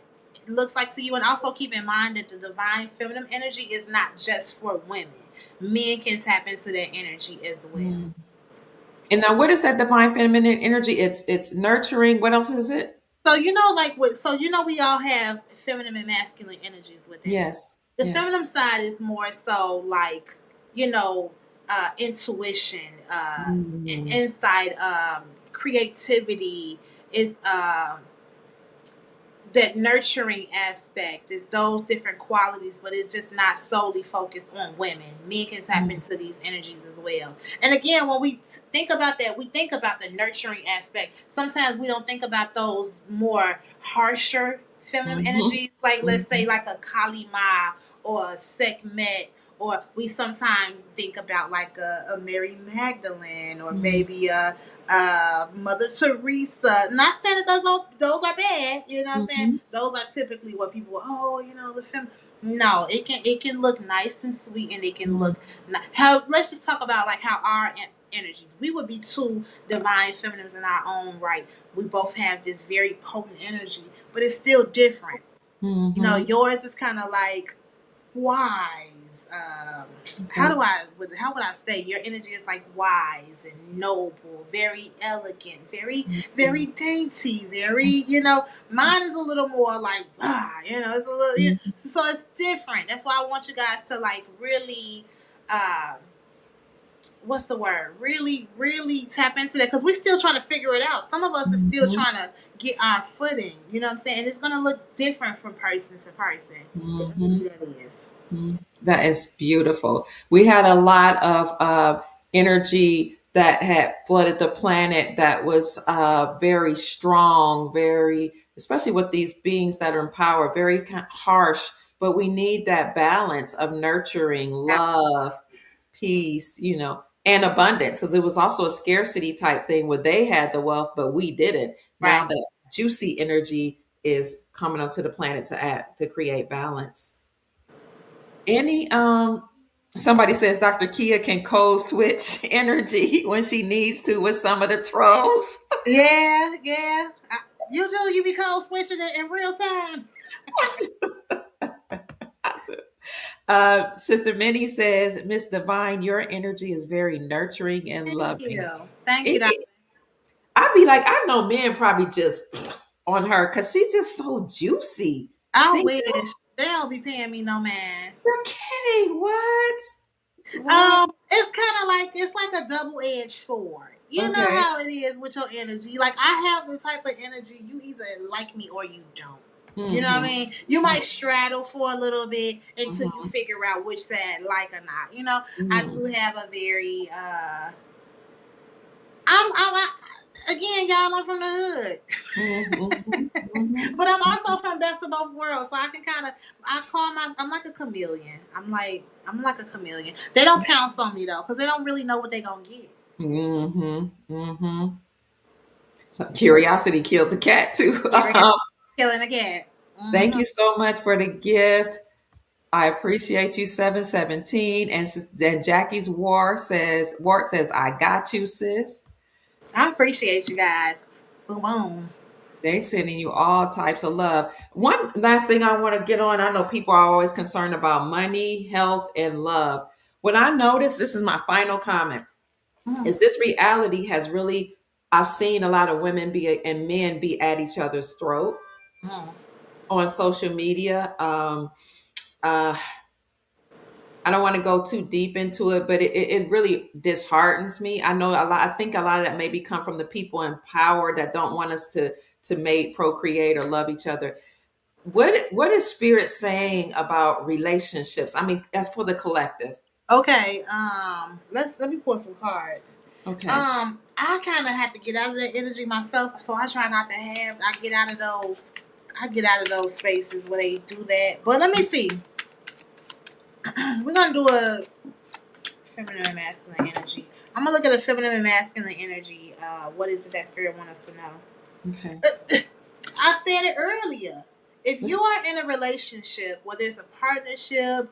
looks like to you, and also keep in mind that the divine feminine energy is not just for women. Men can tap into that energy as well. mm. And now, what is that divine feminine energy? It's nurturing. What else is it? So we all have feminine and masculine energies within us. Yes, The yes. feminine side is more so like you know intuition, Mm, insight, creativity. Is that nurturing aspect, is those different qualities, but it's just not solely focused on women. Men can tap mm, into these energies as well. And again, when we think about that, we think about the nurturing aspect. Sometimes we don't think about those more harsher feminine mhm, energies, like let's say mhm, like a Kali Ma or a Sekhmet, or we sometimes think about like a Mary Magdalene, or mm, maybe a Mother Teresa. Not saying that those are bad. You know what I'm saying? mhm, Those are typically what people. Oh, the film. No, it can look nice and sweet, and it can mm, look. How let's just talk about like how our energies. We would be two divine feminines in our own right. We both have this very potent energy, but it's still different. mhm. Yours is kind of like wise. Okay. How would I say your energy is like wise and noble, very elegant, very Mhm, very dainty, very Mine is a little more like it's a little mhm, so it's different. That's why I want you guys to like really um what's the word? Really, really tap into that because we're still trying to figure it out. Some of us are still mhm, trying to get our footing. You know what I'm saying? And it's gonna look different from person to person. But that's mhm. what that is. That is beautiful. We had a lot of energy that had flooded the planet that was very strong, very, especially with these beings that are in power, very kind of harsh. But we need that balance of nurturing, love, peace, and abundance, because it was also a scarcity type thing where they had the wealth, but we didn't. Now Right. that juicy energy is coming onto the planet to create balance. Any somebody says Dr. Kia can code switch energy when she needs to with some of the trolls. Yeah, yeah. You do. You be code switching it in real time. Sister Minnie says, Miss Divine, your energy is very nurturing and Thank loving. you. Thank you, It, Doctor. it- I'd be like, I know men probably just on her because she's just so juicy. I They wish they don't be paying me no man. You're kidding. What? What? It's kind of like it's like a double edged sword. You know Okay. how it is with your energy. Like I have the type of energy you either like me or you don't. You know what I Mm-hmm. mean? You might straddle for a little bit until you Mm-hmm. figure out which side like or not. You know, I do have a very again, y'all, I'm from the hood. Mm-hmm. Mm-hmm. But I'm also from best of both worlds, so I can kind of I'm like a chameleon. I'm like a chameleon. They don't pounce on me though, because they don't really know what they gonna get. Mm-hmm. Mm-hmm. So curiosity killed the cat too. Curious, killing a cat. Thank Hmm. you so much for the gift. I appreciate you, 717. And Jackie's Wart says, I got you, sis. I appreciate you guys. Boom boom. They sending you all types of love. One last thing I want to get on. I know people are always concerned about money, health, and love. When I notice, this is my final comment, Mm-hmm. is this reality has really, I've seen a lot of women be and men be at each other's throat Mm-hmm. on social media. Uh, I don't want to go too deep into it, but it really disheartens me. I know a lot. I think a lot of that maybe come from the people in power that don't want us to mate, procreate, or love each other. What is Spirit saying about relationships? I mean, as for the collective. Okay. Let me pull some cards. Okay. I kind of have to get out of that energy myself, so I try not to have. I get out of those. I get out of those spaces where they do that. But let me see. We're gonna do a feminine and masculine energy. I'm gonna look at a feminine and masculine energy. What is it that spirit want us to know? Okay. I said it earlier. If Let's, you are in a relationship, whether it's a partnership,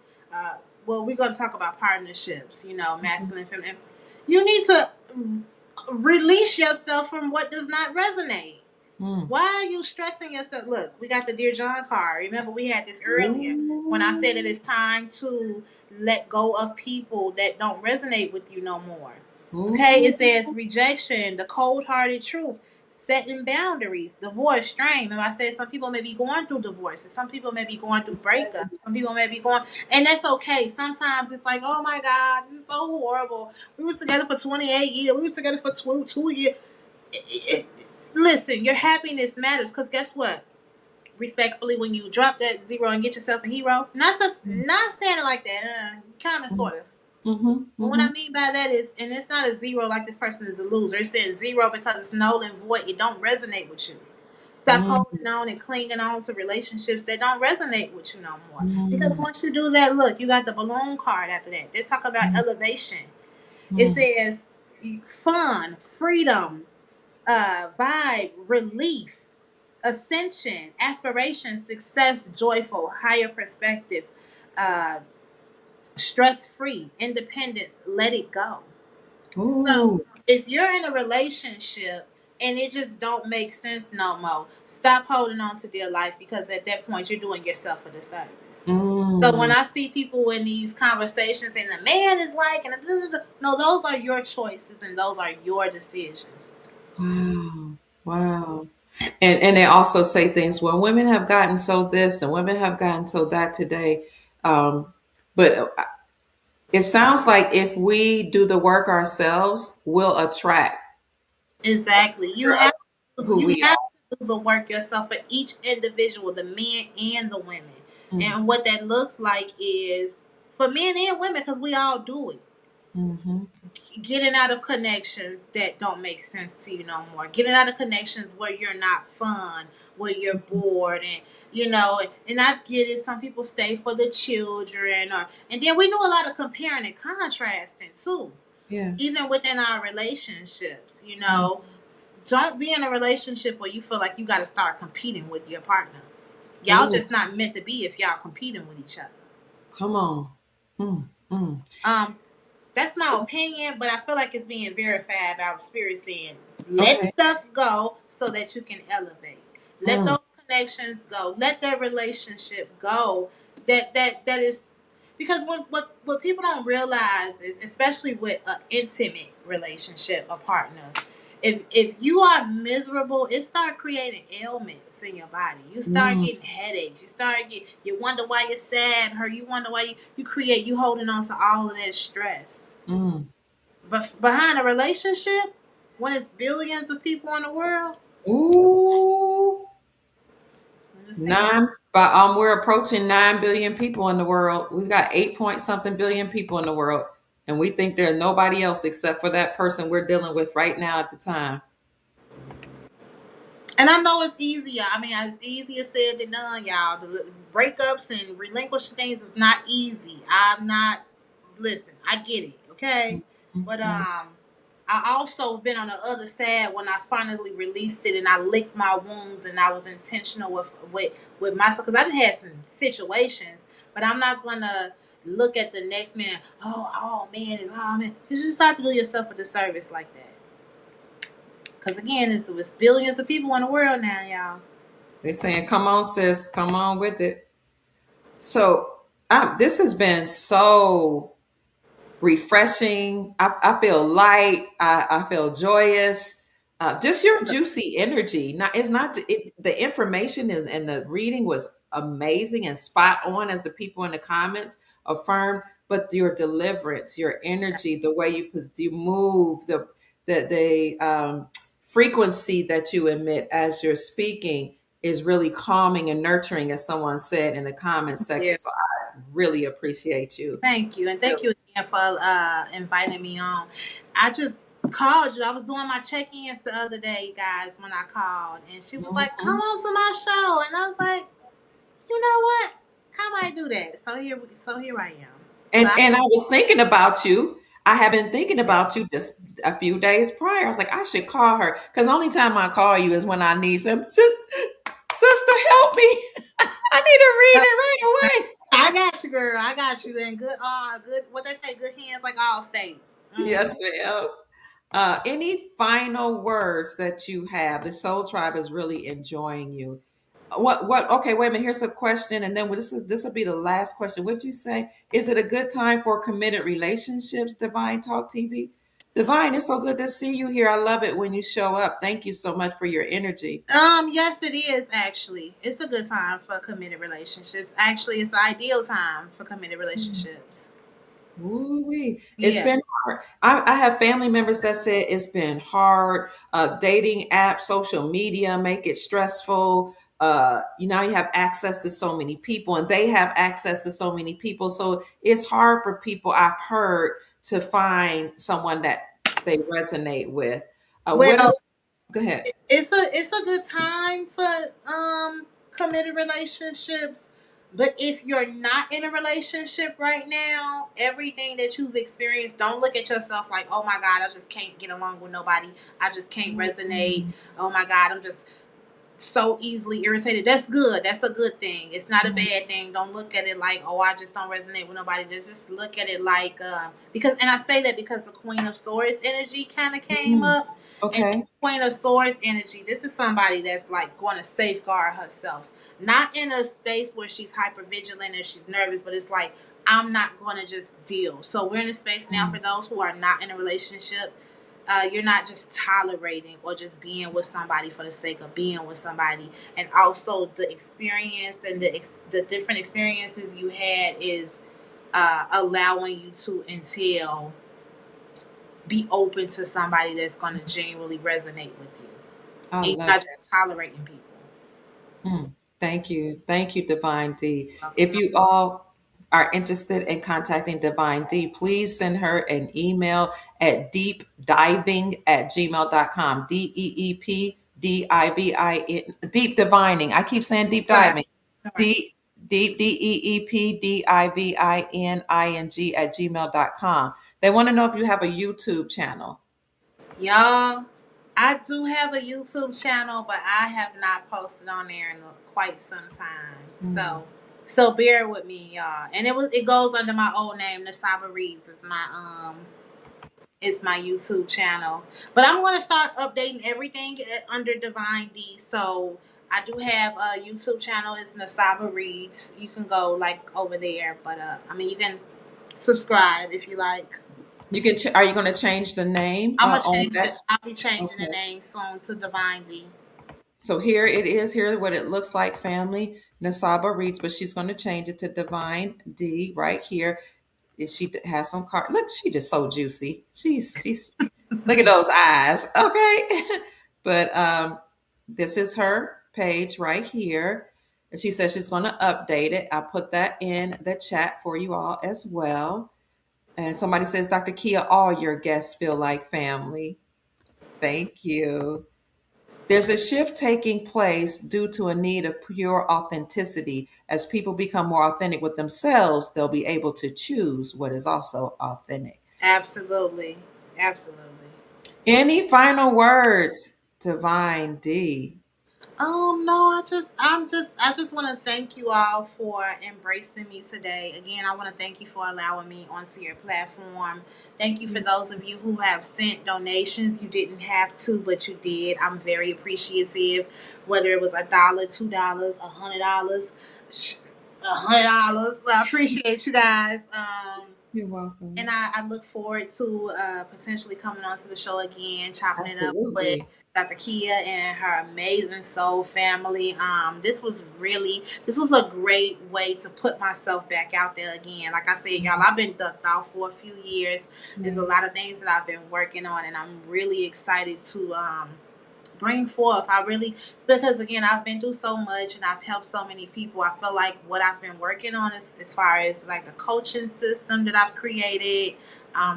well, we're gonna talk about partnerships. You know, masculine, feminine. You need to release yourself from what does not resonate. mm. Why are you stressing yourself? Look, we got the Dear John card. Remember, we had this earlier when I said that Ooh. it's time to let go of people that don't resonate with you no more. Okay, Ooh. it says rejection, the cold hearted truth, setting boundaries, divorce, strain. And I said some people may be going through divorces, some people may be going through breakups, some people may be going, and that's okay. Sometimes it's like, oh my God, this is so horrible. We were together for 28 years, we were together for 2 years. Listen, your happiness matters because guess what? Respectfully, when you drop that zero and get yourself a hero, not saying it like that, kind of, sort of. Mm-hmm. But what I Mm-hmm. mean by that is, and it's not a zero like this person is a loser. It says zero because it's null and void. It don't resonate with you. Stop holding on and clinging on to relationships that don't resonate with you no more. Because Mm-hmm. once you do that, look, you got the balloon card after that. Let's talk about elevation. It Mm-hmm. says fun, freedom, vibe, relief, ascension, aspiration, success, joyful, higher perspective, uh, stress free, independence, let it go. So Ooh. if you're in a relationship and it just don't make sense no more, stop holding on to their life because at that point you're doing yourself a disservice. So when Mm. I see people in these conversations and the man is like, and no, those are your choices and those are your decisions. Wow. Wow. And they also say things, well, women have gotten so this and women have gotten so that today. But it sounds like if we do the work ourselves, we'll attract Exactly. who You we have are. to do the work yourself for each individual, the men and the women. Mm. And what that looks like is for men and women, because we all do it. Mm-hmm. Getting out of connections that don't make sense to you no more. Getting out of connections where you're not fun, where you're bored, and and I get it. Some people stay for the children, and then we do a lot of comparing and contrasting too, Yeah. even within our relationships. Mm. Don't be in a relationship where you feel like you got to start competing with your partner. Y'all Ooh, just not meant to be if y'all competing with each other. come on. Mm. Mm. Um, That's my opinion, but I feel like it's being verified by spirit saying, let Okay. stuff go so that you can elevate. Let Mm. those connections go. Let that relationship go. That is because what people don't realize is, especially with an intimate relationship, a partner, if you are miserable, it start creating ailments in your body. You start Mm. getting headaches. You wonder why you're sad, or you wonder why you holding on to all of that stress. Mm. But behind a relationship, when it's billions of people in the world. Ooh, I'm just saying. nine. But we're approaching 9 billion people in the world. We've got 8 point something billion people in the world, and we think there's nobody else except for that person we're dealing with right now at the time. And I know it's easier. I mean, it's easier said than done, y'all. The breakups and relinquishing things is not easy. I'm not. Listen, I get it, okay, but Mhm. I also been on the other side when I finally released it and I licked my wounds and I was intentional with myself because I done had some situations, but I'm not gonna look at the next man. Oh man, oh man. You just have to do yourself a disservice like that. Because again, it's billions of people in the world now, y'all. They're saying, "Come on, sis, come on with it." So, this has been so refreshing. I feel light. I feel joyous. Just your juicy energy. Not it's not the information and the reading was amazing and spot on, as the people in the comments affirmed. But your deliverance, your energy, the way you move, the frequency that you emit as you're speaking is really calming and nurturing, as someone said in the comments Yeah. section. So I really appreciate you. Thank you, and thank you again for inviting me on. I just called you. I was doing my check-ins the other day, guys, when I called, and she was like, "Come Mhm. on to my show," and I was like, "You know what? I might do that." So here I am. So And I was thinking about you. I have been thinking yeah. about you just a few days prior. I was like, I should call her because the only time I call you is when I need some sister, help me. I need a reading right away. I got you, girl. I got you. And good. What they say, good hands like all state. Mm. Yes, ma'am. Any final words that you have? The Soul Tribe is really enjoying you. What? Okay, wait a minute. Here's a question, and then this will be the last question. What'd you say? Is it a good time for committed relationships? Divine Talk TV. Divine, it's so good to see you here. I love it when you show up. Thank you so much for your energy. Yes, it is actually. It's a good time for committed relationships. Actually, it's the ideal time for committed relationships. Ooh-wee. It's Yeah. been hard. I have family members that said it's been hard. Dating apps, social media make it stressful. You now you have access to so many people, and they have access to so many people. So it's hard for people, I've heard, to find someone that they resonate with. What Well, is? Go ahead. it's a good time for committed relationships. But if you're not in a relationship right now, everything that you've experienced, don't look at yourself like, oh my God, I just can't get along with nobody. I just can't resonate. Oh my God, I'm just so easily irritated. That's good. That's a good thing. It's not a bad thing. Don't look at it like, oh, I just don't resonate with nobody. Just look at it like, because, and I say that because the Queen of Swords energy kind of came Mm, up, and okay. Queen of Swords energy. This is somebody that's like going to safeguard herself, not in a space where she's hyper vigilant and she's nervous, but it's like I'm not going to just deal. So we're in a space now for Mm, those who are not in a relationship. You're not just tolerating or just being with somebody for the sake of being with somebody, and also the experience and the different experiences you had is allowing you to entail be open to somebody that's going to genuinely resonate with you, I and you're love not just tolerating people. Mm, thank you. Thank you, Divine D. If Welcome. you all are interested in contacting Divine D, please send her an email at deepdiving@gmail.com. DEEPDIVIN, deep divining. I keep saying deep All right. diving. All right. Deep, DEEPDIVINING@gmail.com. They want to know if you have a YouTube channel. Y'all, I do have a YouTube channel, but I have not posted on there in quite some time. Mm, So bear with me, y'all. And it goes under my old name, NisabaReadz. It's my YouTube channel. But I'm gonna start updating everything under Divine D. So I do have a YouTube channel. It's NisabaReadz. You can go like over there, but I mean you can subscribe if you like. you can. Are you going to change the name I'm gonna on change it. that? I'll be changing the Okay. name soon to Divine D. So here it is. Here what it looks like, family. Nasaba reads, but she's going to change it to Divine D right here. If she has some card, look, she just so juicy. She's look at those eyes. Okay. But this is her page right here. And she says she's going to update it. I put that in the chat for you all as well. And somebody says, Dr. Kia, all your guests feel like family. Thank you. There's a shift taking place due to a need of pure authenticity. As people become more authentic with themselves, they'll be able to choose what is also authentic. Absolutely. Absolutely. Any final words, Divine D? No, I just want to thank you all for embracing me today. Again, I want to thank you for allowing me onto your platform. Thank you for those of you who have sent donations. You didn't have to, but you did. I'm very appreciative. Whether it was $1, $2, $100, $100. I appreciate you guys. You're welcome. And I look forward to potentially coming onto the show again, chopping it up with Absolutely. Dr. Kia and her amazing soul family. This was a great way to put myself back out there again. Like I said, y'all, I've been ducked off for a few years. There's a lot of things that I've been working on, and I'm really excited to bring forth. I really, because again, I've been through so much and I've helped so many people. I feel like what I've been working on is as far as like the coaching system that I've created,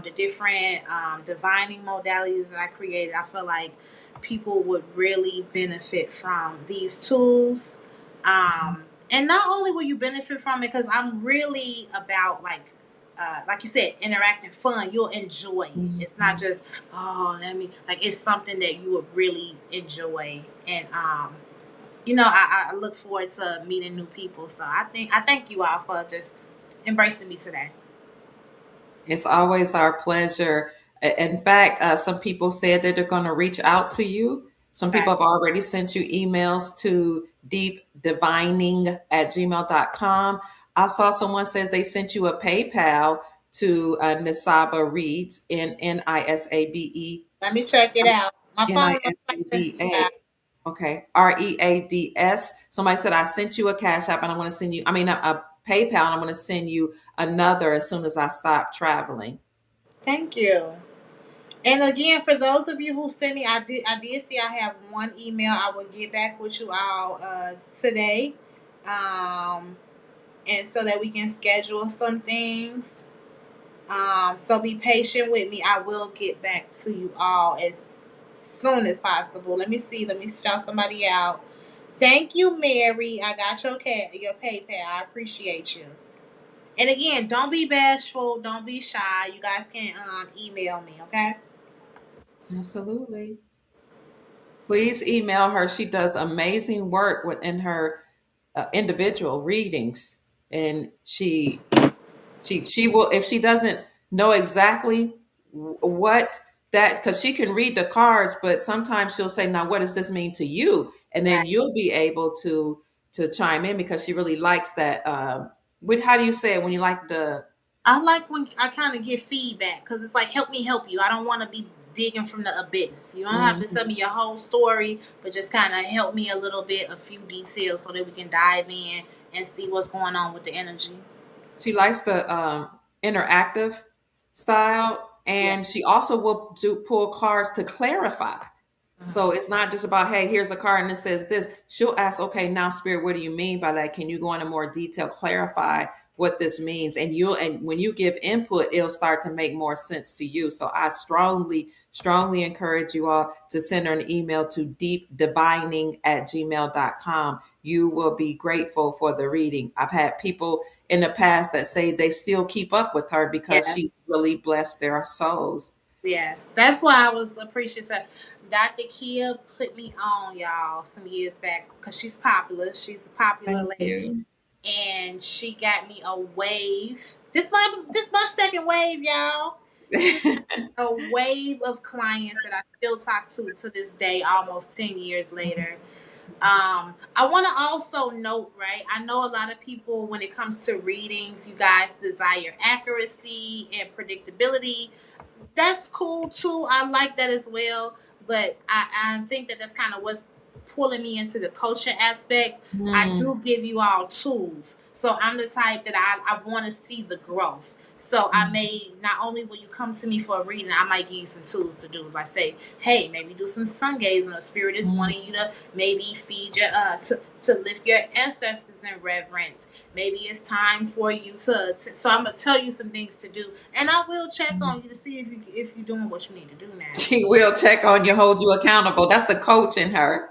the different divining modalities that I created. I feel like people would really benefit from these tools. And not only will you benefit from it, because I'm really about like you said, interacting fun. You'll enjoy it. It's not Mhm. just, oh, let me, like, it's something that you would really enjoy. And I look forward to meeting new people. So I thank you all for just embracing me today. It's always our pleasure. In fact, some people said that they're going to reach out to you. Some Okay. people have already sent you emails to deepdivining@gmail.com. I saw someone said they sent you a PayPal to NisabaReadz, Let me check it out. My phone don't like this, you guys. Nisaba. Okay, Reads. Somebody said I sent you a Cash App, and I'm going to send you. I mean, a PayPal, and I'm going to send you another as soon as I stop traveling. Thank you. And again, for those of you who sent me, I did see I have one email. I will get back with you all today. Um, and so that we can schedule some things. So be patient with me. I will get back to you all as soon as possible. Let me see. Let me shout somebody out. Thank you, Mary. I got your PayPal. I appreciate you. And again, don't be bashful. Don't be shy. You guys can email me. Okay. Absolutely. Please email her. She does amazing work within her individual readings, and she will, if she doesn't know exactly what that, because she can read the cards, but sometimes she'll say, now what does this mean to you, and then Right. you'll be able to chime in because she really likes that. How do you say it when you like the I like when I kind of get feedback because it's like, help me help you. I don't want to be digging from the abyss. You don't have to tell Mhm. me your whole story, but just kind of help me a little bit, a few details so that we can dive in and see what's going on with the energy. She likes the interactive style, Yeah. and she also will do pull cards to clarify. So Mhm. it's not just about, hey, here's a card and it says this. She'll ask, okay, now Spirit, what do you mean by that? Can you go into more detail, clarify what this means? And when you give input, it'll start to make more sense to you. So I strongly encourage you all to send her an email to deepdivining@gmail.com. You will be grateful for the reading. I've had people in the past that say they still keep up with her because Yeah. she's really blessed their souls. Yes. That's why I was appreciative. Dr. Kia put me on, y'all, some years back because she's popular. She's a popular Thank lady. you. And she got me a wave. This my second wave, y'all. She a wave of clients that I still talk to this day, almost 10 years later. I want to also note, right? I know a lot of people, when it comes to readings, you guys desire accuracy and predictability. That's cool too. I like that as well. But I think that that's kind of what's pulling me into the coaching aspect. I Mm, do give you all tools. So I'm the type that I want to see the growth. So I may, not only will you come to me for a reading, I might give you some tools to do. Like say, hey, maybe do some sun gazing. Or spirit is Mm. wanting you to maybe feed your to lift your ancestors in reverence. Maybe it's time for you to. So I'm gonna tell you some things to do, and I will check on you to see if you're doing what you need to do now. She will check on you, hold you accountable. That's the coach in her.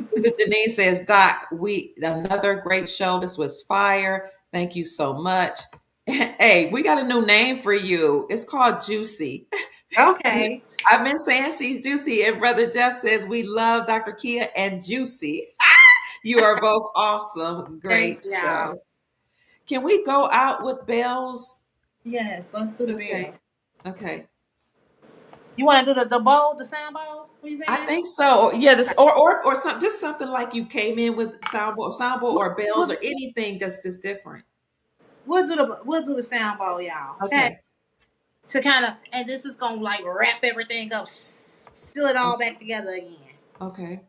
Sister Janine says, Doc, we another great show. This was fire. Thank you so much. Hey, we got a new name for you. It's called Juicy. Okay. I've been saying she's juicy, and Brother Jeff says we love Dr. Kia and Juicy. You are both awesome. Thank Great y'all. show. Can we go out with bells? Yes, let's do the Okay. bills. Okay. You want to do the bowl, the sound bowl? What you I saying? think so. Yeah, this or some just something like you came in with soundboard We'll, or bells we'll, or anything that's just different. we'll do the sound bowl, y'all. Okay. Okay. To kind of, and this is gonna like wrap everything up, seal it all back together again. Okay.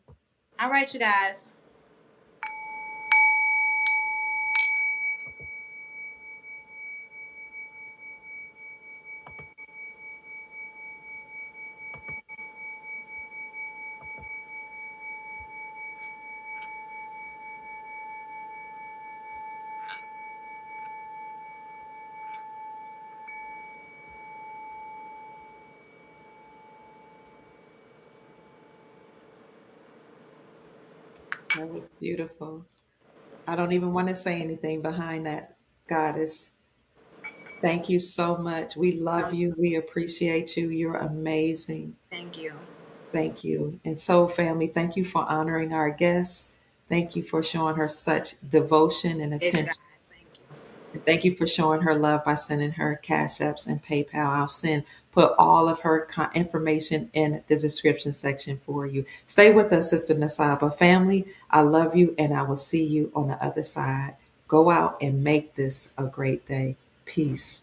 All right, you guys. That was beautiful. I don't even want to say anything behind that, Goddess. Thank you so much. We love Um, you. We appreciate you. You're amazing. thank you. Thank you. And so, family, thank you for honoring our guests. Thank you for showing her such devotion and Yes, you guys. attention. Thank you. And thank you for showing her love by sending her Cash Apps and PayPal. Put all of her information in the description section for you. Stay with us, Sister Nasaba. Family, I love you and I will see you on the other side. Go out and make this a great day. Peace.